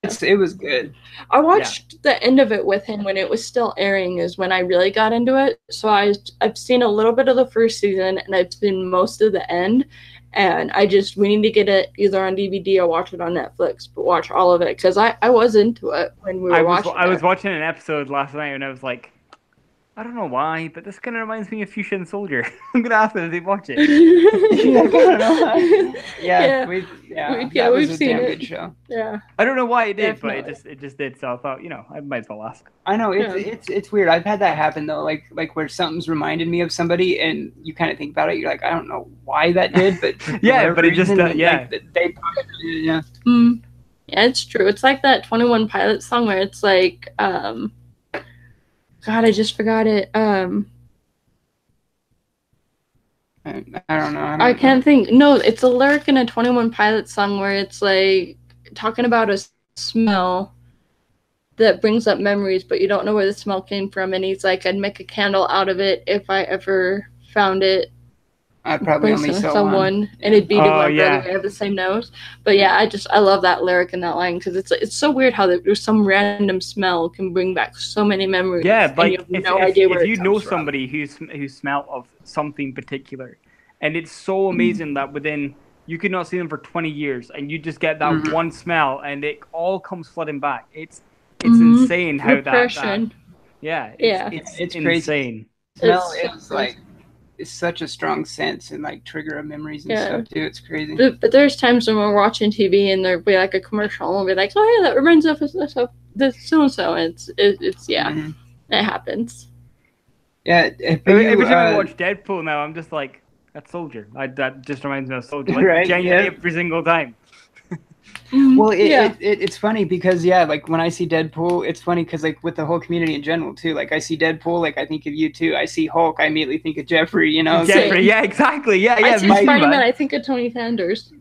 It was good. I watched the end of it with him when it was still airing is when I really got into it. So I've seen a little bit of the first season and I've seen most of the end. And we need to get it either on DVD or watch it on Netflix, but watch all of it because I was into it when we were watching it. I was watching an episode last night and I was like, I don't know why, but this kind of reminds me of Fuchsia and Soldier. I'm gonna ask them if they watch it. We've seen it. Good show. Yeah. I don't know why it did, but it just did. So I thought, I might as well ask. I know it's weird. I've had that happen though, like where something's reminded me of somebody, and you kind of think about it. You're like, I don't know why that did, but but it just they Yeah, it's true. It's like that 21 Pilots song where it's like, God, I just forgot it. I don't know. I can't think. No, it's a lyric in a 21 Pilots song where it's like talking about a smell that brings up memories, but you don't know where the smell came from. And he's like, I'd make a candle out of it if I ever found it. I'd probably only sell someone, and it'd be to my brother. We have the same nose, but yeah, I love that lyric and that line because it's so weird how there's some random smell can bring back so many memories. Yeah, like if you know somebody who smell of something particular, and it's so amazing that within you could not see them for 20 years, and you just get that one smell, and it all comes flooding back. It's insane how Repression. it's insane. Smell is like. such a strong sense and like trigger of memories and stuff too. It's crazy. But there's times when we're watching TV and there'll be like a commercial and we'll be like, oh yeah, that reminds us of this so and so. It's it happens. Yeah. Every time I watch Deadpool now, I'm just like, that Soldier. That just reminds me of Soldier. Like, genuinely every single time. Well, it's funny because like when I see Deadpool, it's funny because like with the whole community in general too. Like I see Deadpool, like I think of you too. I see Hulk, I immediately think of Jeffrey. You know, Jeffrey. Yeah, exactly. Yeah. I see Spider-Man, I think of Tony Sanders.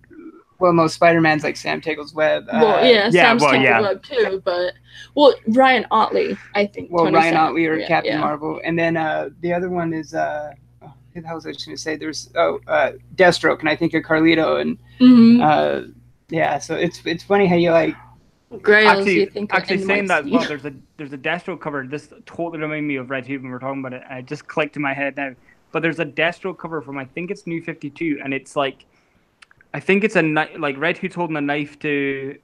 Well, no, Spider-Man's like Sam Taggle's Web. Sam's Taggle's Web too. But Ryan Otley, I think. Well, Ryan Otley or Captain Marvel, and then the other one is who the hell was I just going to say? There's Deathstroke, and I think of Carlito, and so it's funny how you like. Grails, actually saying that as well, there's a Deathstroke cover. This totally reminded me of Red Hood when we were talking about it. And it just clicked in my head now. But there's a Deathstroke cover from I think it's New 52, and it's like, I think it's like Red Hood's holding a knife to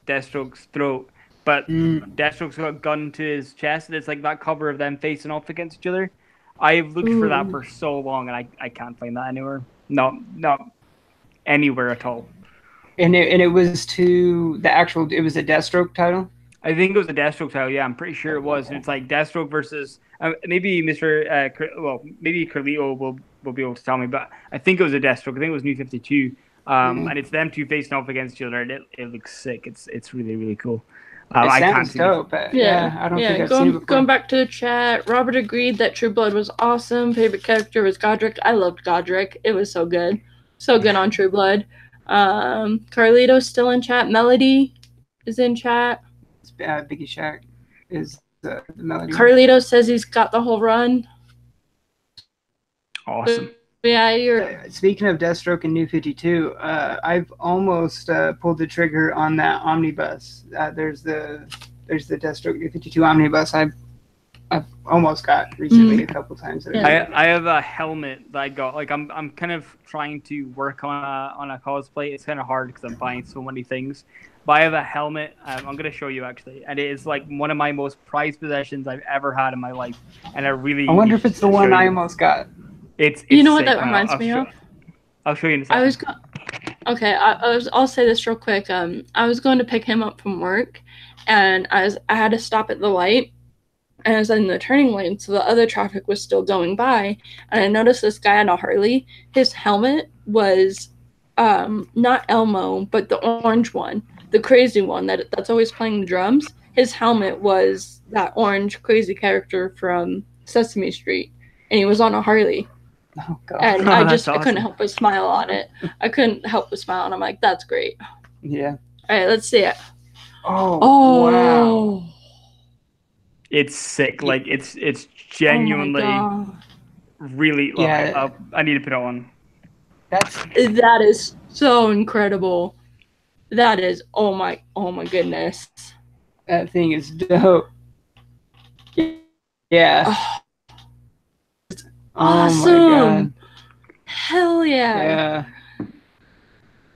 Deathstroke's throat, but Deathstroke's got a gun to his chest, and it's like that cover of them facing off against each other. I've looked for that for so long, and I can't find that anywhere. Not anywhere at all. And it was to the actual. It was a Deathstroke title. I think it was a Deathstroke title. Yeah, I'm pretty sure it was. And it's like Deathstroke versus maybe maybe Carlito will be able to tell me, but I think it was a Deathstroke. I think it was New 52. And it's them two facing off against each other. And it looks sick. It's really, really cool. It sounds dope. I don't think I've seen it before. Going back to the chat, Robert agreed that True Blood was awesome. Favorite character was Godric. I loved Godric. It was so good. So good on True Blood. Carlito's still in chat. Melody is in chat. Biggie Shack is the Melody. Carlito says he's got the whole run. Awesome. Yeah, Speaking of Deathstroke and New 52, I've almost pulled the trigger on that omnibus. There's the Deathstroke New 52 omnibus. I've almost got recently a couple times. I have a helmet that I got. Like I'm kind of trying to work on a cosplay. It's kind of hard because I'm buying so many things. But I have a helmet. I'm going to show you actually, and it is like one of my most prized possessions I've ever had in my life. And I wonder if it's the one I almost got. It's you know what that reminds me of? I'll show you in a second. I'll say this real quick. I was going to pick him up from work, and I had to stop at the light, and I was in the turning lane, so the other traffic was still going by, and I noticed this guy on a Harley. His helmet was not Elmo, but the orange one, the crazy one that's always playing the drums. His helmet was that orange crazy character from Sesame Street, and he was on a Harley. Oh, God. And I couldn't help but smile on it. I couldn't help but smile, and I'm like, that's great. Yeah. All right, let's see it. Oh wow. It's sick. Like, it's genuinely really... Look, I need to put it on. That is so incredible. That is... Oh my goodness. That thing is dope. Yeah. Awesome. Oh my God. Hell yeah.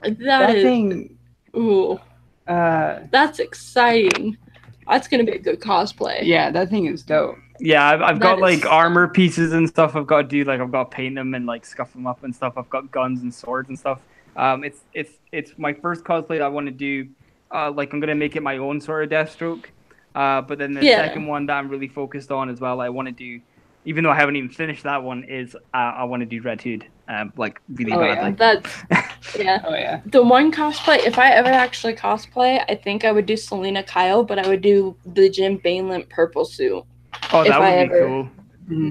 Yeah. That thing. Ooh. That's exciting. That's gonna be a good cosplay. Yeah, that thing is dope. Yeah, I've got like armor pieces and stuff. I've got to do like I've got to paint them and like scuff them up and stuff. I've got guns and swords and stuff. It's my first cosplay that I want to do. Like I'm gonna make it my own sort of Deathstroke. But then the second one that I'm really focused on as well, I want to do, even though I haven't even finished that one, is I want to do Red Hood. Like really badly. Yeah. Oh yeah. The one cosplay, if I ever actually cosplay, I think I would do Selena Kyle, but I would do the Jim Bainland purple suit. Oh, that would be cool.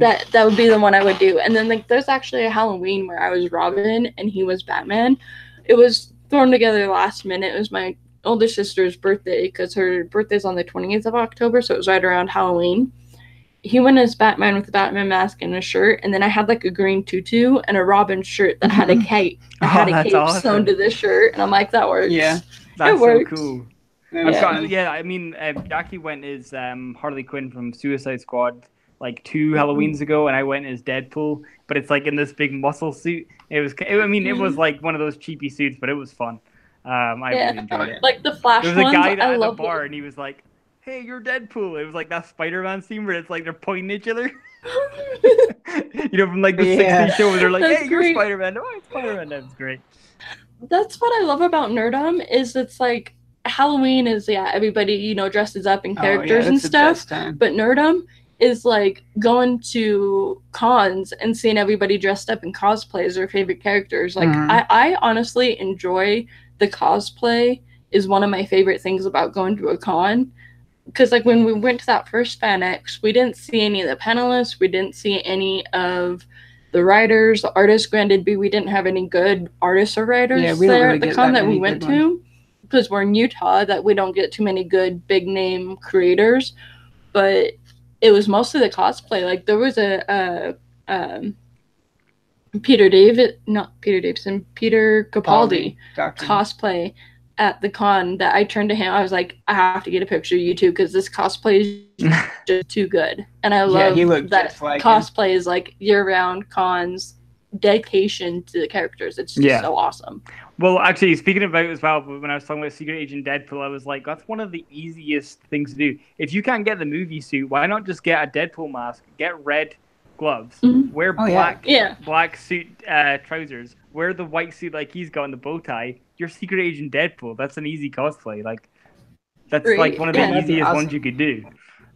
That would be the one I would do. And then like there's actually a Halloween where I was Robin and he was Batman. It was thrown together last minute. It was my older sister's birthday because her birthday's on the 20th of October, so it was right around Halloween. He went as Batman with a Batman mask and a shirt, and then I had like a green tutu and a Robin shirt that had a cape. Awesome. Sewn to this shirt, and I'm like, that works. Yeah, that's so cool. I mean, Jackie went as Harley Quinn from Suicide Squad like 2 Halloweens ago, and I went as Deadpool, but it's like in this big muscle suit. It was like one of those cheapy suits, but it was fun. I really enjoyed it. Like the Flash ones. There was a guy at the bar, and he was like, "Hey, you're Deadpool." It was like that Spider-Man scene where it's like they're pointing at each other. You know, from like the 60s show where they're like, That's hey, great. you're Spider-Man. No, I'm Spider-Man. That's great. That's what I love about Nerdum is it's like Halloween is everybody, you know, dresses up in characters and stuff. But Nerdum is like going to cons and seeing everybody dressed up in cosplay as their favorite characters. Like I honestly enjoy the cosplay is one of my favorite things about going to a con. Because like when we went to that first FanX, we didn't see any of the panelists, we didn't see any of the writers, the artists. Granted, we didn't have any good artists or writers there at the con that we went to, because we're in Utah, that we don't get too many good big name creators. But it was mostly the cosplay. Like there was a Peter Capaldi cosplay at the con that I turned to him. I was like, I have to get a picture of you two because this cosplay is just too good. And I love that cosplay is like year-round cons, dedication to the characters. It's just so awesome. Well, actually, speaking about it as well, when I was talking about Secret Agent Deadpool, I was like, that's one of the easiest things to do. If you can't get the movie suit, why not just get a Deadpool mask, get red gloves, wear black suit trousers, wear the white suit like he's got in the bow tie. You're Secret Agent Deadpool. That's an easy cosplay. Like that's like one of the easiest ones you could do.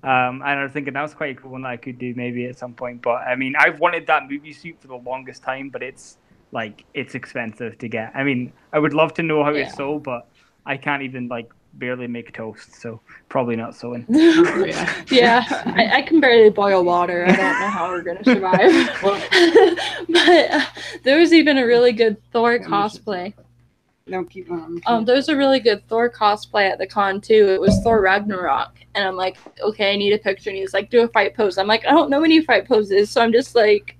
And I was thinking that was quite a cool one that I could do maybe at some point. But I mean, I've wanted that movie suit for the longest time, but it's expensive to get. I mean, I would love to know how it's sold, but I can't even barely make toast, so probably not sewing. I can barely boil water. I don't know how we're gonna survive. But there was even a really good Thor cosplay. No, keep on. There's a really good Thor cosplay at the con too. It was Thor Ragnarok, and I'm like, okay, I need a picture. And he's like, do a fight pose. I'm like, I don't know any fight poses, so I'm just like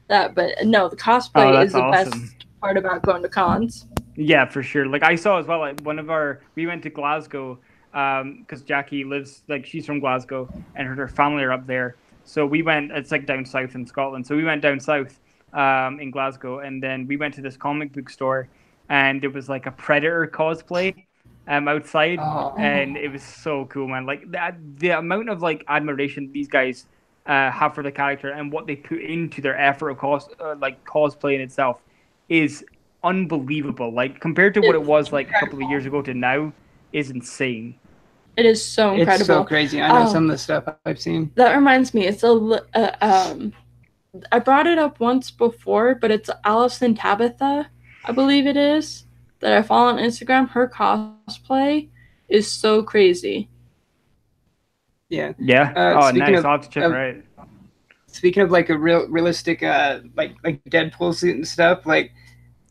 that. But no, the cosplay is the best part about going to cons. Yeah, for sure. Like I saw as well, like we went to Glasgow, because Jackie lives, she's from Glasgow and her family are up there. So we went, it's like down south in Scotland. So we went down south, in Glasgow, and then we went to this comic book store, and it was like a Predator cosplay, outside, and it was so cool, man. Like the amount of admiration these guys have for the character and what they put into their effort of cosplay in itself is unbelievable. Like compared to what it was like a couple of years ago to now is insane. It is so incredible. It's so crazy. I know some of the stuff I've seen. That reminds me, it's I brought it up once before, but it's Allison Tabitha, I believe it is, that I follow on Instagram. Her cosplay is so crazy. Yeah. Yeah. Nice. I'll have to check her out. Speaking of like a realistic like Deadpool suit and stuff,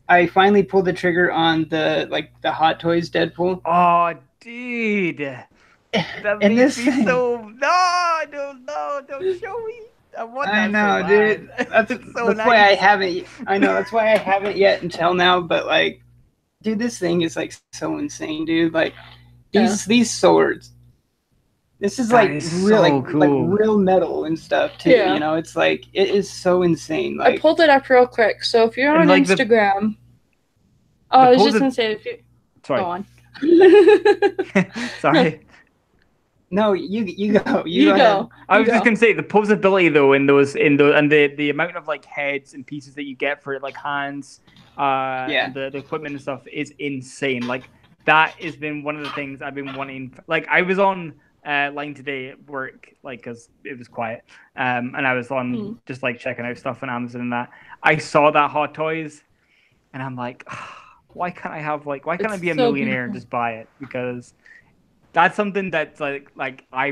I finally pulled the trigger on the Hot Toys Deadpool. Oh, dude. That makes me so... No, don't show me. I know, dude. That's why I haven't... I know, that's why I haven't yet until now, but dude, this thing is so insane, dude. These swords. This is real, cool. Real metal and stuff too. Yeah. You know, it's it is so insane. I pulled it up real quick. So if you're on Instagram, I was just gonna say, if you go on. Sorry. No, you go. You go. I was just gonna say the posability though in those and the amount of heads and pieces that you get for it, hands, and the equipment and stuff is insane. That has been one of the things I've been wanting. I was on line today at work, because it was quiet, and I was on just checking out stuff on Amazon and that. I saw that Hot Toys, and I'm like, why can't I have why can't I be a millionaire and just buy it? Because that's something that's I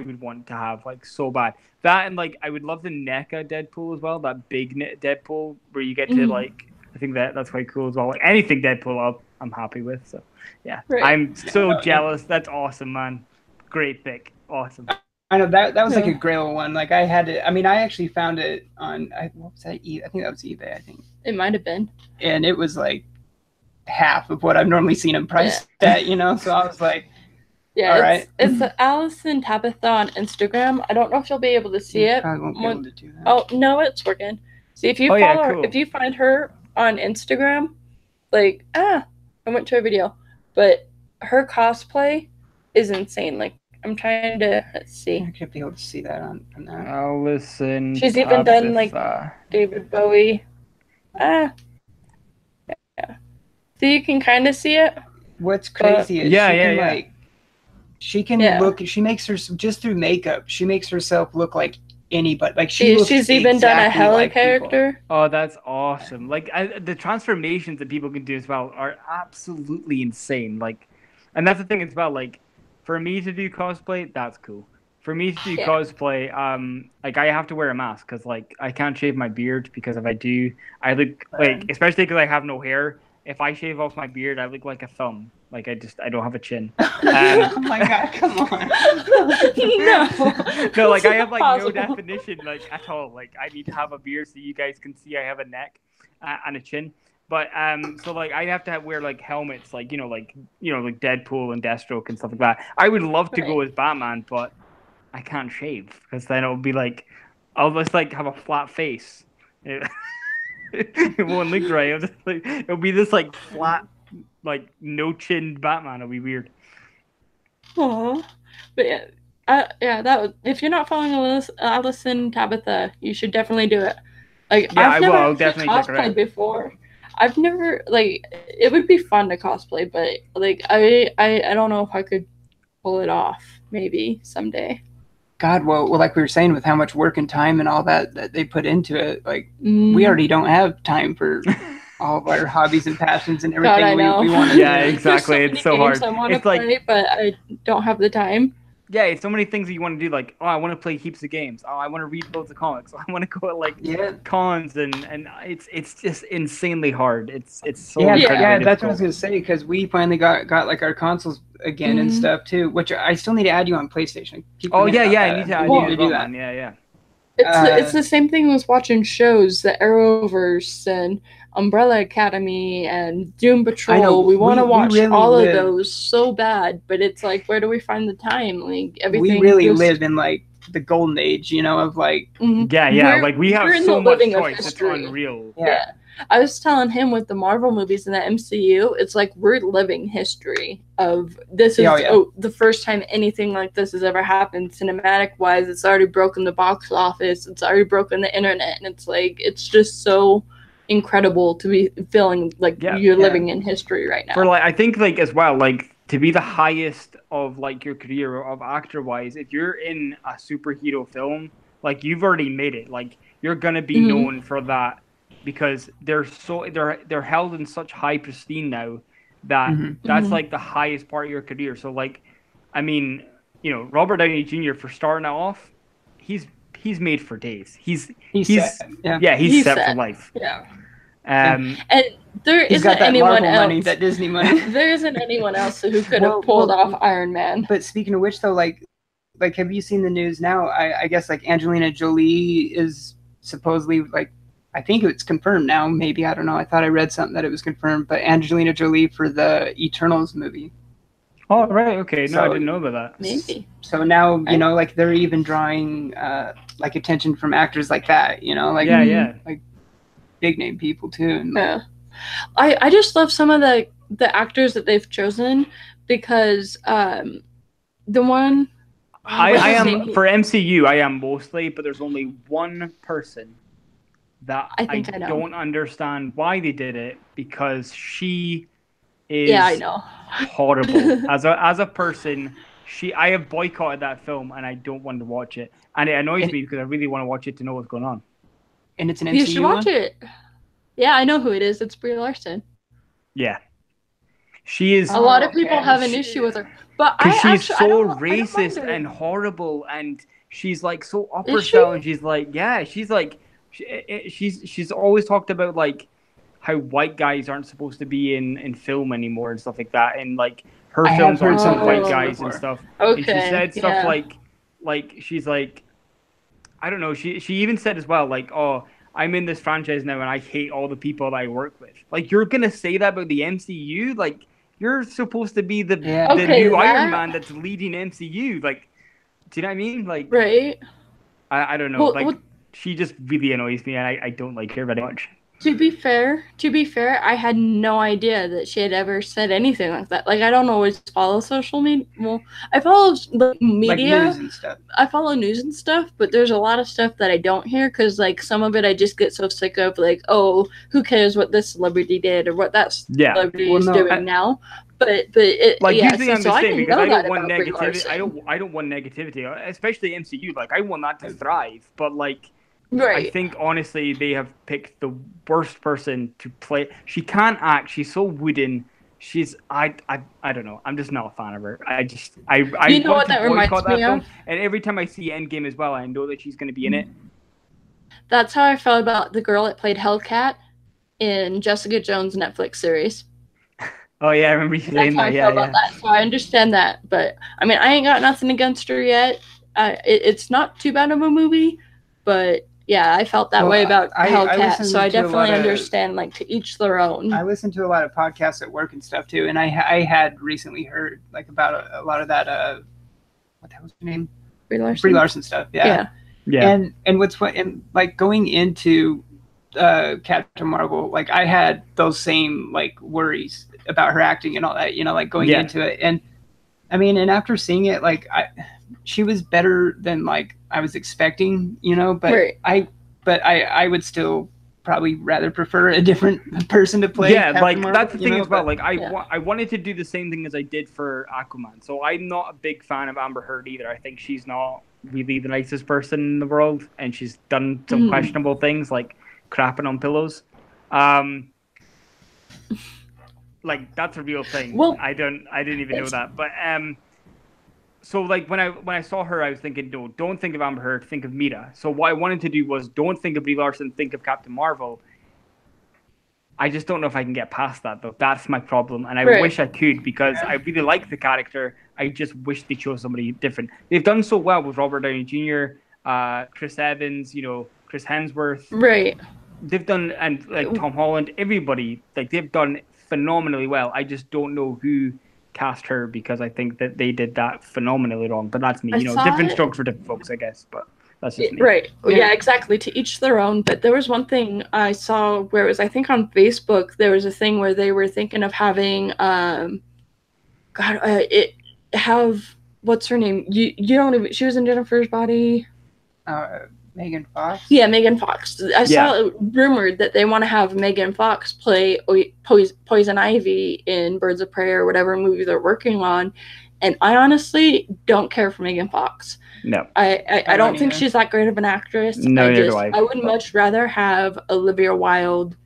would want to have so bad. That and I would love the NECA Deadpool as well, that big Deadpool where you get to I think that's quite cool as well. Anything Deadpool I'm happy with. So yeah, right. I'm so jealous. That's awesome, man. Great pick. Awesome. I know that was a Grail one. I had it. I mean, I actually found it on what was that? I think that was eBay. I think it might have been. And it was half of what I've normally seen them priced at. You know, so I was like, yeah, all right. It's Allison Tabitha on Instagram. I don't know if you'll be able to see it. I won't be able to do that. Oh no, it's working. See if you follow her, if you find her on Instagram, I went to a video, but her cosplay is insane. I'm trying to, let's see. I could be able to see that on that. Allison. She's even done like David Bowie. Yeah. So you can kind of see it. What's crazy is she can look. She makes her just through makeup. She makes herself look like anybody. Like she's even done a Hella like character. People. Oh, that's awesome! Like the transformations that people can do as well are absolutely insane. Like, and that's the thing as well. Like, for me to do cosplay, that's cool. For me to do cosplay, like I have to wear a mask because like I can't shave my beard because if I do, I look like, especially because I have no hair. If I shave off my beard, I look like a thumb. Like I don't have a chin. Oh my god, come on. No, like I have like no definition like at all. Like I need to have a beard so you guys can see I have a neck and a chin. But so like I have to wear like helmets, like like Deadpool and Deathstroke and stuff like that. I would love to go as Batman, but I can't shave because then it'll be like I'll just like have a flat face. It won't look right. It'll be this like flat, like no chin Batman. It'll be weird. Aww. But that if you're not following Allison Tabitha, you should definitely do it. Like I've never definitely cosplayed before. I've never like it would be fun to cosplay, but like I don't know if I could pull it off. Maybe someday. God, well, like we were saying, with how much work and time and all that they put into it, like we already don't have time for all of our hobbies and passions and everything we want to do. Yeah, exactly. It's so hard. I want to play, but I don't have the time. Yeah, it's so many things that you want to do. Like, I want to play heaps of games. I want to read loads of comics. I want to go to cons and it's just insanely hard. It's so incredibly difficult. That's what I was gonna say because we finally got like our consoles again and stuff too. Which I still need to add you on PlayStation. I need to add you to do that. Yeah. It's the same thing as watching shows, the Arrowverse and Umbrella Academy and Doom Patrol. We want to watch all of those so bad, but it's like, where do we find the time? Like everything. We really live in like the golden age, of like. Like we have so much choice. It's unreal. Yeah. I was telling him with the Marvel movies in the MCU, it's like we're living history of this is the first time anything like this has ever happened cinematic wise. It's already broken the box office. It's already broken the internet. And it's like, it's just so incredible to be feeling like you're living in history right now. For like, I think like as well, like to be the highest of like your career of actor wise, if you're in a superhero film, like you've already made it. Like you're going to be known for that. Because they're held in such high pristine now that that's like the highest part of your career. So like, I mean, Robert Downey Jr. for starting off, he's made for days. He's set. He's set for life. Yeah. And there isn't anyone else. Money, that Disney money. There isn't anyone else who could have pulled off Iron Man. But speaking of which, though, like have you seen the news now? I guess like Angelina Jolie is supposedly like. I think it's confirmed now. Maybe, I don't know. I thought I read something that it was confirmed. But Angelina Jolie for the Eternals movie. Oh, right. Okay. No, I didn't know about that. Maybe. So now, like they're even drawing like attention from actors like that, like like big name people too. And, I just love some of the actors that they've chosen because the one I am for MCU. I am mostly, but there's only one person that I don't understand why they did it because she is horrible as a person. I have boycotted that film and I don't want to watch it, and it annoys me because I really want to watch it to know what's going on. And it's an MCU You should watch it. Yeah, I know who it is. It's Brie Larson. Yeah, she is. A lot of people have an issue with her, but she's so racist and horrible, and she's like so upper style, and she's like she's always talked about like how white guys aren't supposed to be in film anymore and stuff like that, and like her films aren't some white guys and stuff. Okay, and she said stuff like she's like, I don't know. She even said as well like, oh, I'm in this franchise now and I hate all the people that I work with. Like you're gonna say that about the MCU? Like you're supposed to be the new Iron Man that's leading MCU. Like, do you know what I mean? Like, right? I don't know. She just really annoys me, and I don't like her very much. To be fair, I had no idea that she had ever said anything like that. Like, I don't always follow social media. Well, I follow media. Like news and stuff. I follow news and stuff, but there's a lot of stuff that I don't hear because, like, some of it I just get so sick of. Like, oh, who cares what this celebrity did or what that celebrity is doing now? But like, usually I'm the same because I don't want negativity. I don't want negativity, especially MCU. Like, I want that to thrive, but like. Right. I think honestly they have picked the worst person to play. She can't act. She's so wooden. She's I don't know. I'm just not a fan of her. I you know what that reminds me of? And every time I see Endgame as well, I know that she's going to be in it. That's how I felt about the girl that played Hellcat in Jessica Jones' Netflix series. Oh yeah, I remember you saying that. Yeah, yeah. That. So I understand that, but I mean, I ain't got nothing against her yet. It's not too bad of a movie, but. Yeah, I felt that way about Hellcat, so I definitely understand, like, to each their own. I listen to a lot of podcasts at work and stuff, too, and I had recently heard, like, about a lot of that, what the hell was her name? Brie Larson stuff, yeah. And like, going into Captain Marvel, like, I had those same, like, worries about her acting and all that, you know, like, going into it. And, I mean, and after seeing it, like, she was better than, like, I was expecting, you know, but I would still probably rather prefer a different person to play. Yeah, Captain like Marvel, that's the thing as well. Like I wanted to do the same thing as I did for Aquaman. So I'm not a big fan of Amber Heard either. I think she's not really the nicest person in the world, and she's done some questionable things like crapping on pillows. Like that's a real thing. Well, I didn't even know that, but so like when I saw her, I was thinking, no, don't think of Amber Heard, think of Mira. So what I wanted to do was don't think of Brie Larson, think of Captain Marvel. I just don't know if I can get past that though. That's my problem, and I wish I could because I really like the character. I just wish they chose somebody different. They've done so well with Robert Downey Jr., Chris Evans, you know, Chris Hemsworth. Right. They've done, and like Tom Holland, everybody, like they've done phenomenally well. I just don't know who cast her because I think that they did that phenomenally wrong. But that's me, you know, different strokes for different folks, I guess. But that's just me. Right. Yeah, exactly. To each their own. But there was one thing I saw where it was, I think on Facebook, there was a thing where they were thinking of having, what's her name? You don't even, she was in Jennifer's Body. Megan Fox? Yeah, Megan Fox. I saw it rumored that they want to have Megan Fox play Poison Ivy in Birds of Prey or whatever movie they're working on. And I honestly don't care for Megan Fox. No. I don't think she's that great of an actress. No, I would much rather have Olivia Wilde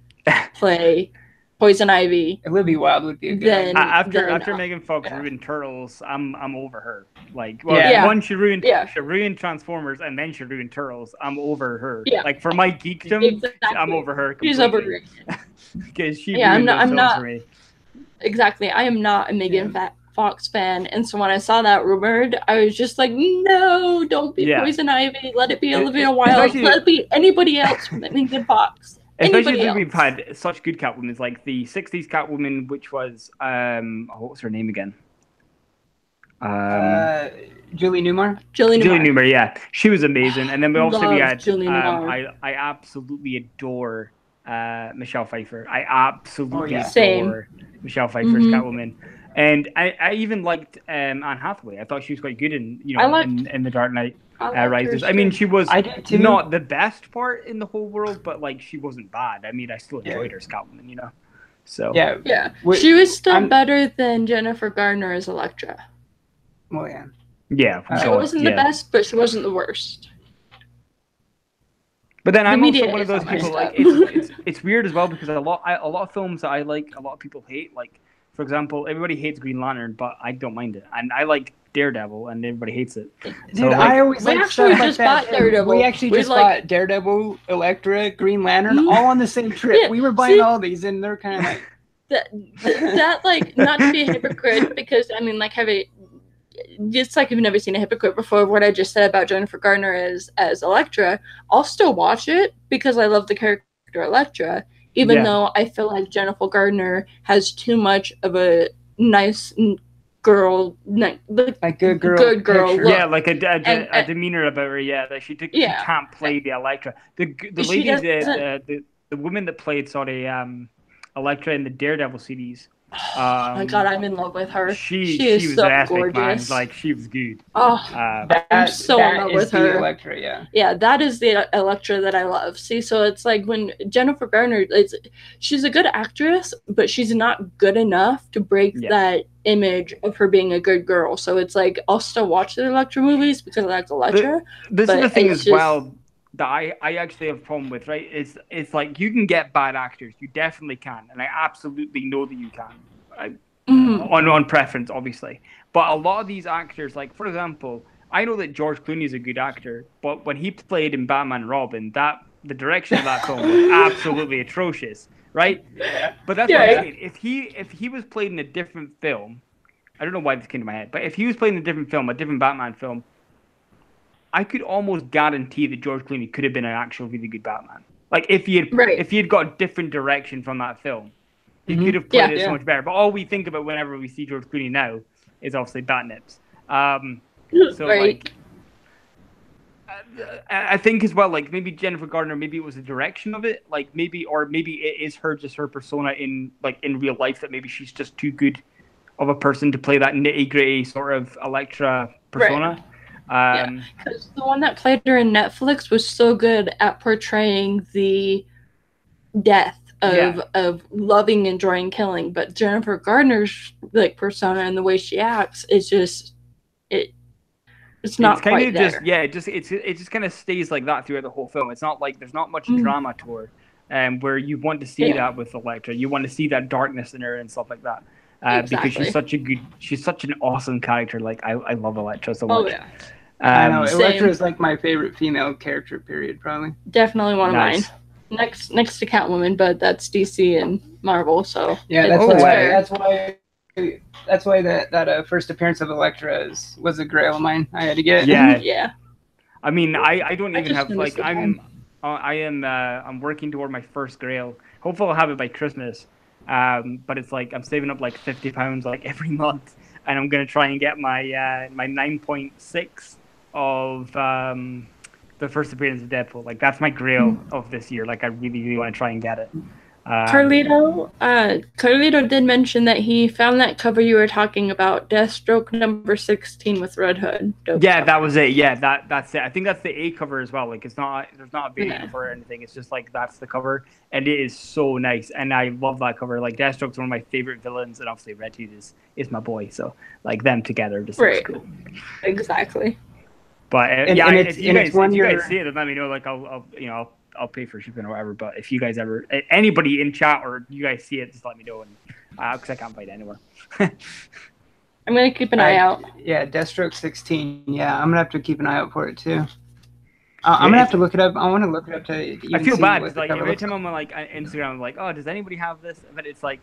play Poison Ivy. Olivia Wilde would be a good after Megan Fox ruined Turtles, I'm over her. Like, well, one she ruined Transformers, and then she ruined Turtles. I'm over her. Yeah. Like for my geekdom, I'm over her. Completely. She's overrated. Because she ruined those films for me. Exactly, I am not a Megan Fox fan, and so when I saw that rumored, I was just like, no, don't be Poison Ivy. Let it be Olivia Wilde. Let it be anybody else from Megan Fox. Especially since we've had such good Catwomen, like the 60s Catwoman, which was what was her name again? Julie Newmar. Julie Newmar, yeah, she was amazing. And then we had I absolutely adore Michelle Pfeiffer. I absolutely adore Michelle Pfeiffer's Catwoman. And I even liked Anne Hathaway. I thought she was quite good in in The Dark Knight Rises. I mean, she was not the best part in the whole world, but like she wasn't bad. I mean, I still enjoyed her as Catwoman, you know. So yeah. She was still better than Jennifer Garner as Elektra. Well, yeah. She wasn't the best, but she wasn't the worst. But then I'm also one of those people. Like it's weird as well because a lot of films that I like, a lot of people hate. Like, for example, everybody hates Green Lantern, but I don't mind it, and I like Daredevil, and everybody hates it. Dude, so, like, I always like stuff like that. Daredevil. We actually just bought Daredevil, Elektra, Green Lantern, all on the same trip. Yeah, we were buying all these, and they're kind of like that. Like, not to be a hypocrite, because I mean, like, it's like you've never seen a hypocrite before. What I just said about Jennifer Garner as Elektra, I'll still watch it because I love the character Elektra. Even though I feel like Jennifer Garner has too much of a nice girl, like good girl look. Yeah, like a demeanor about her. Yeah, that she can't play the Elektra. The lady, woman that played Elektra in the Daredevil series. Oh my God, I'm in love with her. She was so epic, gorgeous. man. Like, she was good. Oh, I'm so in love with her. Elektra, yeah. Yeah, that is the Elektra that I love. See, so it's like when Jennifer Garner, she's a good actress, but she's not good enough to break that image of her being a good girl. So it's like, I'll still watch the Elektra movies because I like Elektra. This is the thing as well that I actually have a problem with, right? It's like, you can get bad actors. You definitely can. And I absolutely know that you can. On preference, obviously. But a lot of these actors, like, for example, I know that George Clooney is a good actor, but when he played in Batman and Robin, the direction of that film was absolutely atrocious, right? But that's what I'm saying. If he was played in a different film, I don't know why this came to my head, but if he was played in a different film, a different Batman film, I could almost guarantee that George Clooney could have been an actual really good Batman. Like, if he had got a different direction from that film, he could have played it so much better. But all we think about whenever we see George Clooney now is obviously Batnips. So like, I think as well, like, maybe Jennifer Garner, maybe it was the direction of it, like maybe it is her persona in real life, that maybe she's just too good of a person to play that nitty gritty sort of Elektra persona. Because the one that played her in Netflix was so good at portraying the death of loving, enjoying, killing, but Jennifer Garner's like persona and the way she acts is just it's not quite there. It just kind of stays like that throughout the whole film. It's not like there's not much drama to her, where you want to see that with Elektra. You want to see that darkness in her and stuff like that. Because she's such an awesome character. Like, I love Elektra so much. I know Elektra is like my favorite female character. Period. Probably. Definitely one of mine. Next to Catwoman, but that's DC and Marvel. So that's why that first appearance of Elektra was a grail of mine. I had to get. Yeah. I mean, I don't even have, like, I'm working toward my first grail. Hopefully I'll have it by Christmas. But it's like I'm saving up like £50 like every month, and I'm gonna try and get my my 9.6 of the first appearance of Deadpool. Like, that's my grail of this year. Like, I really, really want to try and get it. Carlito did mention that he found that cover you were talking about, Deathstroke number 16 with Red Hood. That was it. Yeah, that's it. I think that's the A cover as well. Like, there's not a B cover or anything. It's just like, that's the cover, and it is so nice. And I love that cover. Like, Deathstroke's one of my favorite villains, and obviously Red Hood is my boy. So, like, them together just looks cool. Exactly. But if you guys see it, then let me know. Like, I'll pay for shipping or whatever. But if you guys anybody in chat or you guys see it, just let me know, and because I can't find it anywhere. I'm gonna keep an eye out. Yeah, Deathstroke 16. Yeah, I'm gonna have to keep an eye out for it too. I'm gonna have to look it up. I want to look it up to. I feel bad. Like, every time I'm on like Instagram, I'm like, oh, does anybody have this? But it's like,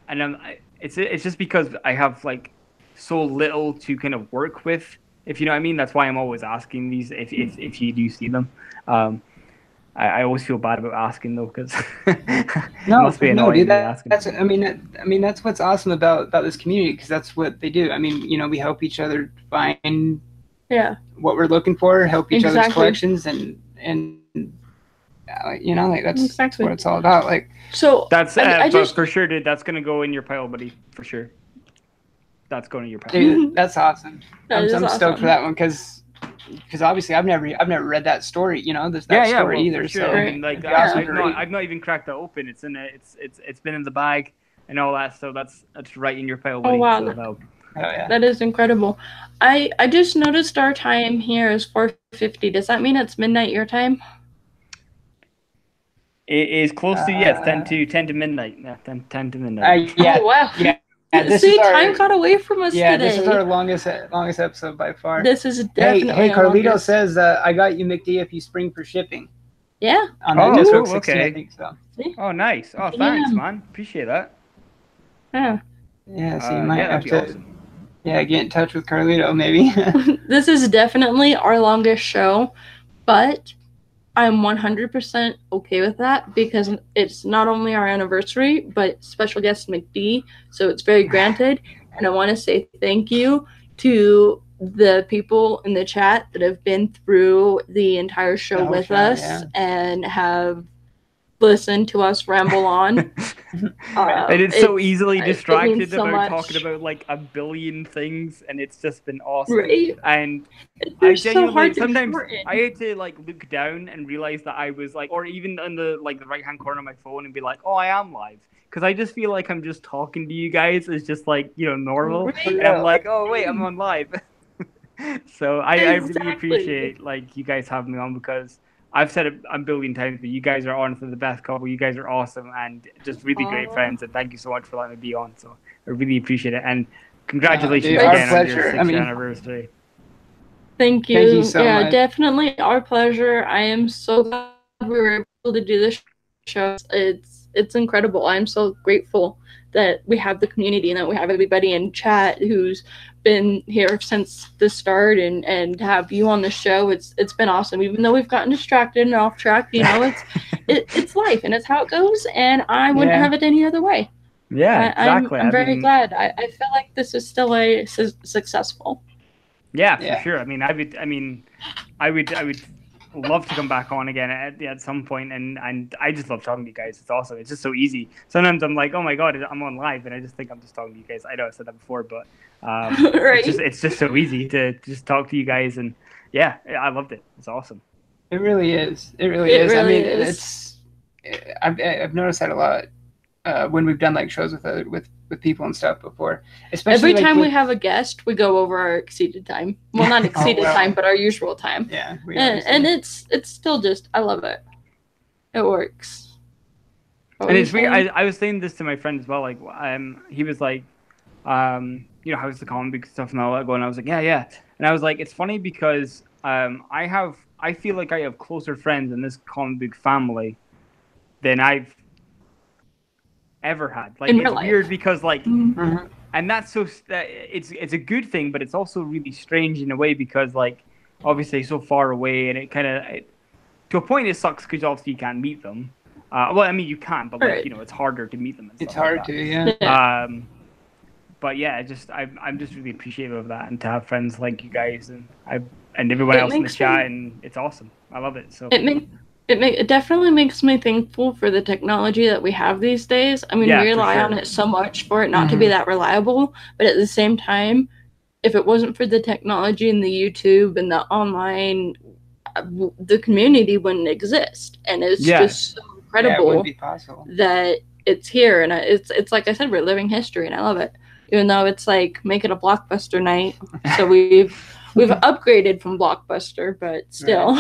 and it's just because I have like so little to kind of work with. If you know what I mean, that's why I'm always asking these. If you do see them, I always feel bad about asking though, because dude, that's what's awesome about this community, because that's what they do. I mean, we help each other find what we're looking for, help each other's collections, and like that's what it's all about. Like, so that's I just for sure, dude. That's gonna go in your pile, buddy, for sure. That's going to your pile. Dude, that's awesome. I'm stoked for that one, because obviously I've never read that story, story either. Sure. So I mean, like, I've not even cracked that open. It's been in the bag and all that, so that's right in your pile, buddy. Oh wow, so, that is incredible. I just noticed our time here is 4:50. Does that mean it's midnight your time? It is close to 10 to midnight. Yeah, 10 to midnight. Oh wow. Yeah. Time got away from us today. Yeah, this is our longest episode by far. This is definitely. Hey, Carlito says I got you McD if you spring for shipping. Yeah. On that Deathstroke 16, I think so. Oh, nice. Oh, thanks, man. Appreciate that. Yeah. Yeah. So you might have to. Awesome. Yeah, get in touch with Carlito maybe. This is definitely our longest show, but I'm 100% okay with that, because it's not only our anniversary, but special guest McD, so it's very granted. And I want to say thank you to the people in the chat that have been through the entire show with us and have listen to us ramble on. And it's so easily distracted about talking about like a billion things, and it's just been awesome. Right? And I genuinely sometimes I had to like look down and realize that I was like, or even on the like the right hand corner of my phone, and be like, oh, I am live, because I just feel like I'm just talking to you guys. It's just like, you know, normal, right? And I'm like, oh wait, I'm on live. So I really appreciate like you guys having me on, because I've said it a billion times, but you guys are honestly the best couple. You guys are awesome and just really great friends. And thank you so much for letting me be on. So I really appreciate it. And congratulations again on your 6th anniversary. Thank you so much. Definitely our pleasure. I am so glad we were able to do this show. It's incredible. I'm so grateful that we have the community and that we have everybody in chat who's been here since the start, and have you on the show. It's been awesome, even though we've gotten distracted and off track. You know, it's life and it's how it goes, and I wouldn't have it any other way. Yeah, exactly. I'm very glad. I feel like this is still successful. Yeah, for sure. I mean, I would love to come back on again at some point, and I just love talking to you guys. It's awesome. It's just so easy. Sometimes I'm like, oh my god, I'm on live, and I just think I'm just talking to you guys. I know I said that before, but right. it's just so easy to just talk to you guys, and yeah, I loved it. It's awesome. It really is. It really is. I mean, I've noticed that a lot when we've done like shows with people and stuff before. Especially every time we have a guest, we go over our exceeded time. Well, not exceeded time, but our usual time. Yeah, and it's still just, I love it. It works. And it's weird. I was saying this to my friend as well. Like, he was like, you know, how's the comic book stuff and all that going? I was like, yeah. And I was like, it's funny because I feel like I have closer friends in this comic book family than I've ever had. Like, it's weird because like, and that's so it's a good thing, but it's also really strange in a way, because like obviously so far away, and it kind of to a point it sucks because obviously you can't meet them. Well, I mean you can, but like you know, it's harder to meet them. And it's hard to, yeah. But yeah, I'm just really appreciative of that, and to have friends like you guys and everyone else in the chat, and it's awesome. I love it. So it definitely makes me thankful for the technology that we have these days. I mean, we rely on it so much for it not to be that reliable, but at the same time, if it wasn't for the technology and the YouTube and the online, the community wouldn't exist. And it's just so incredible that it's here. And it's like I said, we're living history, and I love it. Even though it's like make it a Blockbuster night, so we've upgraded from Blockbuster, but still,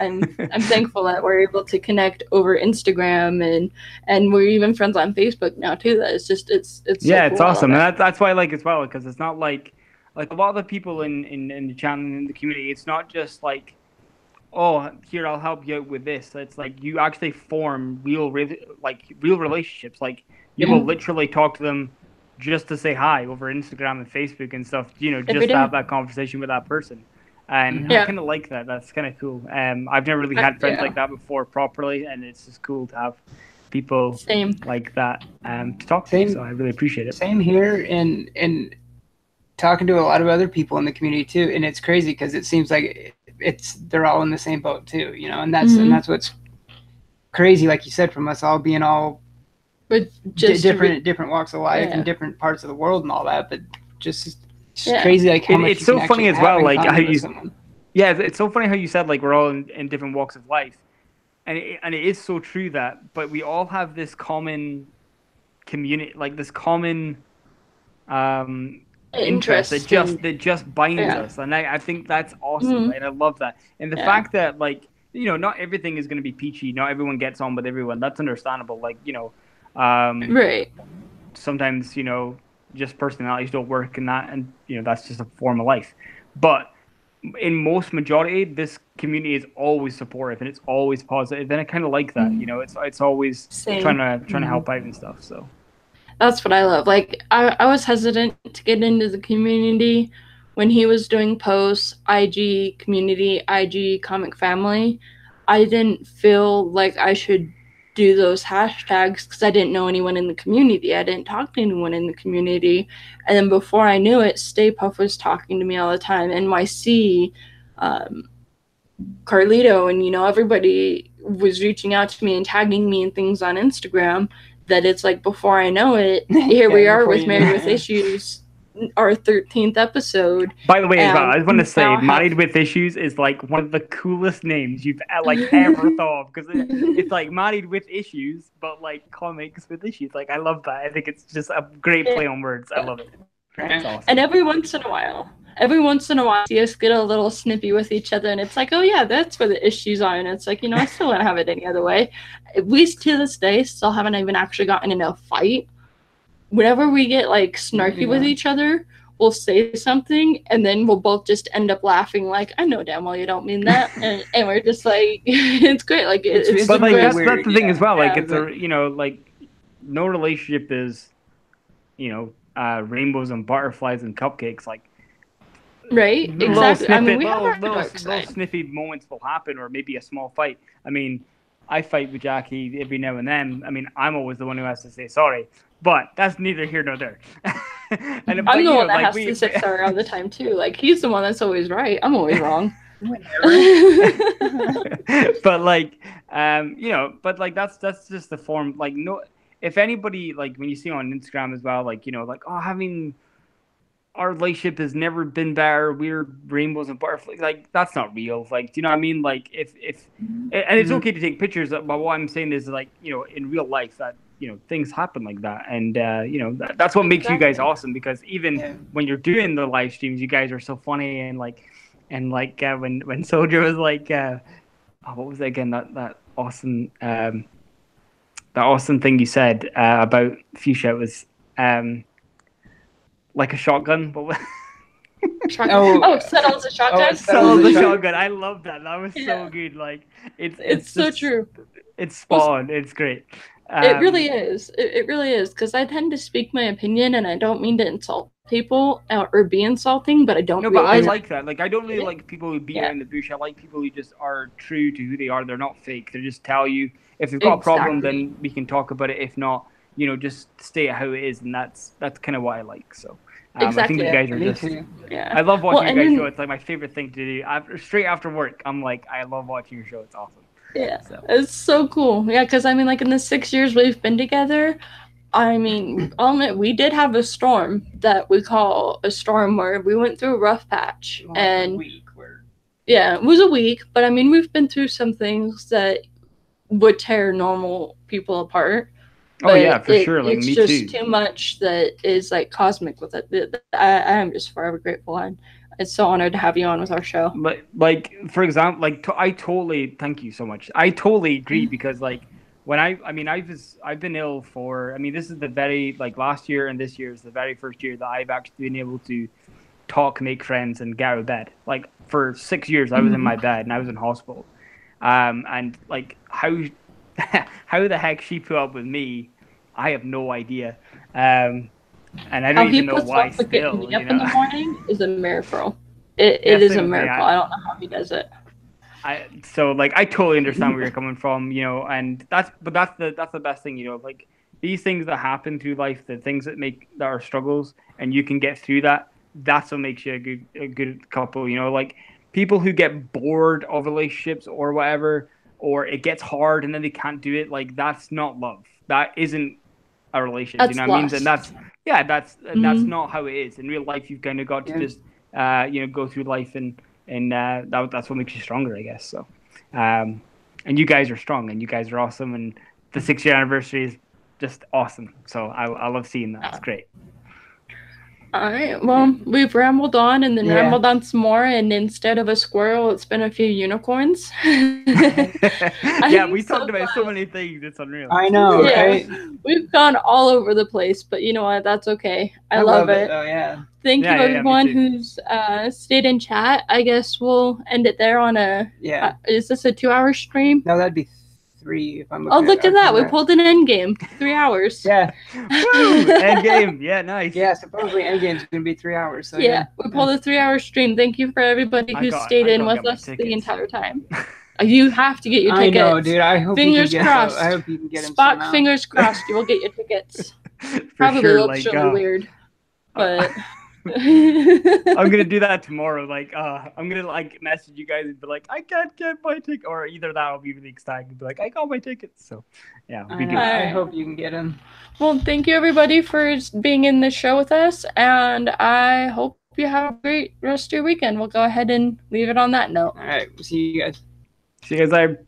I'm thankful that we're able to connect over Instagram, and we're even friends on Facebook now too. That it's just it's yeah, so cool. It's awesome, and that's why I like it as well, because it's not like a lot of the people in the channel and in the community. It's not just like, oh, here, I'll help you out with this. It's like you actually form real relationships. Like you will literally talk to them just to say hi over Instagram and Facebook and stuff, you know, just to have that conversation with that person. And I kind of like that. That's kind of cool. I've never really had friends like that before properly, and it's just cool to have people like that to talk to. So I really appreciate it. Same here, and talking to a lot of other people in the community too. And it's crazy because it seems like they're all in the same boat too, you know. And that's what's crazy, like you said, from us all being all. But just different walks of life and different parts of the world and all that, but just crazy like how much it's so funny as well, like how you it's so funny how you said like we're all in different walks of life, and it is so true that, but we all have this common community, like this common interest that just binds us, and I think that's awesome, and I love that, and the fact that like, you know, not everything is going to be peachy, not everyone gets on with everyone, that's understandable, like, you know. Sometimes, you know, just personalities don't work, and you know, that's just a form of life. But in most majority, this community is always supportive and it's always positive, and I kind of like that. You know, it's always trying to help out and stuff. So that's what I love. Like I was hesitant to get into the community when he was doing posts, IG community, IG comic family. I didn't feel like I should do those hashtags because I didn't know anyone in the community. I didn't talk to anyone in the community. And then before I knew it, Stay Puft was talking to me all the time. NYC, Carlito, and, you know, everybody was reaching out to me and tagging me and things on Instagram, that it's like before I know it, here we are with Married with Issues, our 13th episode. By the way, as well, I just want to say, Married with Issues is like one of the coolest names you've like ever thought of, because it's like Married with Issues, but like comics with issues. Like, I love that. I think it's just a great play on words. I love it. That's awesome. And every once in a while, see us get a little snippy with each other, and it's like, oh yeah, that's where the issues are, and it's like, I still wouldn't have it any other way. We to this day still haven't even actually gotten in a fight. Whenever we get like snarky with each other, we'll say something, and then we'll both just end up laughing like, I know damn well you don't mean that, and we're just like, it's great. Like it's but like that's the thing as well. Like it's a like no relationship is rainbows and butterflies and cupcakes. Like right, exactly. I mean, little sniffy moments will happen, or maybe a small fight. I mean, I fight with Jackie every now and then. I mean, I'm always the one who has to say sorry, but that's neither here nor there. And I'm the one that has to say sorry all the time too. Like, he's the one that's always right. I'm always wrong. But like, but like that's just the form. Like, no, if anybody, like when you see on Instagram as well, like like, oh, having our relationship has never been better, we're rainbows and butterflies, like that's not real. Like, do you know what I mean? Like if and it's okay to take pictures, but what I'm saying is like, in real life that things happen like that, and that's what makes you guys awesome, because even when you're doing the live streams, you guys are so funny, and when Soldier was like what was it again, that awesome thing you said about Fuchsia was like a shotgun, but settles a shotgun. Settles a shotgun. I love that. That was so good. Like it's so true. It's spawned. It's great. It really is. It really is, because I tend to speak my opinion, and I don't mean to insult people or be insulting, but I don't. No, but I like that. Like, I don't really like people who beat around the bush. I like people who just are true to who they are. They're not fake. They just tell you if they've got a problem, then we can talk about it. If not, just stay at how it is, and that's kind of what I like. So. I think you guys are just. Yeah. I love watching you guys show. It's like my favorite thing to do. Straight after work, I'm like, I love watching your show. It's awesome. Yeah, so. It's so cool. Yeah, because I mean, like in the 6 years we've been together, I mean, I'll admit we did have a storm that we call a storm, where we went through a rough patch, and it was a week. But I mean, we've been through some things that would tear normal people apart. Oh yeah, for sure. Like, it's me just too much that is like cosmic with it. I am just forever grateful, and it's so honored to have you on with our show. But like, for example, like I totally thank you so much. I totally agree, because like when I've been ill for, this is the very, like, last year and this year is the very first year that I've actually been able to talk, make friends, and get out of bed. Like, for 6 years I was in my bed and I was in hospital. And like how the heck she put up with me, I have no idea. And I don't even know why still. Getting me up in the morning is a miracle. It is a miracle. I don't know how he does it. I totally understand where you're coming from, and that's the best thing, like these things that happen through life, the things that are struggles, and you can get through that. That's what makes you a good couple, like people who get bored of relationships or whatever, or it gets hard and then they can't do it. Like, that's not love. That isn't a relationship. That's you know what I mean? And that's not how it is in real life. You've kind of got to just go through life, and that's what makes you stronger, I guess. So, and you guys are strong, and you guys are awesome, and the 6-year anniversary is just awesome. So I love seeing that. It's great. All right. Well, we've rambled on and then rambled on some more, and instead of a squirrel, it's been a few unicorns. We talked about so many things. It's unreal. I know, right? We've gone all over the place, but you know what? That's okay. I love it. Oh, yeah. Thank you, everyone who's stayed in chat. I guess we'll end it there on a... Yeah. Is this a 2-hour stream? No, that'd be 3 if I'm looking look at that. We pulled an end game. 3 hours. Yeah. End game. Yeah, nice. Yeah, supposedly end game's going to be 3 hours. So we pulled a 3-hour stream. Thank you for everybody who stayed in with us the entire time. You have to get your tickets. I know, dude. I hope fingers crossed. I hope you can get them. Spock, fingers crossed. You will get your tickets. Probably looks really weird, but I'm gonna do that tomorrow. Like, I'm gonna like message you guys and be like, I can't get my ticket, or either that I'll be really excited and be like, I got my tickets. So, yeah, I hope you can get them. Well, thank you everybody for being in the show with us, and I hope you have a great rest of your weekend. We'll go ahead and leave it on that note. All right, we'll see you guys. See you guys later.